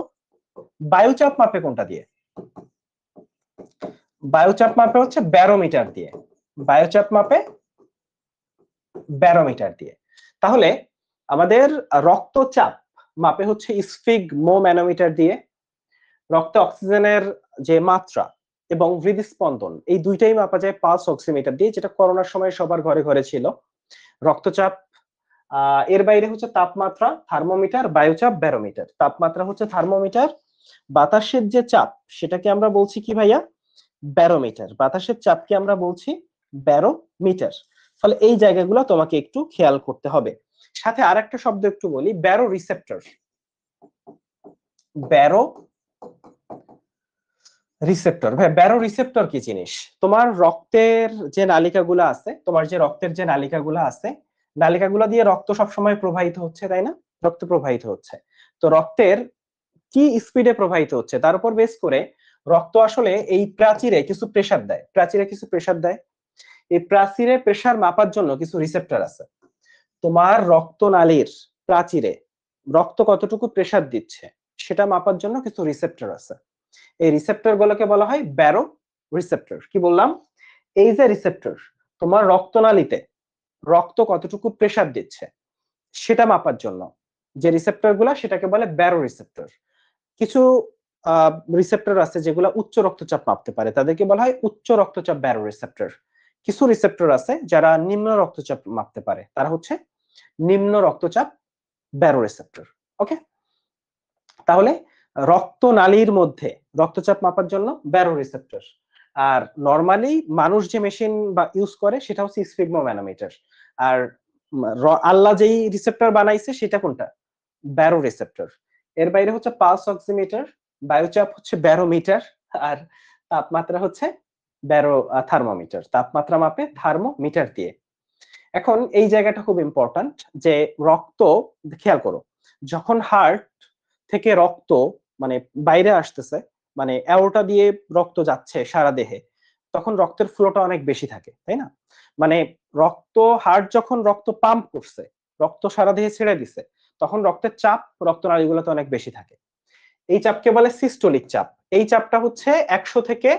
বায়ুচাপ মাপে কোনটা দিয়ে? বায়ুচাপ মাপে হচ্ছে ব্যারোমিটার দিয়ে, বায়ুচাপ মাপে ব্যারোমিটার দিয়ে। তাহলে আমাদের রক্তচাপ মাপে হচ্ছে স্ফিগমো ম্যানোমিটার দিয়ে, রক্তে অক্সিজেনের যে মাত্রা এবং হৃদস্পন্দন এই দুইটাই মাপা যায় পালস অক্সিমিটার দিয়ে, যেটা করোনার সময় সবার ঘরে ঘরে ছিল। রক্তচাপ, এর বাইরে হচ্ছে তাপমাত্রা থার্মোমিটার, বায়ুচাপ ব্যারোমিটার। তাপমাত্রা হচ্ছে থার্মোমিটার, বাতাসের যে চাপ সেটাকে আমরা বলছি কি ভাইয়া? ব্যারোমিটার। বাতাসের চাপকে আমরা বলছি ব্যারোমিটার। ফলে এই জায়গাগুলো তোমাকে একটু খেয়াল করতে হবে। সাথে আরেকটা শব্দ একটু বলি, ব্যারো রিসেপ্টর। ব্যারো রিসেপ্টর, ভাই ব্যারো রিসেপ্টর কি জিনিস? তোমার রক্তের যে নালিকাগুলো আছে, তোমার যে রক্তের যে নালিকাগুলো আছে, নালিকাগুলো দিয়ে রক্ত সবসময় প্রবাহিত হচ্ছে, তাই না? রক্ত প্রবাহিত হচ্ছে, তো রক্তের কি স্পিডে প্রবাহিত হচ্ছে তার উপর বেস করে রক্ত আসলে এই প্রাচীরে কিছু প্রেসার দেয়, প্রাচীরে কিছু প্রেসার দেয়। এই প্রাচীরে প্রেসার মাপার জন্য কিছু রিসেপ্টর আছে। তোমার রক্তনালীর প্রাচীরে রক্ত কতটুকু প্রেসার দিচ্ছে সেটা মাপার জন্য কিছু রিসেপ্টর আছে। এই রিসেপ্টর গুলোকে বলা হয় ব্যারো রিসেপ্টর। কি বললাম? এই যে রিসেপ্টর তোমার রক্তনালীতে রক্ত কতটুকু প্রেসার দিচ্ছে সেটা মাপার জন্য যে রিসেপ্টর গুলা, সেটাকে বলে ব্যারো রিসেপ্টর। কিছু রিসেপ্টর আছে যেগুলো উচ্চ রক্তচাপ মাপতে পারে, তাদেরকে বলা হয় উচ্চ রক্তচাপ ব্যারো রিসেপ্টর। কিছু রিসেপ্টর আছে যারা নিম্ন রক্তচাপ মাপতে পারে, তারা হচ্ছে নিম্ন রক্তচাপ ব্যারো রিসেপ্টর। ওকে, তাহলে রক্তনালীর মধ্যে রক্তচাপ মাপার জন্য ব্যারো রিসেপ্টর। আর নরমালি মানুষ যে মেশিন বা ইউজ করে সেটা হচ্ছে স্ফিগমোম্যানোমিটার। আর আল্লাহ যেই রিসেপ্টর বানাইছে সেটা কোনটা? Barrow receptor. এর বাইরে হচ্ছে পালস অক্সিমিটার, বায়ুচাপ হচ্ছে ব্যারোমিটার, আর তাপমাত্রা হচ্ছে ব্যারো থার্মোমিটার। তাপমাত্রা মাপে থার্মোমিটার দিয়ে। এখন এই জায়গাটা খুব ইম্পর্ট্যান্ট যে রক্ত, খেয়াল করো, যখন হার্ট থেকে রক্ত মানে বাইরে আসতেছে, মানে অ্যাওর্টা দিয়ে রক্ত যাচ্ছে সারা দেহে, তখন রক্তের ফ্লোটা অনেক বেশি থাকে, তাই না? মানে রক্ত, হার্ট যখন রক্ত পাম্প করছে, রক্ত সারা দেহে ছেড়ে দিছে, তখন রক্তের চাপ রক্তনালীগুলোতে অনেক বেশি থাকে। এই চাপকে বলে সিস্টোলিক চাপ। এই চাপটা হচ্ছে 100 থেকে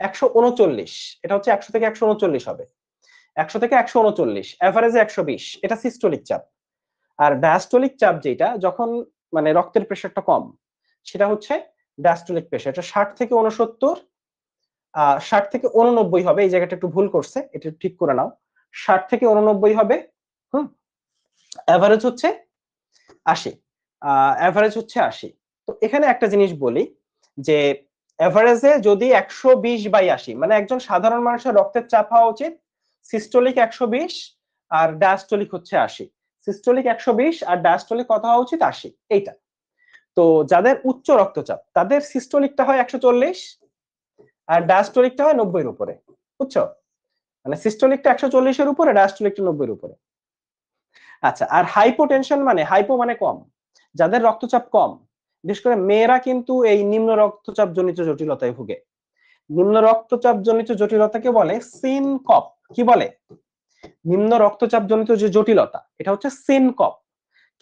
139। এটা হচ্ছে 100 থেকে 139 হবে। 100 থেকে 139, এভারেজে 120, এটা সিস্টোলিক চাপ। আর ডায়াস্টোলিক চাপ যেটা, যখন মানে রক্তের প্রেশারটা কম, সেটা হচ্ছে ডায়াস্টোলিক প্রেশার। এটা 60 থেকে 69, 60 থেকে 89 হবে। এই জায়গাটা একটু ভুল করছে, এটা ঠিক করে নাও। 60 থেকে 89 হবে। হুম, এভারেজ হচ্ছে 80। এভারেজ হচ্ছে 80। তো এখানে একটা জিনিস বলি যে এভারেজে যদি 120/80, মানে একজন সাধারণ মানুষের রক্তের চাপ হওয়া উচিত সিস্টোলিক 120 আর ডায়াস্টোলিক হচ্ছে 80। সিস্টোলিক 120 আর ডায়াস্টোলিক কত হওয়া উচিত? 80। এইটা। তো যাদের উচ্চ রক্তচাপ তাদের সিস্টোলিকটা হয় 140 আর ডায়াস্টোলিকটা হয় 90 এর উপরে। বুঝছো? মানে সিস্টোলিকটা 140 এর উপরে, ডায়াস্টোলিকটা 90 এর উপরে। আচ্ছা, আর হাইপোটেনশন মানে, হাইপো মানে কম, যাদের রক্তচাপ কম, বিশেষ করে মেয়েরা কিন্তু এই নিম্ন রক্তচাপ জনিত জটিলতায় ভুগে। নিম্ন রক্তচাপ জনিত জটিলতাকে বলে সিনকপ। কি বলে? নিম্ন রক্তচাপ জনিত যে জটিলতা, এটা হচ্ছে সিনকপ।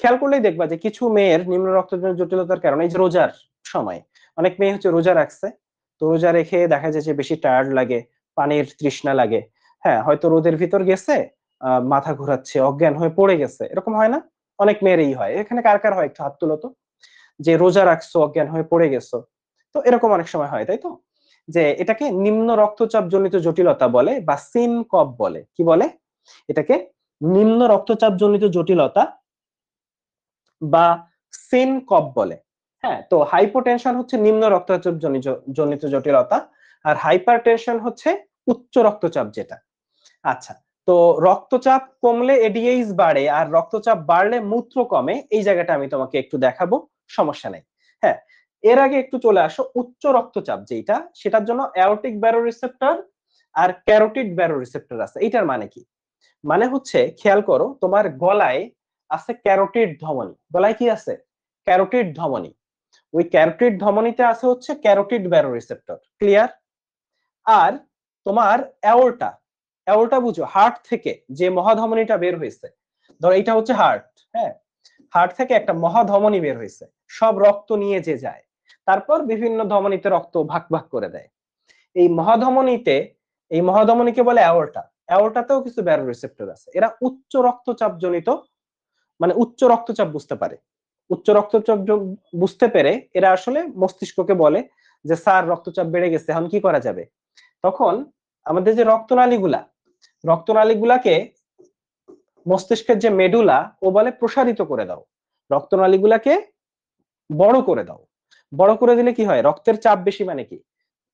খেয়াল করলেই দেখবা যে কিছু মেয়ের নিম্ন রক্তচাপ জটিলতার কারণে, এই যে রোজার সময় অনেক মেয়ে হচ্ছে রোজা রাখছে, তো রোজা রেখে দেখা যায় যে বেশি টায়ার্ড লাগে, পানির তৃষ্ণা লাগে, হ্যাঁ হয়তো রোদের ভিতর গেছে, মাথা ঘোরাচ্ছে, অজ্ঞান হয়ে পড়ে গেছে, এরকম হয় না? অনেক মেয়েরই হয়। এখানে কার কার হয় একটু হাত তুলো তো, যে রোজা রাখছো অজ্ঞান হয়ে পড়ে গেছো। তো এরকম অনেক সময় হয়, তাই তো? যে এটাকে নিম্ন রক্তচাপ জনিত জটিলতা বলে বা সিনকপ বলে। কি বলে? এটাকে নিম্ন রক্তচাপ জনিত জটিলতা বা সিনকপ বলে। হ্যাঁ, তো হাইপোটেনশন হচ্ছে নিম্ন রক্তচাপ জনিত জটিলতা, আর হাইপারটেনশন হচ্ছে উচ্চ রক্তচাপ যেটা। আচ্ছা, তো রক্তচাপ কমলে এডিএইচ বাড়ে আর রক্তচাপ বাড়লে মূত্র কমে, এই জায়গাটা আমি তোমাকে একটু দেখাবো, সমস্যা নেই। হ্যাঁ, এর আগে একটু চলে আসো উচ্চ রক্তচাপ যেটা, সেটার জন্য অ্যাওর্টিক ব্যারোরিসেপ্টর আর ক্যারোটিড ব্যারোরিসেপ্টর আছে। এটার মানে কি? মানে হচ্ছে, খেয়াল করো, তোমার গলায় আছে ক্যারোটিড ধমনী। গলায় কি আছে? ক্যারোটিড ধমনী। ওই ক্যারোটিড ধমনীতে আছে হচ্ছে ক্যারোটিড ব্যারোরিসেপ্টর। ক্লিয়ার? আর তোমার অ্যাওর্টা, অ্যাওর্টা বুঝো, হার্ট থেকে যে মহাধমনীটা বের হয়েছে, ধরো এটা হচ্ছে হার্ট, হ্যাঁ, হার্ট থেকে একটা মহাধমনী বের হয়েছে, সব রক্ত নিয়ে যে যায়, তারপর বিভিন্ন ধমনীতে রক্ত ভাগ ভাগ করে দেয়। এই মহাধমনীতে, এই মহাধমনীকে বলে অ্যাওর্টা। অ্যাওর্টাতেও কিছু ব্যারো রিসেপ্টর আছে। এরা উচ্চ রক্তচাপ জনিত, মানে উচ্চ রক্তচাপ বুঝতে পারে। উচ্চ রক্তচাপ বুঝতে পেরে এরা আসলে মস্তিষ্ককে বলে যে স্যার রক্তচাপ বেড়ে গেছে, এখন কি করা যাবে? তখন আমাদের যে রক্তনালীগুলা, রক্তনালীগুলাকে মস্তিষ্কের যে মেডুলা, ও বলে প্রসারিত করে দাও, রক্তনালীগুলাকে বড় করে দাও। বড় করে দিলে কি হয়? রক্তের চাপ বেশি মানে কি?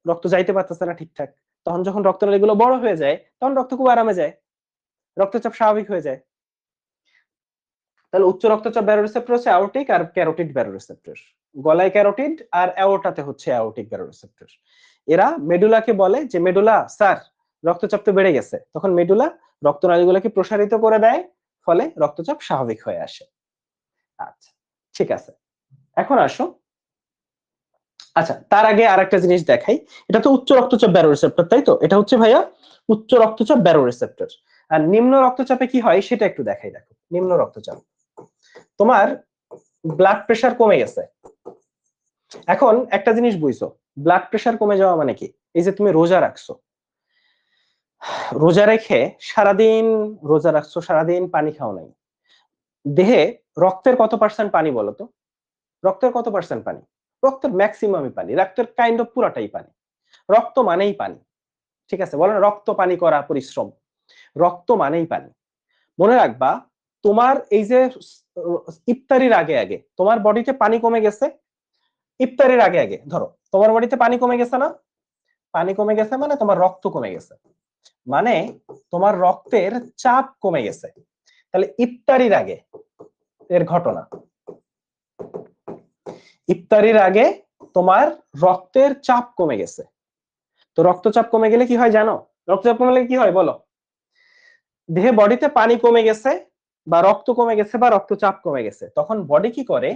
রক্ত যাইতে পারতেছে না ঠিকঠাক, তখন যখন রক্তনালীগুলো বড় হয়ে যায় তখন রক্ত খুব আরামে যায়, রক্তচাপ স্বাভাবিক হয়ে যায়। তাহলে উচ্চ রক্তচাপ ব্যারোরিসেপ্টর হচ্ছে অ্যাওর্টিক আর ক্যারোটিড ব্যারোরিসেপ্টর। গলায় ক্যারোটিড আর অ্যাওর্টাতে হচ্ছে অ্যাওর্টিক ব্যারোরিসেপ্টর। এরা মেডুলাকে বলে যে মেডুলা স্যার রক্তচাপ তো বেড়ে গেছে, তখন মেডুলা রক্তনালীগুলোকে প্রসারিত করে দেয়, ফলে রক্তচাপ স্বাভাবিক হয়ে আসে। আচ্ছা, ঠিক আছে, এখন আসো। আচ্ছা, তার আগে আরেকটা জিনিস দেখাই। এটা তো উচ্চ রক্তচাপ ব্যারোরিসেপ্টর, তাই তো? এটা হচ্ছে ভাইয়া উচ্চ রক্তচাপ ব্যারোরিসেপ্টর। আর নিম্ন রক্তচাপে কি হয় সেটা একটু দেখাই। দেখো, নিম্ন রক্তচাপ, তোমার ব্লাড প্রেশার কমে গেছে। এখন একটা জিনিস বুঝছো, ব্লাড প্রেশার কমে যাওয়া মানে কি? এই যে তুমি রোজা রাখছো, রোজা রেখে সারাদিন রোজা রাখছো, সারাদিন পানি খাও নাই, দেহে রক্তের কত পার্সেন্ট পানি বলো তো? রক্তের কত পার্সেন্ট পানি? রক্তের ম্যাক্সিমামই পানি, রক্তের কাইন্ড অফ পুরাটাই পানি। রক্ত মানেই পানি, ঠিক আছে? বলে না রক্ত পানি করা পরিশ্রম, রক্ত মানেই পানি। মনে রাখবা, তোমার এই যে ইফতারির আগে আগে তোমার বডিতে পানি কমে গেছে, ইফতারের আগে আগে ধরো তোমার বডিতে পানি কমে গেছে না, পানি কমে গেছে মানে তোমার রক্ত কমে গেছে, মানে তোমার রক্তের চাপ কমে গেছে। তাহলে ইফতারির আগে এর ঘটনা, ইফতারির আগে তোমার রক্তের চাপ কমে গেছে। তো রক্তচাপ কমে গেলে কি হয় জানো? রক্তচাপ কমে গেলে কি হয় বলো? দেহে বডিতে পানি কমে গেছে বা রক্ত কমে গেছে বা রক্তচাপ কমে গেছে, তখন বডি কি করে,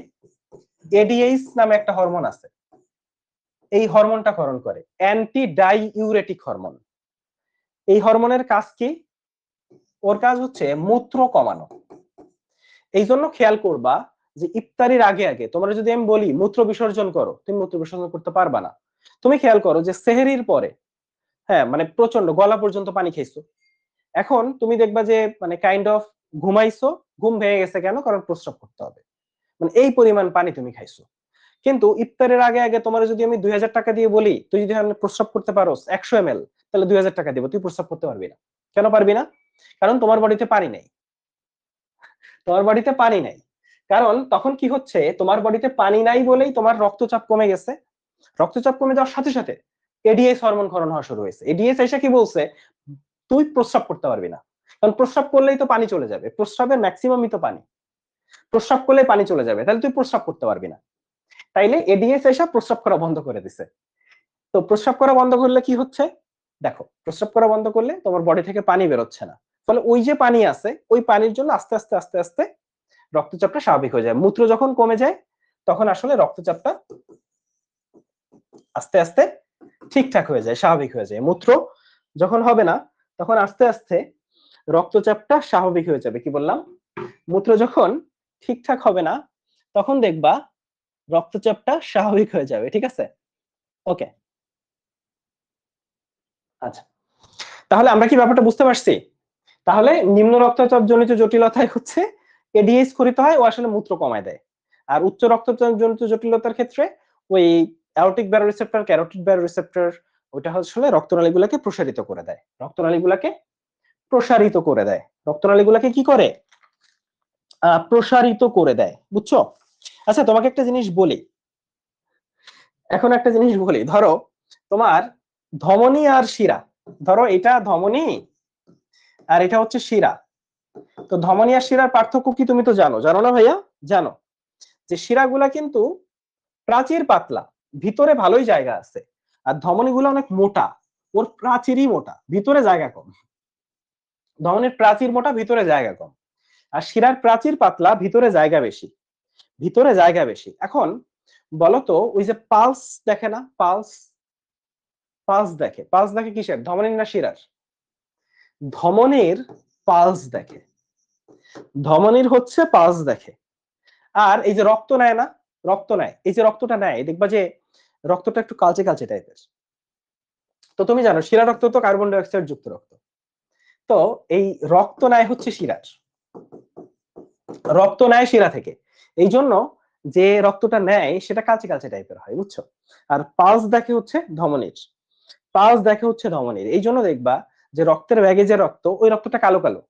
এডিএইচ নামে একটা হরমোন আছে, এই হরমোনটা ক্ষরণ করে, অ্যান্টি ডাইইউরেটিক হরমোন। এই হরমোনের কাজ কি? ওর কাজ হচ্ছে মূত্র কমানো। এই জন্য খেয়াল করবা যে ইফতারির আগে আগে তোমরা যদি আমি বলি মূত্র বিসর্জন করো, তুমি মূত্র বিসর্জন করতে পারবা না। তুমি খেয়াল করো যে সেহরির পরে, হ্যাঁ মানে প্রচন্ড গলা পর্যন্ত পানি খাইছো, এখন তুমি দেখবা যে মানে কাইন্ড অফ ঘুমাইছো, ঘুম ভেঙে গেছে কেন? কারণ প্রস্রাব করতে হবে, মানে এই পরিমাণ পানি তুমি খাইছো। কিন্তু ইফতারের আগে আগে তোমার যদি আমি 2000 টাকা দিয়ে বলি তুই যদি প্রস্রাব করতে পারো 100 ml, তাহলে 2000 টাকা দিব, তুই প্রস্রাব করতে পারবি না। কেন পারবি না? কারণ তোমার বডিতে পানি নেই, তোমার বডিতে পানি নাই। কারণ তখন কি হচ্ছে, তোমার বডিতে পানি নাই বলেই তোমার রক্তচাপ কমে গেছে। রক্তচাপ কমে যাওয়ার সাথে সাথে এডিএস হরমোন ক্ষরণ হওয়া শুরু হয়েছে। এডিএস এসে কি বলছে, তুই প্রস্রাব করতে পারবি না, কারণ প্রস্রাব করলেই তো পানি চলে যাবে, প্রস্রাবের ম্যাক্সিমামই তো পানি, প্রস্রাব করলে পানি চলে যাবে, তাহলে তুই প্রস্রাব করতে পারবি না। তাইলে এডিএস এসে প্রস্রাব করা বন্ধ করে দিছে। তো প্রস্রাব করা বন্ধ করলে কি হচ্ছে, দেখো প্রস্রাব করা বন্ধ করলে তোমার বডি থেকে পানি বেরোচ্ছে না, ফলে ওই যে পানি আছে ওই পানির জন্য আস্তে আস্তে আস্তে আস্তে রক্তচাপটা স্বাভাবিক হয়ে যায়। মূত্র যখন কমে যায় তখন আসলে রক্তচাপটা আস্তে আস্তে ঠিকঠাক হয়ে যায়, স্বাভাবিক হয়ে যায়। মূত্র যখন হবে না তখন আস্তে আস্তে রক্তচাপটা স্বাভাবিক হয়ে যাবে। কি বললাম? মূত্র যখন ঠিকঠাক হবে না তখন দেখবা রক্তচাপটা স্বাভাবিক হয়ে যাবে। ঠিক আছে, ওকে। আচ্ছা, তাহলে আমরা কি ব্যাপারটা বুঝতে পারছি? তাহলে নিম্ন রক্তচাপ জনিত জটিলতায় হচ্ছে এডিএইচ স্খলিত হয়, ও আসলে মূত্র কমায় দেয়। আর উচ্চ রক্তচাপ জনিত জটিলতার ক্ষেত্রে ওই অ্যাওরটিক ব্যারোরিসেপ্টর, ক্যারোটিড ব্যারোরিসেপ্টর, ওটা আসলে রক্তনালীগুলোকে প্রসারিত করে দেয়, রক্তনালীগুলোকে প্রসারিত করে দেয়, রক্তনালীগুলোকে কি করে, প্রসারিত করে দেয়। বুঝছো? আচ্ছা তোমাকে একটা জিনিস বলি, এখন একটা জিনিস বলি, ধরো তোমার ধমনী আর শিরা, ধরো এটা ধমনী আর এটা হচ্ছে শিরা। তো ধমনী আর শিরার পার্থক্য কি তুমি তো জানো, জানো না ভাইয়া? জানো যে শিরাগুলা কিন্তু প্রাচীর পাতলা, ভিতরে ভালোই জায়গা আছে, আর ধমনীগুলো অনেক মোটা, ওর প্রাচীরই মোটা, ভিতরে জায়গা কম। ধমনীর প্রাচীর মোটা, ভিতরে জায়গা কম। আর শিরার প্রাচীর পাতলা, ভিতরে জায়গা বেশি, ভিতরে জায়গা বেশি। এখন বলতো ওই যে পালস দেখে না, পালস, পালস দেখে, পালস দেখে কিসের, ধমনীর না শিরার? ধমনীর পালস দেখে, ধমনীর হচ্ছে পালস দেখে। আর এই যে রক্ত নেয় না, রক্ত নেয়, এই যে রক্তটা নেয় দেখবা যে রক্তটা একটু কালচে কালচে টাইপের। তো তুমি জানো শিরা রক্ত তো কার্বন ডাই অক্সাইড যুক্ত রক্ত, তো এই রক্ত নেয় হচ্ছে শিরার, রক্ত নেয় শিরা থেকে, এই জন্য যে রক্তটা নেয় সেটা কালচে কালচে টাইপের হয়, বুঝছো? আর পালস দেখে হচ্ছে ধমনীর, পালস দেখে হচ্ছে ধমনীর, এই জন্য দেখবা যে রক্তের ব্যাগে যে রক্ত, ওই রক্তটা কালো কালো।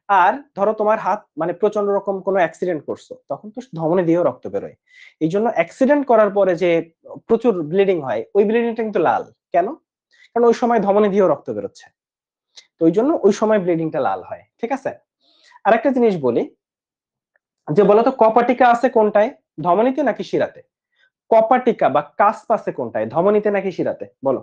আর ধরো তোমার হাত মানে প্রচন্ড রকম কোনো অ্যাক্সিডেন্ট করছো, তখন তো ধমনী দিয়েও রক্ত বেরোয়, এই জন্য অ্যাক্সিডেন্ট করার পরে যে প্রচুর ব্লিডিং হয়, ওই ব্লিডিংটা কিন্তু লাল। কেন? কারণ ওই সময় ধমনী দিয়েও রক্ত বেরোচ্ছে, তো ওই জন্য ওই সময় ব্লিডিংটা লাল হয়। ঠিক আছে, আরেকটা জিনিস বলি, যে বলতো কপাটিকা আছে কোনটায়, ধমনীতে নাকি শিরাতে? কপাটিকা বা কাস্প আছে কোনটায়, ধমনীতে নাকি শিরাতে? বলো।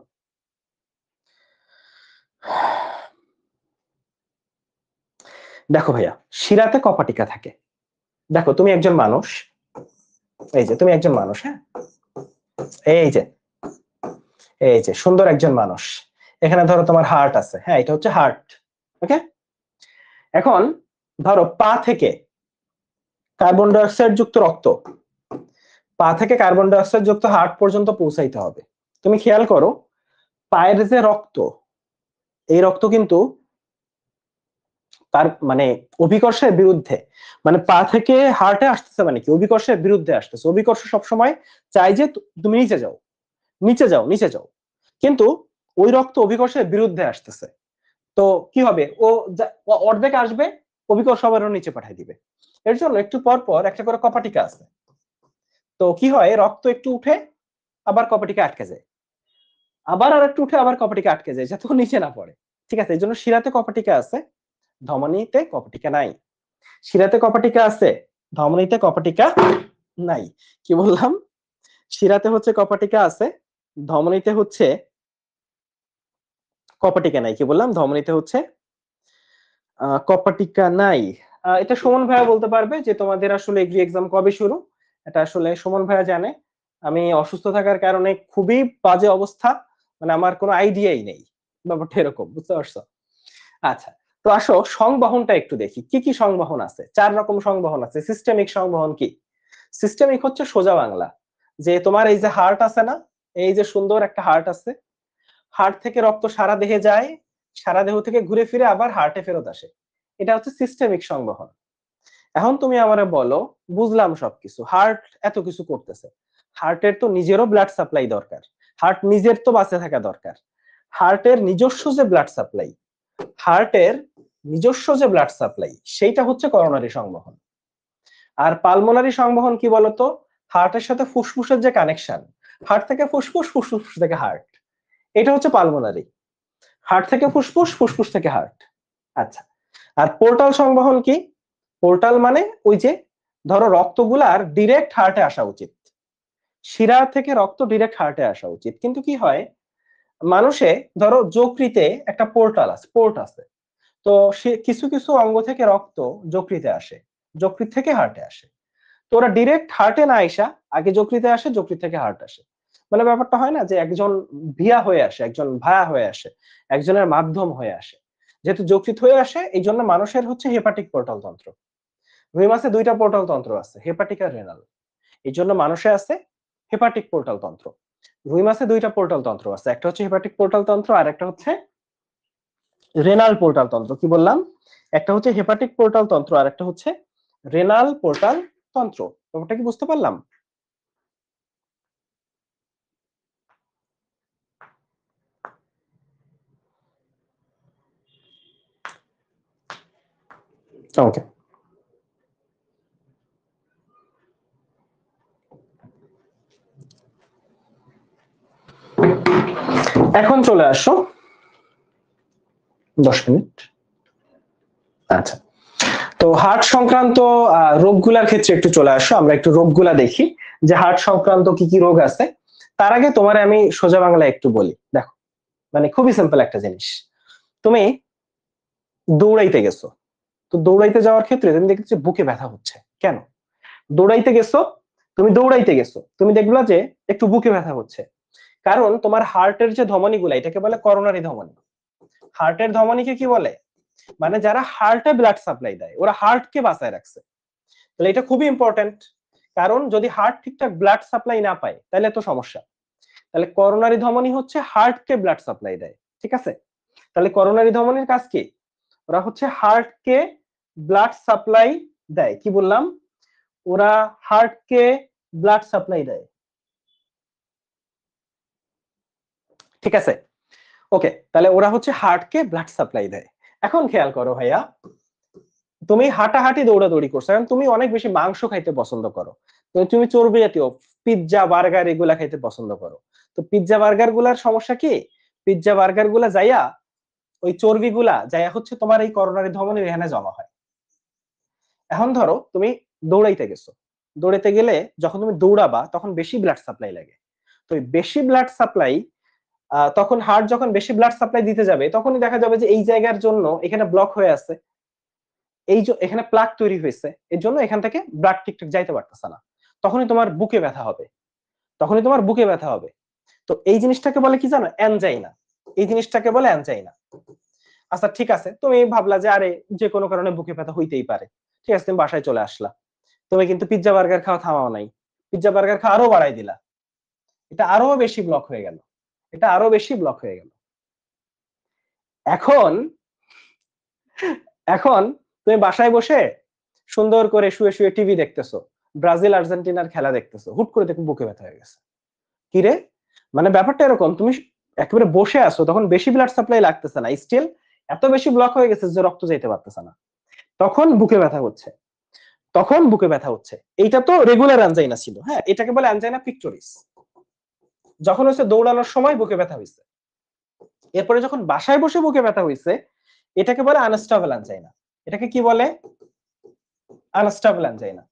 দেখো ভাইয়া, শিরাতে কপাটিকা থাকে। দেখো তুমি একজন মানুষ, এই যে তুমি একজন মানুষ, হ্যাঁ, এই যে, এই যে সুন্দর একজন মানুষ, এখানে ধরো তোমার হার্ট আছে, হ্যাঁ এটা হচ্ছে হার্ট, ওকে। এখন ধরো পা থেকে কার্বন ডাই অক্সাইড যুক্ত রক্ত, পা থেকে কার্বন ডাই অক্সাইড যুক্ত হার্ট পর্যন্ত পৌঁছাইতে হবে। তুমি খেয়াল করো পায়ের যে রক্ত, এই রক্ত কিন্তু তার মানে অভিকর্ষের বিরুদ্ধে, মানে পা থেকে হার্টে আসতেছে, মানে কি অভিকর্ষের বিরুদ্ধে আসতেছে। অভিকর্ষ সবসময় চাই যে তুমি নিচে যাও, নিচে যাও, নিচে যাও, কিন্তু ওই রক্ত অভিকর্ষের বিরুদ্ধে আসতেছে। তো কি হবে, ও অর্ধেক আসবে, অভিকর্ষ আবার নিচে পাঠিয়ে দিবে। এর জন্য একটু পর পর একটা করে কপাটিকা আছে। তো কি হয়, রক্ত একটু উঠে আবার কপাটিকে আটকে যায়, আবার আর একটু উঠে আবার কপাটিকে আটকে যায়, যাতে নিচে না পড়ে। ঠিক আছে, এই জন্য শিরাতে কপাটিকা আছে, ধমনীতে কপাটিকা নাই। শিরাতে কপাটিকা আছে, ধমনীতে কপাটিকা নাই। কি বললাম? শিরাতে হচ্ছে কপাটিকা আছে, ধমনীতে হচ্ছে কপাটিকা নাই। কি বললাম? ধমনীতে হচ্ছে কপাটিকা নাই। এটা সুমন ভাইয়া বলতে পারবে যে তোমাদের আসলে এগ্রি এক্সাম কবে শুরু, এটা আসলে সুমন ভাইয়া জানে। আমি অসুস্থ থাকার কারণে খুবই বাজে অবস্থা, মানে আমার কোনো আইডিয়াই নেই, ব্যাপারটা এরকম, বুঝতে পারছো? আচ্ছা, তো আসো সংবহনটা একটু দেখি, কি কি সংবহন আছে। 4 রকম সংবহন আছে। সিস্টেমিক সংবহন কি? সিস্টেমিক হচ্ছে সোজা বাংলা, যে তোমার এই যে হার্ট আছে না, এই যে সুন্দর একটা হার্ট আছে, হার্ট থেকে রক্ত সারা দেহে যায়, সারা দেহ থেকে ঘুরে ফিরে আবার হার্টে ফেরত আসে, এটা হচ্ছে সিস্টেমিক সংবহন। এখন তুমি আমারে বলো, বুঝলাম সবকিছু, হার্ট এত কিছু করতেছে, হার্টের তো নিজেরও ব্লাড সাপ্লাই দরকার, হার্ট নিজের তো বাঁচে থাকা দরকার, হার্টের নিজস্ব যে ব্লাড সাপ্লাই, হার্টের নিজস্ব যে ব্লাড সাপ্লাই, সেইটা হচ্ছে করোনারি সংবহন। আর পালমোনারি সংবহন কি বলতো? হার্টের সাথে ফুসফুসের যে কানেকশন, হার্ট থেকে ফুসফুস, ফুসফুস থেকে হার্ট, এটা হচ্ছে পালমোনারি। হার্ট থেকে ফুসফুস, ফুসফুস থেকে হার্ট। আচ্ছা, আর পোর্টাল সংবহন কি? পোর্টাল মানে ওই যে ধরো রক্তগুলার ডিরেক্ট হার্টে আসা উচিত, শিরা থেকে রক্ত ডিরেক্ট হার্টে আসা উচিত, কিন্তু কি হয়, মানুষে ধরো যকৃতে একটা পোর্টাল আছে, পোর্ট আছে, তো সে কিছু কিছু অঙ্গ থেকে রক্ত যকৃতে আসে, যকৃত থেকে হার্টে আসে। তো ওরা ডিরেক্ট হার্টে না আইসা আগে যকৃতে আসে, যকৃত থেকে হার্ট আসে। মানে ব্যাপারটা হয় না যে একজন ভিয়া হয়ে আসে, একজন ভায়া হয়ে আসে, একজনের মাধ্যম হয়ে আসে। যেহেতু যকৃত হয়ে আসে, এই জন্য মানুষের হচ্ছে হেপাটিক পোর্টাল তন্ত্র। রুই মাছে 2টা পোর্টাল তন্ত্র আছে, হেপাটিক আর রেনাল। এই জন্য মানুষে আছে হেপাটিক পোর্টাল তন্ত্র। রুই মাছে 2টা পোর্টাল তন্ত্র আছে, একটা হচ্ছে হেপাটিক পোর্টাল তন্ত্র, আর একটা হচ্ছে রেনাল পোর্টাল তন্ত্র। কি বললাম? একটা হচ্ছে হেপাটিক পোর্টাল তন্ত্র, আর একটা হচ্ছে রেনাল পোর্টাল তন্ত্র। ব্যাপারটা কি বুঝতে পারলাম? ওকে, এখন চলে আসো 10 মিনিট। আচ্ছা, তো হার্ট সংক্রান্ত রোগগুলার ক্ষেত্রে একটু চলে আসো, আমরা একটু রোগগুলা দেখি যে হার্ট সংক্রান্ত কি কি রোগ আছে। তার আগে তোমারে আমি সোজা বাংলায় একটু বলি, দেখো, মানে খুবই সিম্পল একটা জিনিস। তুমি দৌড়াইতে গেছো, তো দৌড়াইতে যাওয়ার ক্ষেত্রে তুমি দেখছো বুকে ব্যথা হচ্ছে, কেন? দৌড়াইতে গেছো, তুমি দৌড়াইতে গেছো, তুমি দেখলা যে একটু বুকে ব্যথা হচ্ছে, কারণ তোমার হার্টের যে ধমনীগুলা, এটাকে বলে করোনারি ধমনী। হার্টের ধমনীকে কি বলে? মানে যারা হার্টে ব্লাড সাপ্লাই দেয়, ওরা হার্টকে বাঁচায় রাখছে। তাহলে এটা খুবই ইম্পর্টেন্ট, কারণ যদি হার্ট ঠিকঠাক ব্লাড সাপ্লাই না পায় তাহলে তো সমস্যা। তাহলে করোনারি ধমনী হচ্ছে হার্টকে ব্লাড সাপ্লাই দেয়, ঠিক আছে? তাহলে করোনারি ধমনীর কাজ কি? ওরা হচ্ছে হার্টকে ব্লাড সাপ্লাই দেয়। কি বললাম? ওরা হার্টকে ব্লাড সাপ্লাই দেয়, ঠিক আছে? ওকে, তাহলে ওরা হচ্ছে হার্টকে ব্লাড সাপ্লাই দেয়। এখন খেয়াল করো ভাইয়া, তুমি হাঁটাহাঁটি দৌড়াদৌড়ি করছো, কারণ তুমি অনেক বেশি মাংস খাইতে পছন্দ করো, তো তুমি চর্বি জাতীয় পিৎজা বার্গার এগুলা খাইতে পছন্দ করো। তো পিৎজা বার্গার গুলার সমস্যা কি? পিৎজা বার্গার গুলা যাইয়া, ওই চর্বি গুলা যাইয়া হচ্ছে তোমার এই করোনারি ধমনীর এখানে জমা হয়। এখন ধরো তুমি দৌড়াইতে গেছো, দৌড়াইতে গেলে যখন তুমি দৌড়াবা তখন বেশি ব্লাড সাপ্লাই লাগে। তো এই বেশি ব্লাড সাপ্লাই, তখন হার্ট যখন বেশি ব্লাড সাপ্লাই দিতে যাবে, তখনই দেখা যাবে যে এই জায়গার জন্য এখানে ব্লক হয়ে আছে, এই যে এখানে প্লাক তৈরি হয়েছে, এর জন্য এখান থেকে ব্লাড ঠিকঠাক যাইতে পারতেছে না, তখনই তোমার বুকে ব্যথা হবে, তখনই তোমার বুকে ব্যথা হবে। তো এই জিনিসটাকে বলে কি জানো? অ্যানজাইনা। এই জিনিসটাকে বলে অ্যানজাইনা। আচ্ছা ঠিক আছে, তুমি ভাবলা যে আরে যে কোনো কারণে বুকে ব্যথা হইতেই পারে, ঠিক আছে, তুমি বাসায় চলে আসলা, তুমি কিন্তু পিৎজা বার্গার খাওয়া থামাও নাই, পিৎজা বার্গার খাওয়া আরো বাড়াই দিলা, এটা আরো বেশি ব্লক হয়ে গেল, এটা আরো বেশি ব্লক হয়ে গেল। এখন এখন তুমি বাসায় বসে সুন্দর করে শুয়ে শুয়ে টিভি দেখতেছো, ব্রাজিল আর্জেন্টিনার খেলা দেখতেছো, হুট করে দেখো বুকে ব্যথা হয়ে গেছে। কি রে? মানে ব্যাপারটা এরকম, তুমি একেবারে বসে আছো, তখন বেশি ব্লাড সাপ্লাই লাগতেছে না, স্টিল এত বেশি ব্লক হয়ে গেছে যে রক্ত যাইতে পারতেছে না, তখন বুকে ব্যথা হচ্ছে। তখন বুকে ব্যথা হচ্ছে। এইটা তো রেগুলার অ্যানজাইনা ছিল, হ্যাঁ, এটাকে বলে অ্যানজাইনা পিক্টোরিস। যখন হচ্ছে দৌড়ানোর সময় বুকে ব্যথা হয়েছে, এরপরে যখন বাসায় বসে বুকে ব্যথা হয়েছে, এটাকে বলে আনস্টেবল অ্যানজাইনা। এটাকে কি বলে? Unstable angina.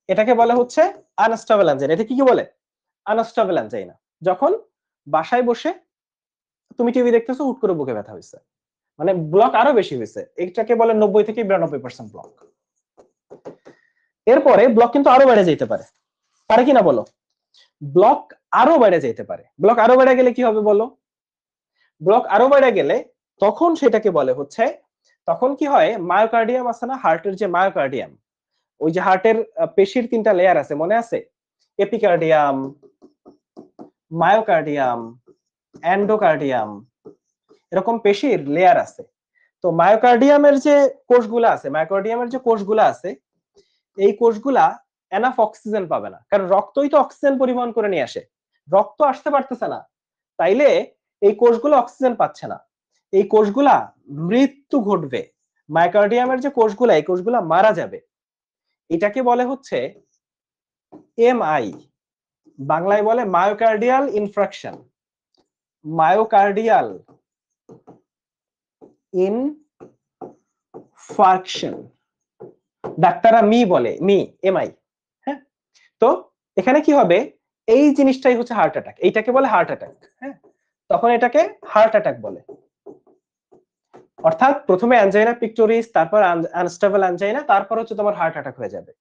এটাকে বলে হচ্ছে আনস্টেবল অ্যানজাইনা। এটা কি কি বলে? Unstable angina. যখন বাসায় বসে তুমি টিভি দেখতেছো, হুট করে বুকে ব্যথা হয়েছে, মানে ব্লক আরো বেশি হয়েছে, এটাকে বলে 90 থেকে 92% ব্লক। এরপরে ব্লক কিন্তু আরো বেড়ে যেতে পারে, পারে কিনা বলো? ব্লক আরো বেড়ে যেতে পারে। ব্লক আরো বেড়ে গেলে কি হবে বলো? ব্লক আরো বেড়ে গেলে তখন সেটাকে বলে হচ্ছে, তখন কি হয়, মায়োকার্ডিয়াম আছে না, হার্টের যে মায়োকার্ডিয়াম, ওই যে হার্টের পেশির 3টা লেয়ার আছে, মনে আছে? এপিকার্ডিয়াম, মায়োকার্ডিয়াম, এন্ডোকার্ডিয়াম, এরকম পেশির লেয়ার আছে। তো মায়োকার্ডিয়ামের যে কোষগুলা আছে, মায়োকার্ডিয়ামের যে কোষগুলা আছে, এই কোষগুলা এনাফ অক্সিজেন পাবে না, কারণ রক্তই তো অক্সিজেন পরিবহন করে নিয়ে আসে, রক্ত আসতে পারতেছে না, তাইলে এই কোষগুলো অক্সিজেন পাচ্ছে না, এই কোষগুলা মৃত্যু ঘটবে, মায়োকার্ডিয়ামের যে কোষগুলা, এই কোষগুলা মারা যাবে। এটাকে বলে হচ্ছে এমআই, বাংলায় বলে মায়োকার্ডিয়াল ইনফ্রাকশন। মায়োকার্ডিয়াল ইনফার্কশন, ডাক্তাররা বলে এমআই। হ্যাঁ, তো এখানে কি হবে, এই জিনিসটাই হচ্ছে হার্ট অ্যাটাক, এইটাকে বলে হার্ট অ্যাটাক। হ্যাঁ, তখন এটাকে হার্ট অ্যাটাক বলে। অর্থাৎ প্রথমে অ্যানজাইনা পিক্টোরিস, তারপর আনস্টেবল অ্যানজাইনা, তারপর হচ্ছে তোমার হার্ট অ্যাটাক হয়ে যাবে।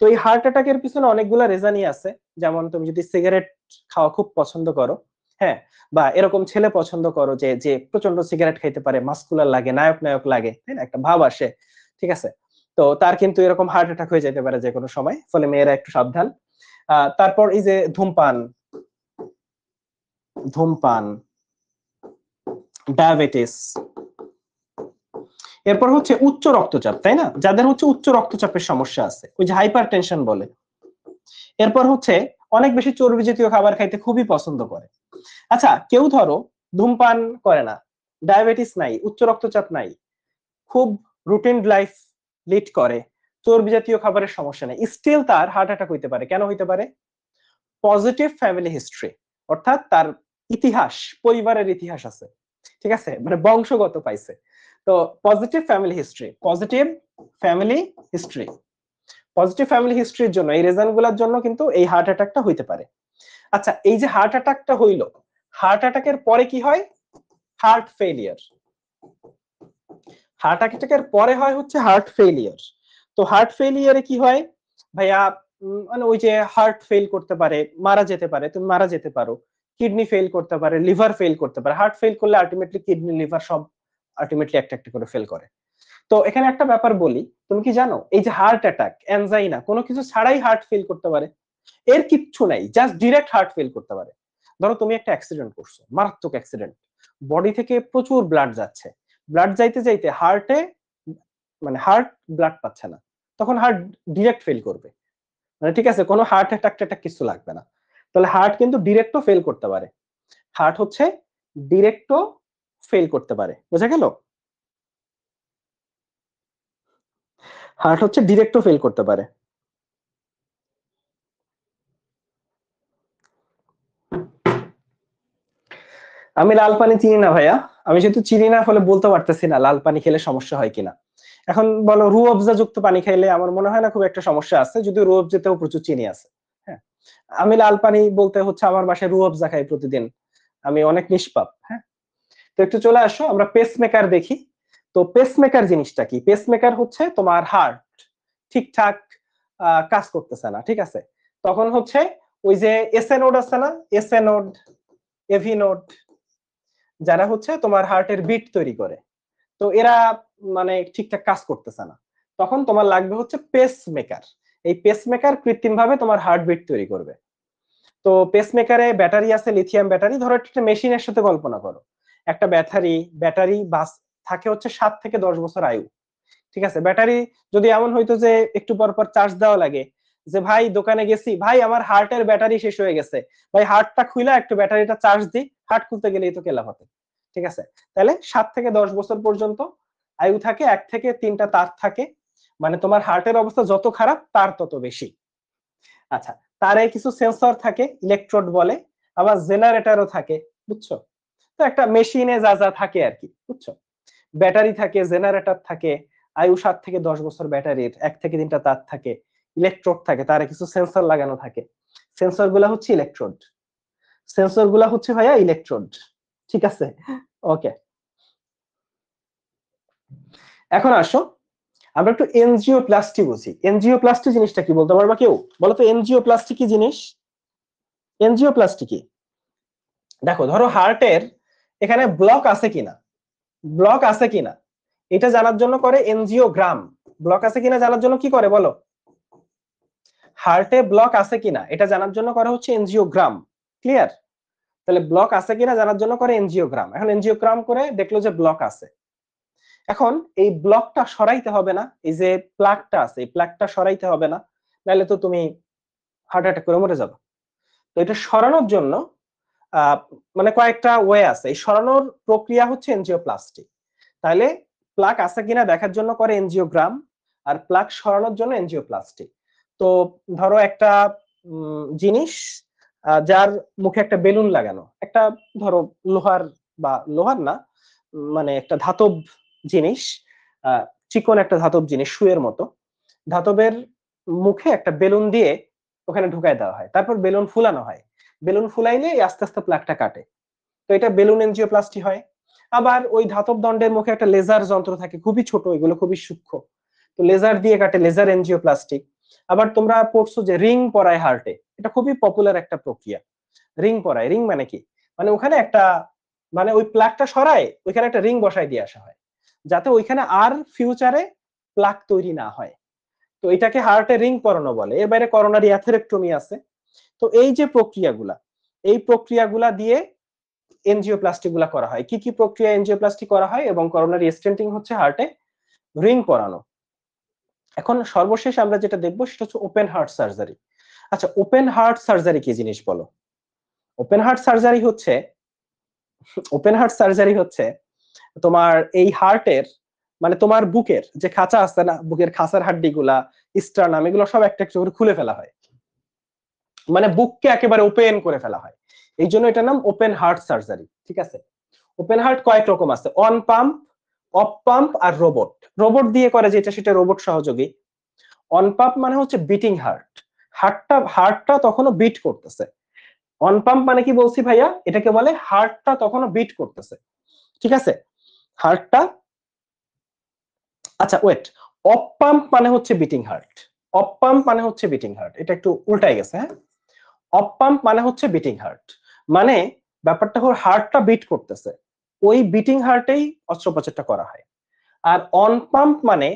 তো এই হার্ট অ্যাটাকের পিছনে অনেকগুলো রিজনই আছে, যেমন তুমি যদি সিগারেট খাওয়া খুব পছন্দ করো, হ্যাঁ, বা এরকম ছেলে পছন্দ করো যে যে প্রচন্ড সিগারেট খাইতে পারে, মাস্কুলার লাগে, নায়ক নায়ক লাগে, তাই না, একটা ভাব আসে, ঠিক আছে, তো তার কিন্তু এরকম হার্ট অ্যাটাক হয়ে যেতে পারে যে কোনো সময়, ফলে মেয়েরা একটু সাবধান। তারপর এই যে ধূমপান, ধূমপান, ডায়াবেটিস, এরপর হচ্ছে উচ্চ রক্তচাপ, তাই না, যাদের হচ্ছে উচ্চ রক্তচাপের সমস্যা আছে, ওই যে হাইপার টেনশন বলে। এরপর হচ্ছে অনেক বেশি চর্বি জাতীয় খাবার খাইতে খুবই পছন্দ করে। আচ্ছা, কেউ ধরো ধূমপান করে না, ডায়াবেটিস নাই, উচ্চ রক্তচাপ নাই, খুব রুটিন লাইফ লিড করে, চর্বি জাতীয় খাবারের সমস্যা নেই, স্টিল তার হার্ট অ্যাটাক হইতে পারে। কেন হইতে পারে? পজিটিভ ফ্যামিলি হিস্ট্রি, অর্থাৎ তার ইতিহাস, পরিবারের ইতিহাস আছে, ঠিক আছে, মানে বংশগত পাইছে। তো positive family history, positive family history, positive family হিস্ট্রির জন্য, এই রিজনগুলোর জন্য কিন্তু এই হার্ট অ্যাটাকটা হইতে পারে। আচ্ছা, এই যে হার্ট অ্যাটাকটা হইলো, হার্ট অ্যাটাকের পরে কি হয়? Heart failure. হার্ট অ্যাটাকের পরে হয় হচ্ছে হার্ট ফেলিয়ার। তো হার্ট ফেলিয়ারে কি হয় ভাইয়া, মানে ওই যে হার্ট ফেল করতে পারে, মারা যেতে পারে, তুমি মারা যেতে পারো, কিডনি ফেল করতে পারে, লিভার ফেল করতে পারে। হার্ট ফেল করলে আলটিমেটলি কিডনি, লিভার সব আলটিমেটলি একটা একটা করে ফেল করে। তো এখানে একটা ব্যাপার বলি, তুমি কি জানো এই যে হার্ট অ্যাটাক, অ্যানজাইনা কোনো কিছু ছাড়াই হার্ট ফেল করতে পারে, এর কিচ্ছু নাই, জাস্ট ডিরেক্ট হার্ট ফেল করতে পারে। ধরো তুমি একটা অ্যাক্সিডেন্ট করছো, মারাত্মক অ্যাক্সিডেন্ট, বডি থেকে প্রচুর ব্লাড যাচ্ছে, ব্লাড যাইতে যাইতে হার্টে, মানে হার্ট ব্লাড পাচ্ছে না, তখন হার্ট ডিরেক্ট ফেল করবে, মানে ঠিক আছে, কোনো হার্ট অ্যাটাক কিছু লাগবে না। তাহলে হার্ট কিন্তু ডিরেক্টও ফেল করতে পারে, হার্ট হচ্ছে ডিরেক্টও ফেল করতে পারে, বোঝা গেল? হার্ট হচ্ছে ডিরেক্টও ফেল করতে পারে। আমি লাল পানি চিনি না ভাইয়া, আমি যেহেতু চিনি না ফলে বলতে পারতেছি না লাল পানি খেলে সমস্যা হয় কিনা। এখন বলো রু অফজা যুক্ত পানি খাইলে, আমার মনে হয় না খুব একটা সমস্যা আছে, যদিও রু অফজাতেও প্রচুর চিনি আছে। হ্যাঁ, আমি লাল পানি বলতে হচ্ছে আমার বাসায় রু অফজা খাই প্রতিদিন, আমি অনেক নিষ্পাপ। হ্যাঁ, তো একটু চলে আসো, আমরা পেসমেকার দেখি। তো পেসমেকার জিনিসটা কি? পেসমেকার হচ্ছে তোমার হার্ট ঠিকঠাক কাজ করতেছে না, ঠিক আছে, তখন হচ্ছে ওই যে এসএ নোড আছে না, এসএ নোড, এভি নোড, যারা হচ্ছে তোমার হার্টের বিট তৈরি করে, তো এরা মানে ঠিকঠাক কাজ করতেছে না, তখন তোমার লাগবে হচ্ছে পেসমেকার। এই পেসমেকার কৃত্রিম ভাবে তোমার হার্টবিট তৈরি করবে। তো পেসমেকারে ব্যাটারি আছে, লিথিয়াম ব্যাটারি। ধরো একটা মেশিনের সাথে কল্পনা করো, একটা ব্যাটারি বাস থাকে হচ্ছে 7 থেকে 10 বছর আয়ু, ঠিক আছে। ব্যাটারি যদি এমন হইতো যে একটু পর পর চার্জ দেওয়া লাগে, যে ভাই দোকানে গেছি, ভাই আমার হার্টের ব্যাটারি শেষ হয়ে গেছে, ভাই হার্টটা খুইলা একটু ব্যাটারিটা চার্জ দিই, হার্ট খুলতে গেলেই তো কেলা হতে, ঠিক আছে। তাহলে 7 থেকে 10 বছর পর্যন্ত আয়ু থাকে, 1 থেকে 3টা তার থাকে, মানে তোমার হার্টের অবস্থা যত খারাপ তার তত বেশি। আচ্ছা, তারে কিছু সেন্সর থাকে, ইলেকট্রোড বলে, আবার জেনারেটরও থাকে, বুঝছো? তো একটা মেশিনে যা যা থাকে আর কি, বুঝছো? ব্যাটারি থাকে, জেনারেটর থাকে, আয়ু 7 থেকে 10 বছর ব্যাটারির, 1 থেকে 3টা তার থাকে, ইলেকট্রোড থাকে, তারে কিছু সেন্সর লাগানো থাকে। সেন্সর গুলা হচ্ছে ইলেকট্রোড, সেন্সর গুলা হচ্ছে ভাইয়া ইলেকট্রোড। ঠিক আছে, ওকে। এখন আসো আমরা একটু এনজিওপ্লাস্টি বুঝি। এনজিওপ্লাস্টি জিনিসটা কি বলতে পারবা কেউ? বলো তো এনজিওপ্লাস্টি কি জিনিস? এনজিওপ্লাস্টি কি? দেখো, ধরো হার্টের এখানে ব্লক আছে কিনা, ব্লক আছে কিনা এটা জানার জন্য করে এনজিওগ্রাম। ব্লক আছে কিনা জানার জন্য কি করে বলো? হার্টে ব্লক আছে কিনা এটা জানার জন্য করা হচ্ছে এনজিওগ্রাম। ক্লিয়ার? তাহলে ব্লক আছে কিনা জানার জন্য করে এনজিওগ্রাম। এখন এনজিওগ্রাম করে দেখলো যে ব্লক আছে। এখন এই ব্লকটা সরাইতে হবে না, এই যে প্লাকটা আছে এই প্লাকটা সরাইতে হবে না, নাহলে তো তুমি হার্ট অ্যাটাক করে মরে যাবে। তো এটা সরানোর জন্য আহ মানে কয়েকটা ওয়ে আছে। এই সরানোর প্রক্রিয়া হচ্ছে এনজিওপ্লাস্টি। তাহলে প্লাক আছে কিনা দেখার জন্য করে এনজিওগ্রাম, আর প্লাক সরানোর জন্য এনজিওপ্লাস্টি। তো ধরো একটা জিনিস যার মুখে একটা বেলুন লাগানো, একটা ধরো লোহার বা লোহার না, মানে একটা ধাতব জিনিস, চিকন একটা ধাতব জিনিস সুয়ের মতো, ধাতবের মুখে একটা বেলুন দিয়ে ওখানে ঢুকাই দেওয়া হয়, তারপর বেলুন ফুলানো হয়। বেলুন ফুলাইলে আস্তে আস্তে প্লাকটা কাটে। তো এটা বেলুন এনজিওপ্লাস্টি হয়। আবার ওই ধাতব দণ্ডের মুখে একটা লেজার যন্ত্র থাকে, খুবই ছোট, এগুলো খুবই সূক্ষ্ম, তো লেজার দিয়ে কাটে, লেজার এনজিওপ্লাস্টি। আবার তোমরা পড়ছো যে রিং পরায় হার্টে, এটা খুবই পপুলার একটা প্রক্রিয়া। রিং পরায়, রিং মানে কি? মানে ওখানে একটা, মানে ওই প্লাকটা সরায় ওইখানে একটা রিং বসায় দিয়ে আসা হয়, যাতে ওইখানে আর ফিউচারে প্লাক তৈরি না হয়। তো এটাকে হার্টে রিং পরানো বলে। এর বাইরে করোনারি অ্যাথেরেক্টমি আছে। তো এই যে প্রক্রিয়াগুলা, এই প্রক্রিয়াগুলা দিয়ে এনজিওপ্লাস্টি গুলা করা হয়। কি কি প্রক্রিয়া এনজিওপ্লাস্টি করা হয়? এবং করোনারি স্টেন্টিং হচ্ছে হার্টে রিং পরানো। এখন সর্বশেষ আমরা যেটা দেখবো সেটা হচ্ছে ওপেন হার্ট সার্জারি। আচ্ছা, ওপেন হার্ট সার্জারি কি জিনিস বলো? ওপেন হার্ট সার্জারি হচ্ছে, ওপেন হার্ট সার্জারি হচ্ছে তোমার এই হার্টের, মানে তোমার বুকের যে খাঁচা আছে না, বুকের খাঁচার হাড্ডি গুলা, স্টার্নাম, এগুলো সব একটা একটা করে খুলে ফেলা হয়, মানে বুককে একেবারে ওপেন করে ফেলা হয়। এই জন্য এটার নাম ওপেন হার্ট সার্জারি। ঠিক আছে? ওপেন হার্ট কয়েক রকম আছে, অন পাম্প, অফ পাম্প আর রোবট। রোবট দিয়ে করে যেটা সেটা রোবট সহযোগী। অন পাম্প মানে হচ্ছে বিটিং হার্ট, হার্টটা তখনও বিট করতেছে। অন পাম্প মানে কি বলছি ভাইয়া? এটাকে বলে হার্টটা তখনও বিট করতেছে। ঠিক আছে? হার্টটা, আচ্ছা ওয়েট, অফ পাম্প মানে হচ্ছে বিটিং হার্ট, অফ পাম্প মানে হচ্ছে বিটিং হার্ট, এটা একটু উল্টাই গেছে। হ্যাঁ, অফ পাম্প মানে হচ্ছে বিটিং হার্ট, মানে ব্যাপারটা হলো হার্টটা বিট করতেছে, ওই বিটিং হার্টেই অস্ত্রোপচারটা করা হয়। আর অন পাম্প মানে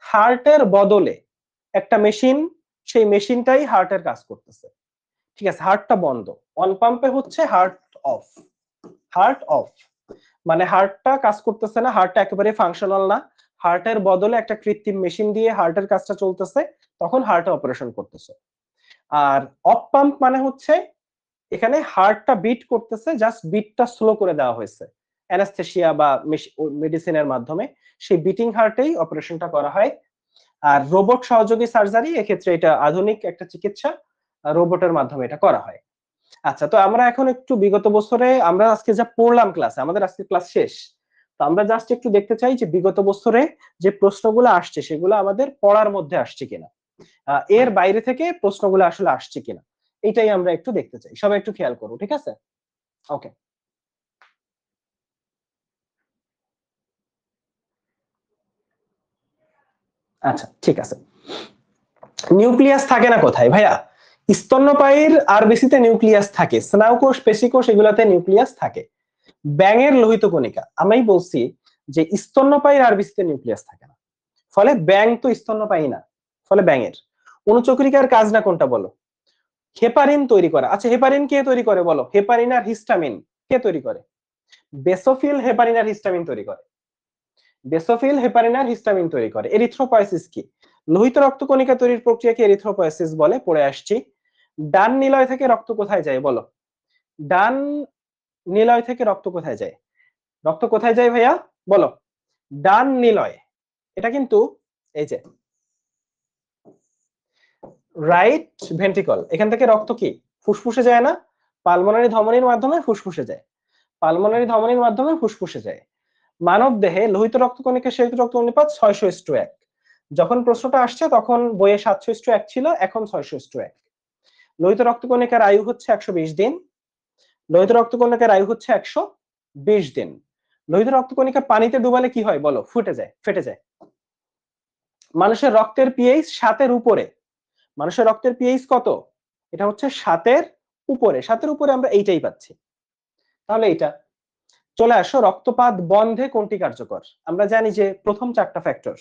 হার্টের বদলে একটা মেশিন, সেই মেশিনটাই হার্টের কাজ করতেছে। ঠিক আছে? হার্টটা বন্ধ। অন পাম্পে হচ্ছে হার্ট অফ, হার্ট অফ মানে হার্টটা কাজ করতেছে না, হার্টটা একেবারে ফাংশনাল না, হার্টের বদলে একটা কৃত্রিম মেশিন দিয়ে হার্টের কাজটা চলতেছে, তখন হার্টে অপারেশন করতেছে। আর অফ পাম্প মানে হচ্ছে এখানে হার্টটা বিট করতেছে, জাস্ট বিটটা স্লো করে দেওয়া হয়েছে অ্যানাস্থেসিয়া বা মেডিসিনের মাধ্যমে, সেই বিটিং হার্টেই অপারেশনটা করা হয়। আর রোবট সহযোগী সার্জারি, এক্ষেত্রে এটা আধুনিক একটা চিকিৎসা, রোবটের মাধ্যমে এটা করা হয়। আচ্ছা, তো আমরা এখন একটু বিগত বছরে আমরা আজকে যা পড়লাম ক্লাসে, আমাদের আজকে ক্লাস শেষ, তো আমরা জাস্ট একটু দেখতে চাই যে বিগত বছরে যে প্রশ্নগুলো আসছে সেগুলো আমাদের পড়ার মধ্যে আসছে কিনা, এর বাইরে থেকে প্রশ্নগুলো আসলে আসছে কিনা, এটাই আমরা একটু দেখতে চাই। সবাই একটু খেয়াল করো, ঠিক আছে? ওকে, আচ্ছা ঠিক আছে। নিউক্লিয়াস থাকে না কোথায় ভাইয়া? স্তন্যপায়ীর আরবিসিতে নিউক্লিয়াস থাকে, স্নায়ুকোষ, পেশিকোষ, এগুলাতে নিউক্লিয়াস থাকে। ব্যাঙের লোহিত কণিকা, আমি বলছি যে স্তন্যপায়ীর আরবিসিতে নিউক্লিয়াস থাকে না, ফলে ব্যাঙ তো স্তন্যপায়ী না, ফলে ব্যাঙের অনুচক্রিকার কাজ না কোনটা বলো? হেপারিন তৈরি করা। আচ্ছা, হেপারিন কে তৈরি করে বলো? হেপারিন আর হিস্টামিন কে তৈরি করে? বেসোফিল হেপারিন আর হিস্টামিন তৈরি করে, বেসোফিল হেপারিন আর হিস্টামিন তৈরি করে। এরিথ্রোপয়েসিস কি? লোহিত রক্তকণিকা তৈরির প্রক্রিয়াকে এরিথ্রোপয়েসিস বলে, পড়ে আসছি। ডান নিলয় থেকে রক্ত কোথায় যায় বলো? ডান নিলয় থেকে রক্ত কোথায় যায়? রক্ত কোথায় যায় ভাইয়া বলো? ডান নিলয়, এটা কিন্তু এই যে রাইট ভেন্ট্রিকল। এখান থেকে রক্ত কি ফুসফুসে যায় না? পালমোনারি ধমনীর মাধ্যমে ফুসফুসে যায়, পালমোনারি ধমনীর মাধ্যমে ফুসফুসে যায়। মানব দেহে লোহিত রক্তকণিকা শ্বেত রক্ত অনুপাত 600:1। যখন প্রশ্নটা আসছে তখন বইয়ে 700:1 ছিল, এখন 600:1। লোহিত রক্তকণিকার আয়ু হচ্ছে 120 দিন, লোহিত রক্তকণিকার আয়ু হচ্ছে 120 দিন। লোহিত রক্তকণিকা পানিতে ডুবালে কি হয় বলো? ফুটে যায়, ফেটে যায়। মানুষের রক্তের পিএইচ 7-এর উপরে। মানুষের রক্তের পিএইচ কত? এটা হচ্ছে 7-এর উপরে। 7-এর উপরে আমরা এইটাই পাচ্ছি। তাহলে এইটা চলে আসো, রক্তপাত বন্ধে কোনটি কার্যকর? আমরা জানি যে প্রথম 4টা ফ্যাক্টর,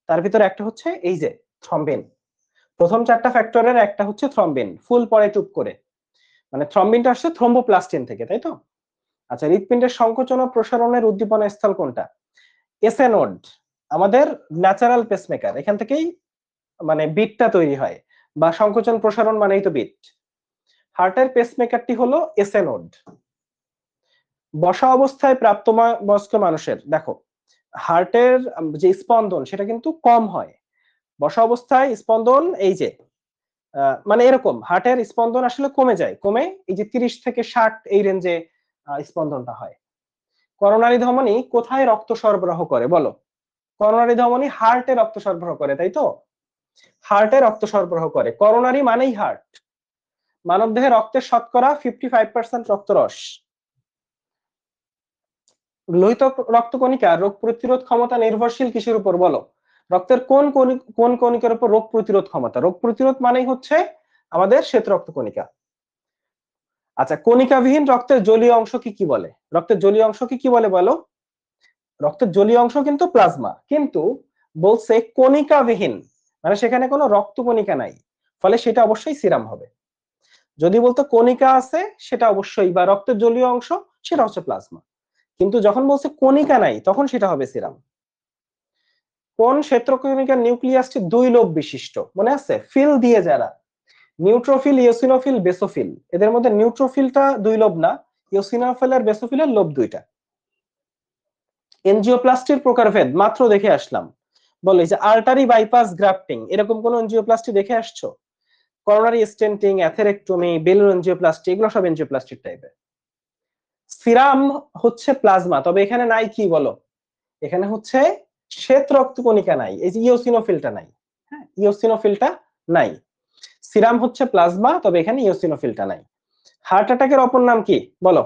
তার ভিতরে একটা হচ্ছে এই যে থ্রম্বিন। প্রথম 4টা ফ্যাক্টরের একটা হচ্ছে থ্রম্বিন, ফুল পরে টুপ করে, মানে থ্রম্বিনটা আসছে থ্রম্বোপ্লাস্টিন থেকে, তাই তো? আচ্ছা, হৃৎপিণ্ডের সংকোচন ও প্রসারণের উদ্দীপনা স্থল কোনটা? এসএ নোড, আমাদের ন্যাচারাল পেসমেকার, এখান থেকেই মানে বিটটা তৈরি হয়, বা সংকোচন প্রসারণ মানেই তো বিট। হার্টের পেসমেকারটি হলো এসএ নোড। বসা অবস্থায় প্রাপ্তবয়স্ক মানুষের দেখো হার্টের যে স্পন্দন সেটা কিন্তু কম হয়। বসা অবস্থায় স্পন্দন এই যে মানে এরকম হার্টের স্পন্দন আসলে কমে যায়, কমে এই যে 30 থেকে 60 এই রেঞ্জে স্পন্দনটা হয়। করোনারি ধমনী কোথায় রক্ত সরবরাহ করে বলো? করোনারি ধমনী হার্টে রক্ত সরবরাহ করে, তাই তো? হার্টে রক্ত সরবরাহ করে। করোনারি মানেই হার্ট। মানবদেহে রক্তের শতকরা 55% রক্তরস। লোহিত রক্তকণিকা রোগ প্রতিরোধ ক্ষমতা নির্ভরশীল কিসের উপর বলো? রক্তের কোন কণিকার উপর রোগ প্রতিরোধ ক্ষমতা? রোগ প্রতিরোধ মানেই হচ্ছে আমাদের শ্বেত রক্তকণিকা। আচ্ছা, কণিকাবিহীন রক্তের জলীয় অংশকে কি বলে? রক্তের জলীয় অংশকে কি বলে বলো? রক্তের জলীয় অংশ কিন্তু প্লাজমা, কিন্তু বলছে কণিকাবিহীন, মানে সেখানে কোনো রক্তকণিকা নাই, ফলে সেটা অবশ্যই সিরাম হবে। যদি বলতো কণিকা আছে সেটা অবশ্যই, বা রক্তের জলীয় অংশ সেটা হচ্ছে প্লাজমা, কিন্তু যখন বলছে কণিকা নাই তখন সেটা হবে সিরাম। কোন শ্বেতকণিকার নিউক্লিয়াসটি 2 লোব বিশিষ্ট? মনে আছে? ফিল দিয়ে যারা, নিউট্রোফিল, ইওসিনোফিল, বেসোফিল, এদের মধ্যে নিউট্রোফিলটা 2 লোব না, ইওসিনোফিল আর বেসোফিলের লোব 2টা। এনজিওপ্লাস্টির প্রকারভেদ মাত্র দেখে আসলাম, বলে যে আর্টারি বাইপাস গ্রাফটিং, এরকম কোন এনজিওপ্লাস্টি দেখে আসছো? Coronary stenting, atherectomy, balloon angioplasty, এগুলো সব এনজিওপ্লাস্টিক টাইপের। সিরাম হচ্ছে প্লাজমা, তবে এখানে নাই কি বলো? এখানে হচ্ছে শ্বেত রক্তকণিকা নাই, এই যে ইওসিনোফিলটা নাই। হ্যাঁ, ইওসিনোফিলটা নাই। সিরাম হচ্ছে প্লাজমা, তবে এখানে ইওসিনোফিলটা নাই। হার্ট অ্যাটাকের অপর নাম কি বলো?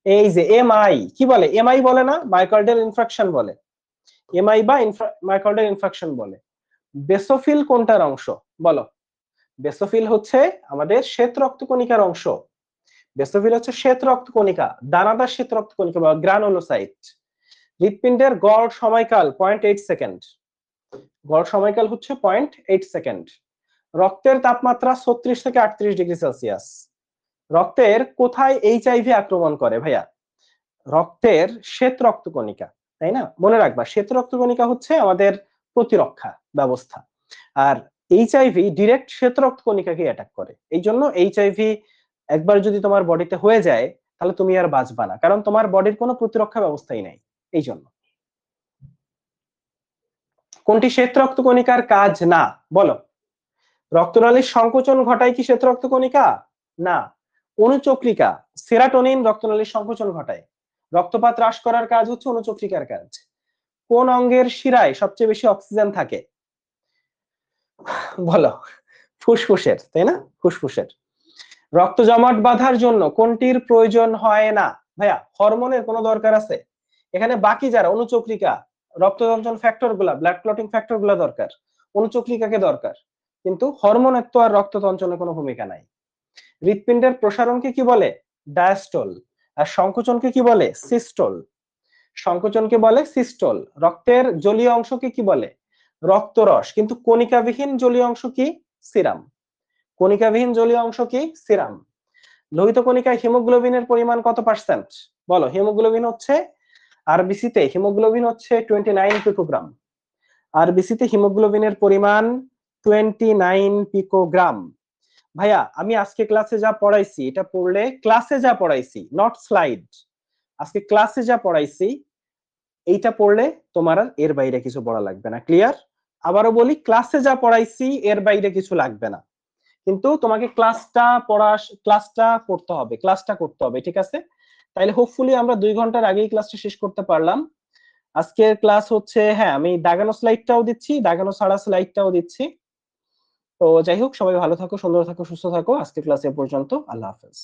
এই যে এমআই, কি বলে? এমআই বলে না, মায়োকার্ডিয়াল ইনফ্রাকশন বলে। এমআই বা মায়োকার্ডিয়াল ইনফ্রাকশন বলে। বেসোফিল কোনটার অংশ বলো? বেসোফিল হচ্ছে আমাদের শ্বেত রক্তকণিকার অংশ। বেসোফিল হচ্ছে শ্বেত রক্তকণিকা, দানাদার শ্বেত রক্তকণিকা বা গ্রানুলোসাইট। হৃৎপিণ্ডের গড় সময়কাল 0.8 সেকেন্ড। গড় সময়কাল হচ্ছে 0.8 সেকেন্ড। রক্তের তাপমাত্রা 36 থেকে 38 ডিগ্রি সেলসিয়াস। রক্তের কোথায় এইচআইভি আক্রমণ করে ভাইয়া? রক্তের শ্বেত রক্তকণিকা, তাই না? মনে রাখবা, শ্বেত রক্তকণিকা হচ্ছে আমাদের প্রতিরক্ষা ব্যবস্থা, আর এইচআইভি ডিরেক্ট শ্বেত রক্তকণিকাকে অ্যাটাক করে। এই জন্য এইচআইভি একবার যদি তোমার বডিতে হয়ে যায় তাহলে তুমি আর বাঁচবা না, কারণ তোমার বডির কোনো প্রতিরক্ষা ব্যবস্থাই নাই। এই জন্য কোনটি শ্বেত রক্তকণিকার কাজ না বলো? রক্তনালীর সংকোচন ঘটায় কি শ্বেত রক্তকণিকা? না। অনুচক্রিকা, সেরাটোনিন রক্তনালীর সংকোচন ঘটায়। রক্তপাত হ্রাস করার কাজ হচ্ছে অনুচক্রিকার কাজ। কোন অঙ্গের শিরায় সবচেয়ে বেশি অক্সিজেন থাকে বলো? ফুসফুসের, তাই না? ফুসফুসের। রক্ত জমাট বাঁধার জন্য কোনটির প্রয়োজন হয় না ভাইয়া? হরমোনের কোনো দরকার আছে এখানে? বাকি যারা অনুচক্রিকা, রক্ততঞ্চন ফ্যাক্টর গুলা, ব্লাড ক্লটিং ফ্যাক্টর গুলা দরকার, অনুচক্রিকাকে দরকার, কিন্তু হরমোনের তো আর রক্ততঞ্চনে কোনো ভূমিকা নাই। হৃৎপিণ্ডের প্রসারণকে কি বলে? ডায়াস্টল। আর সংকোচনকে কি বলে? সিস্টল। সংকোচনকে বলে সিস্টল। রক্তের জলীয় অংশকে কি বলে? রক্তরস। কিন্তু কণিকাবিহীন জলীয় অংশ কি? সিরাম। কণিকাবিহীন জলীয় অংশ কি? সিরাম। লোহিত কণিকায় হিমোগ্লোবিনের পরিমাণ কত পার্সেন্ট বলো? হিমোগ্লোবিন হচ্ছে আরবিসি তে হিমোগ্লোবিন হচ্ছে 29 পিকোগ্রাম। আরবিসি তে হিমোগ্লোবিনের পরিমাণ 29 পিকোগ্রাম। ভাইয়া আমি আজকে ক্লাসে যা পড়াইছি এটা পড়লে, ক্লাসে যা পড়াইছি নট স্লাইড, আজকে ক্লাসে যা পড়াইছি এইটা পড়লে তোমার আর এর বাইরে কিছু পড়া লাগবে না। ক্লিয়ার? আবারও বলি, ক্লাসে যা পড়াইছি এর বাইরে কিছু লাগবে না, কিন্তু তোমাকে ক্লাসটা করতে হবে, ঠিক আছে? তাইলে হোপফুলি আমরা 2 ঘন্টার আগেই ক্লাসটা শেষ করতে পারলাম। আজকের ক্লাস হচ্ছে, হ্যাঁ আমি দাগানো স্লাইডটাও দিচ্ছি, দাগানো ছাড়া স্লাইডটাও দিচ্ছি। তো যাই হোক, সবাই ভালো থাকো, সুন্দর থাকো, সুস্থ থাকো। আজকের ক্লাস এ পর্যন্ত। আল্লাহ হাফেজ।